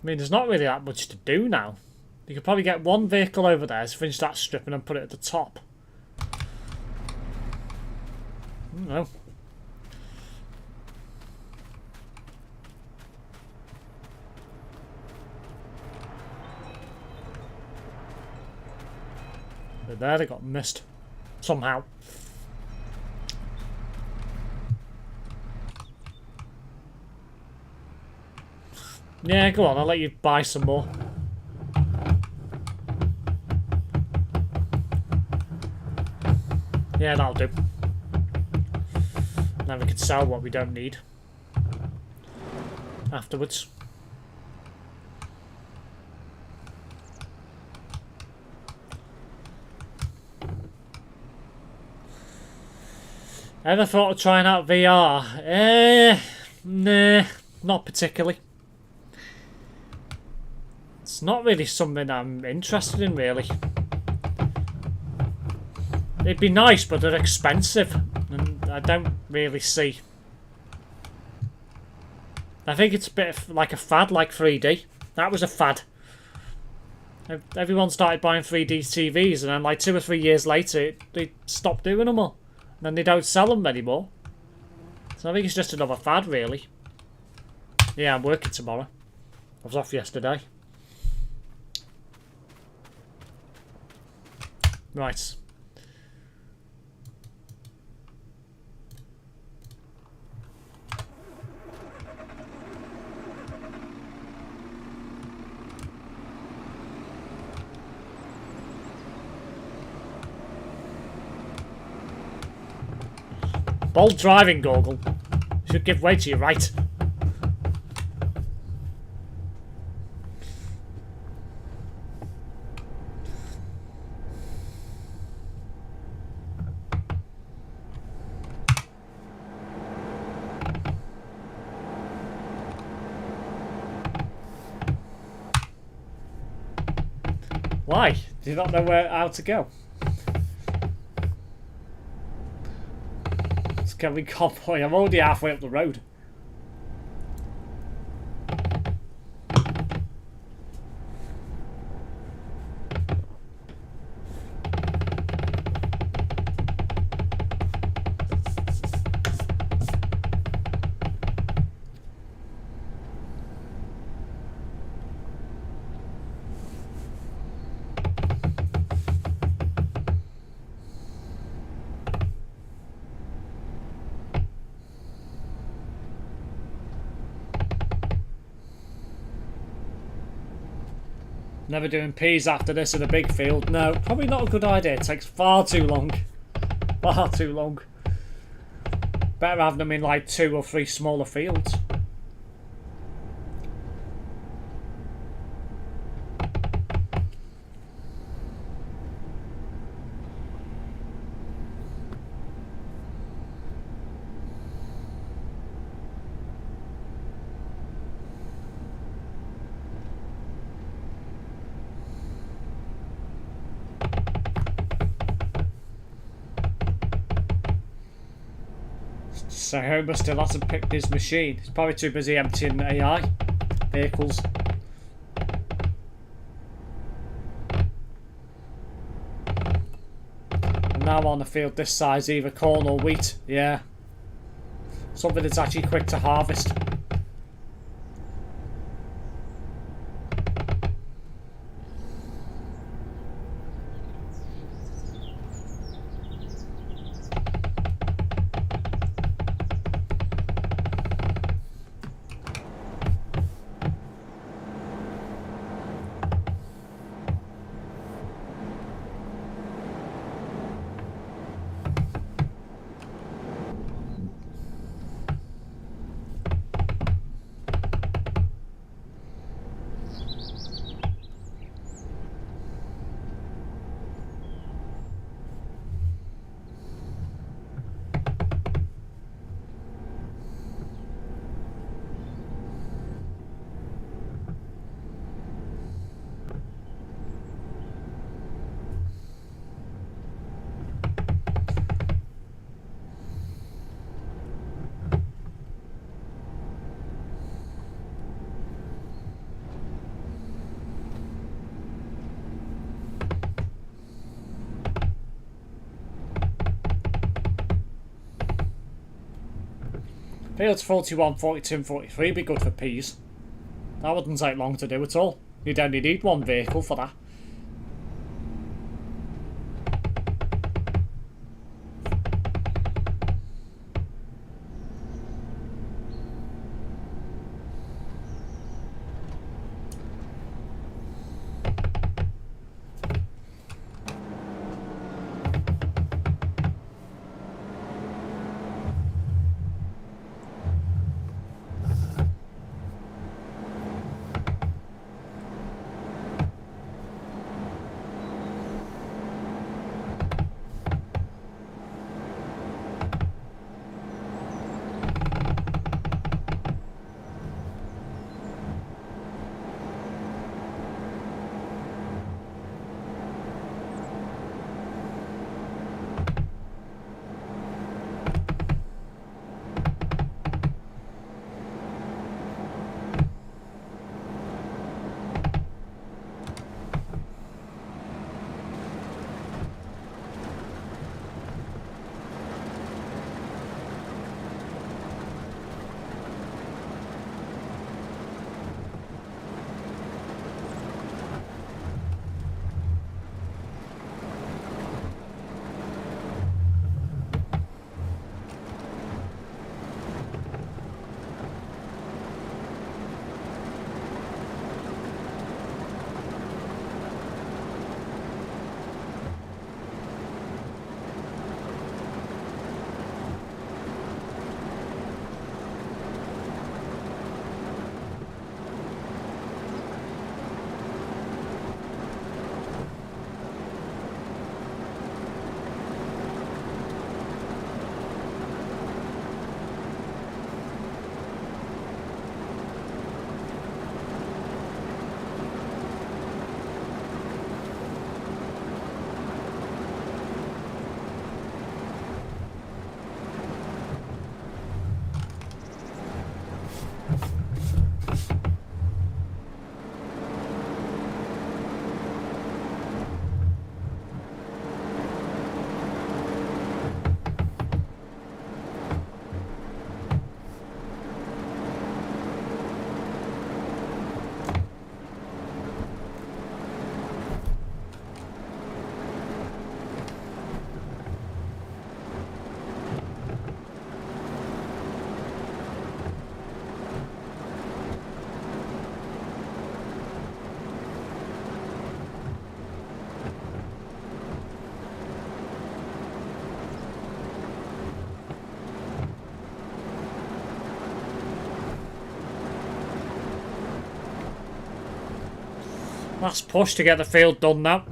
I mean, there's not really that much to do now. You could probably get one vehicle over there to finish that strip and then put it at the top. I don't know. But there, they got missed. Somehow. Yeah, go on, I'll let you buy some more. Yeah, that'll do. Then we can sell what we don't need afterwards. Ever thought of trying out VR? Nah, not particularly. It's not really something I'm interested in, really. It'd be nice, but they're expensive, and I don't really see. I think it's a bit like a fad, like 3D. That was a fad. Everyone started buying 3D TVs, and then like 2 or 3 years later, they stopped doing them all. And then they don't sell them anymore. So I think it's just another fad, really. Yeah, I'm working tomorrow. I was off yesterday. Right. Bold driving, Goggle. Should give way to your right. Why? Do you not know how to go? It's Kevin Convoy. I'm already halfway up the road. Never doing P's after this in a big field. No, probably not a good idea. It takes far too long. Far too long. Better having them in like 2 or 3 smaller fields. So Homer still hasn't picked his machine. He's probably too busy emptying AI vehicles. And now on a field this size, either corn or wheat. Yeah. Something that's actually quick to harvest. Fields 41, 42 and 43 be good for peas. That wouldn't take long to do at all. You'd only need one vehicle for that. Last push to get the field done now.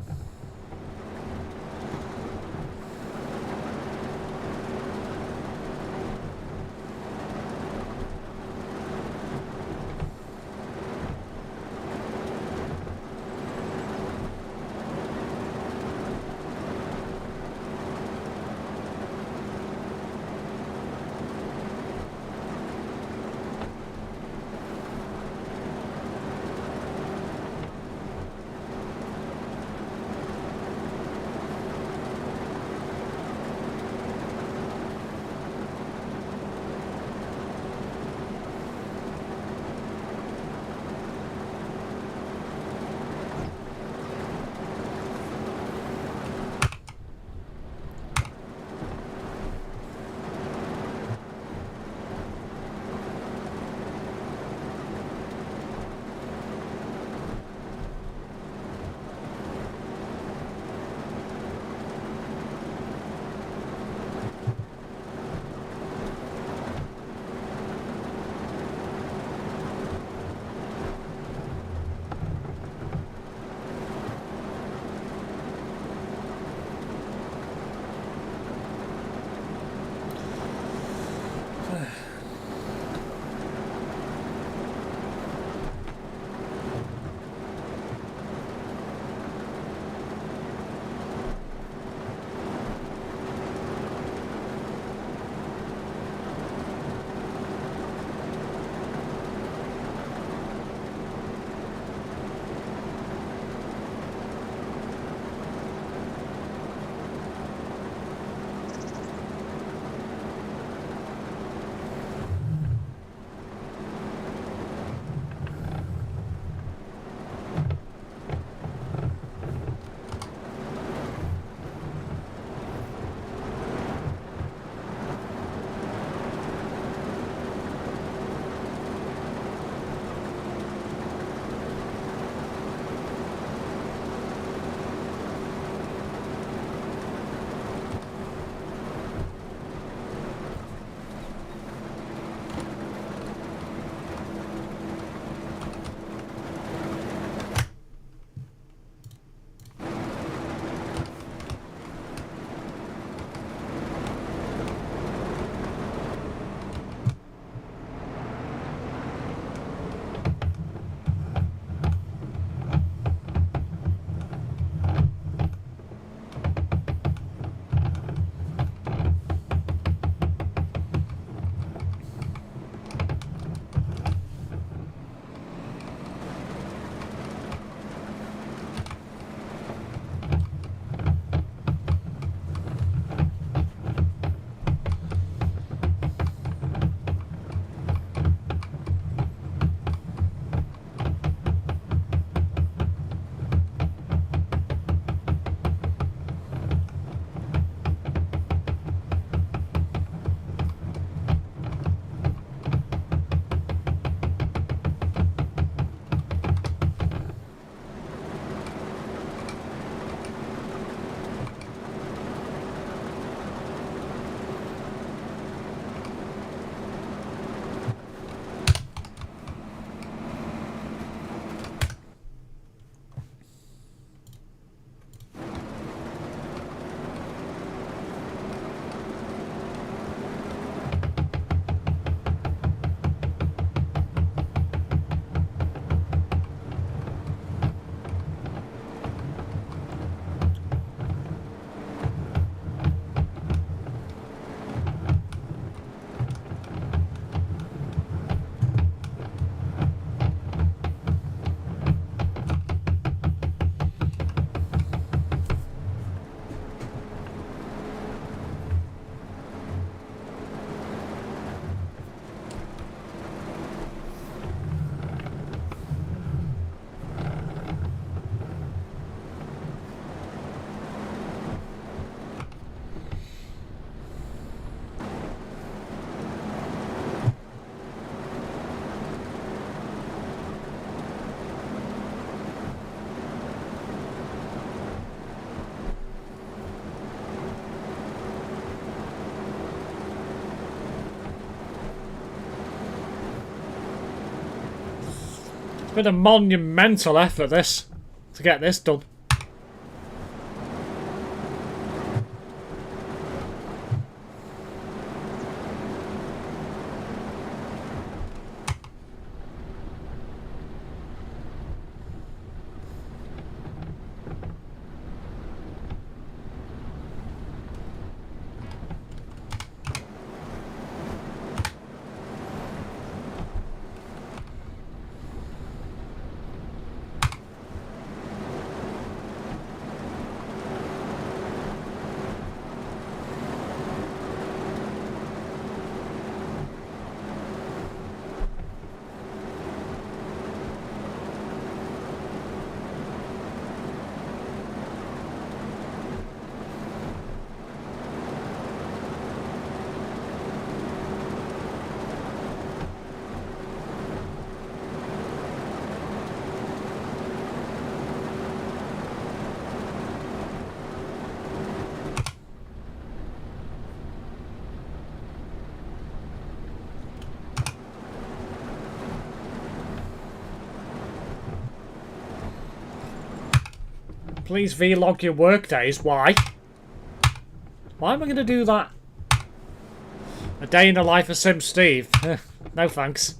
It's been a monumental effort, this, to get this done. Please vlog your work days. Why? Why am I going to do that? A day in the life of SimSteve. No thanks.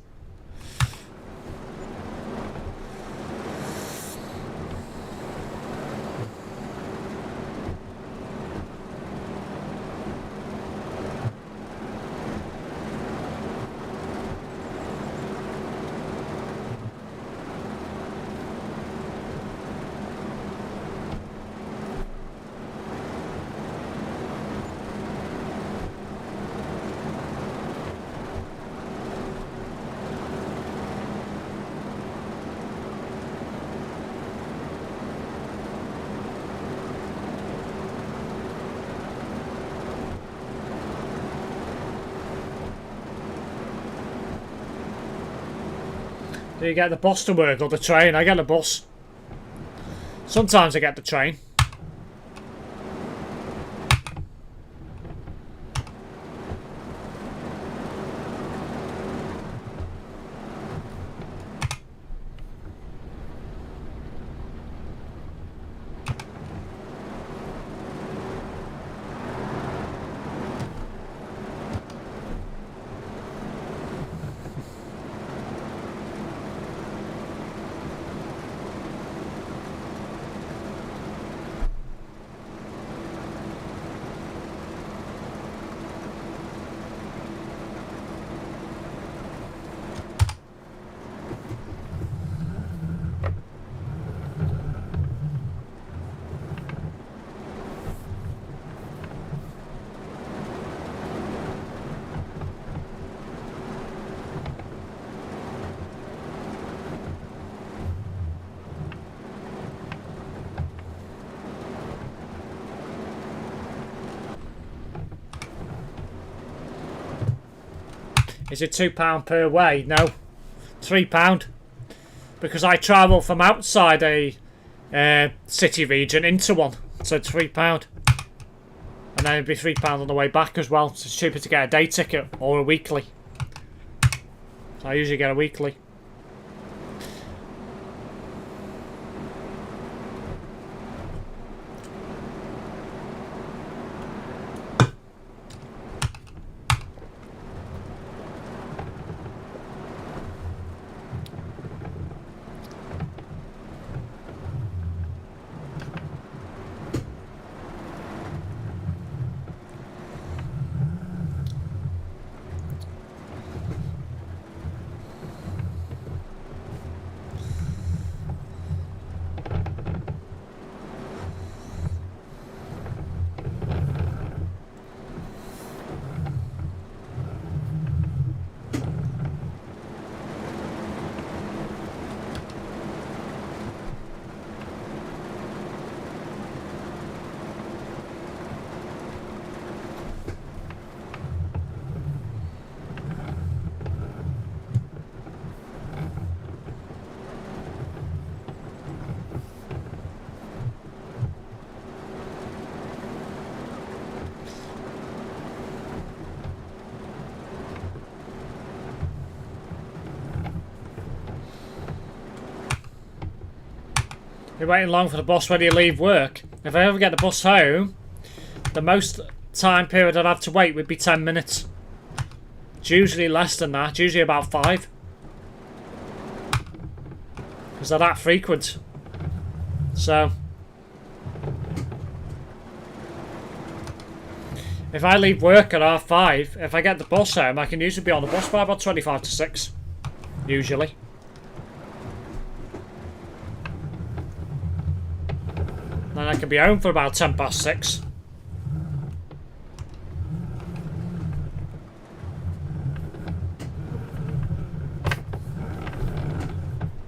Do you get the bus to work or the train? I get the bus. Sometimes I get the train. Is it £2 per way? No, £3. Because I travel from outside a city region into one, so it's £3. And then it'd be £3 on the way back as well. So it's cheaper to get a day ticket or a weekly. So I usually get a weekly. You're waiting long for the bus when you leave work. If I ever get the bus home, the most time period I'd have to wait would be 10 minutes. It's usually less than that. It's usually about 5. Because they're that frequent. So if I leave work at 5:30, if I get the bus home, I can usually be on the bus by about 25 to 6. Usually. Then I can be home for about 10 past 6.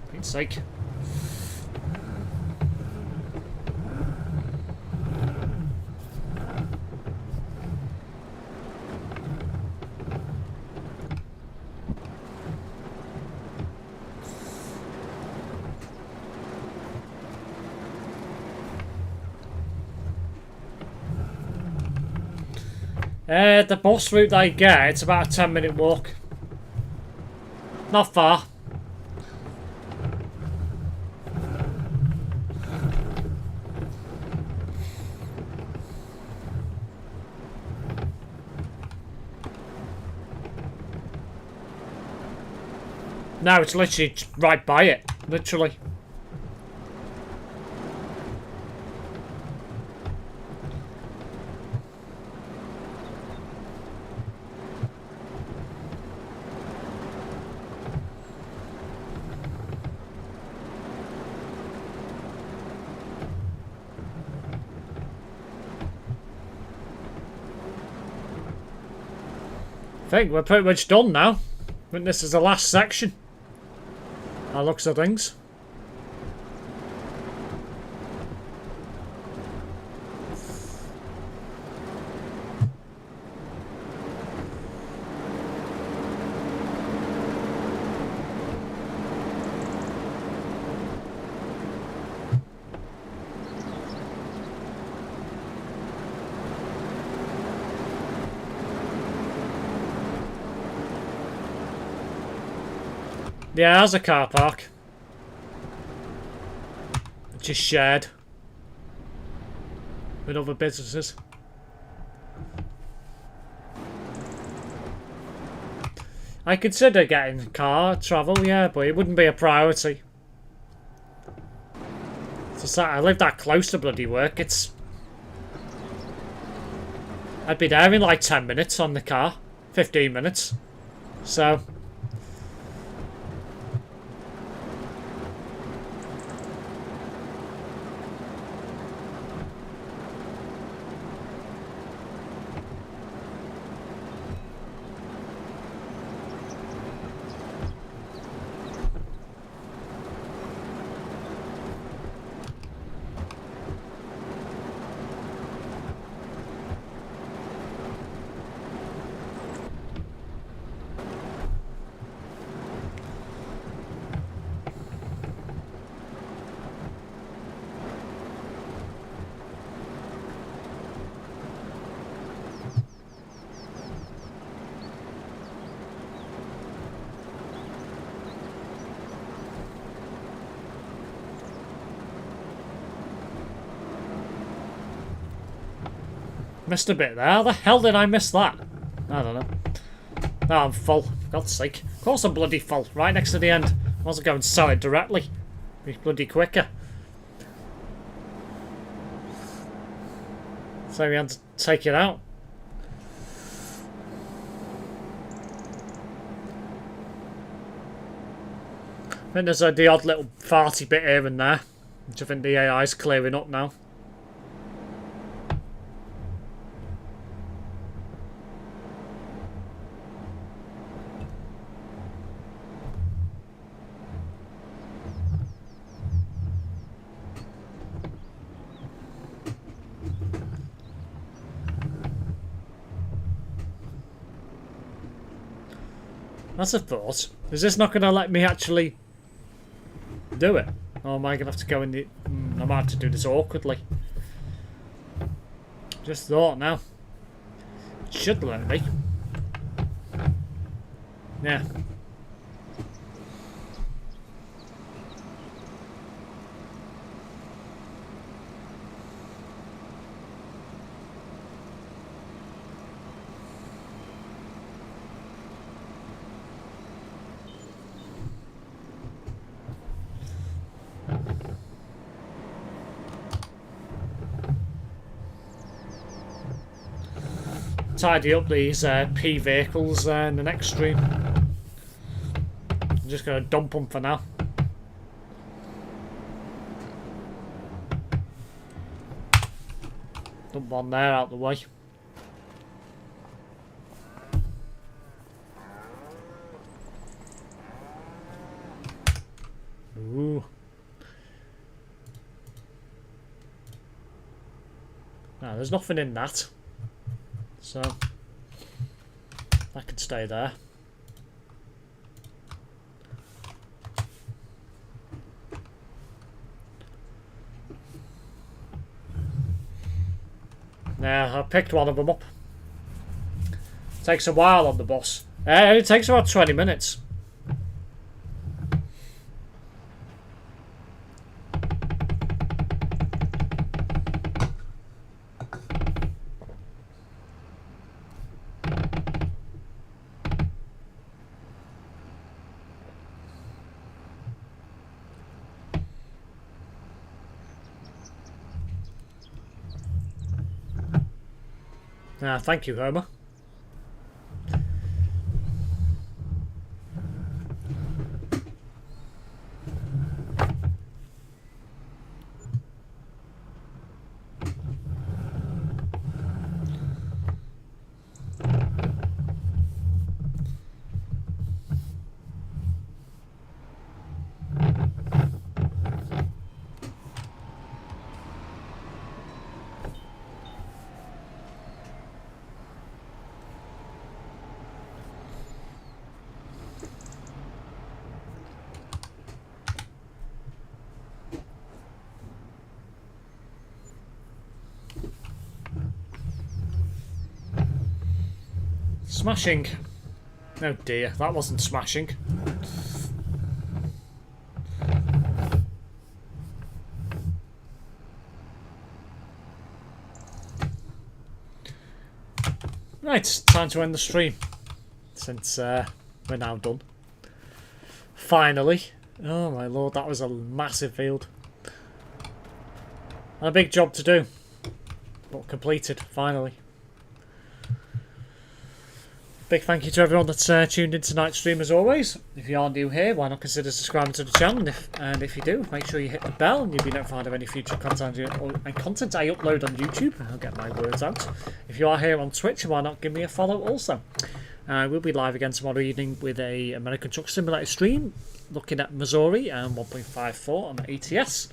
For Pete's sake. The bus route I get, it's about a 10-minute walk. Not far. No, it's literally right by it. Literally. I think we're pretty much done now. I think this is the last section. By looks of things. Yeah, there's a car park. Which is shared with other businesses. I consider getting car travel, yeah, but it wouldn't be a priority. So I live that close to bloody work, I'd be there in like 10 minutes on the car. 15 minutes. So missed a bit there. How the hell did I miss that? I don't know. No, I'm full. For God's sake. Of course I'm bloody full. Right next to the end. I wasn't going to sell it directly. Be bloody quicker. So we had to take it out. I think there's the odd little farty bit here and there. Which I think the AI is clearing up now. That's a thought. Is this not going to let me actually do it? Or am I going to have to go in the... I might have to do this awkwardly. Just thought now. It should let me. Yeah. tidy up these P vehicles in the next stream. I'm just going to dump them for now. Dump one there out the way. Ooh. Now, there's nothing in that. So, that could stay there. Now, I picked one of them up. Takes a while on the bus. It takes about 20 minutes. Thank you, Homer. Smashing. Oh dear, that wasn't smashing. Right, time to end the stream. Since we're now done. Finally. Oh my lord, that was a massive field. And a big job to do. But completed, finally. Big thank you to everyone that's tuned in tonight's stream as always. If you are new here, why not consider subscribing to the channel? And if you do, make sure you hit the bell and you'll be notified of any future content I upload on YouTube. I'll get my words out. If you are here on Twitch, why not give me a follow also? We'll be live again tomorrow evening with a American Truck Simulator stream, looking at Missouri and 1.54 on the ATS.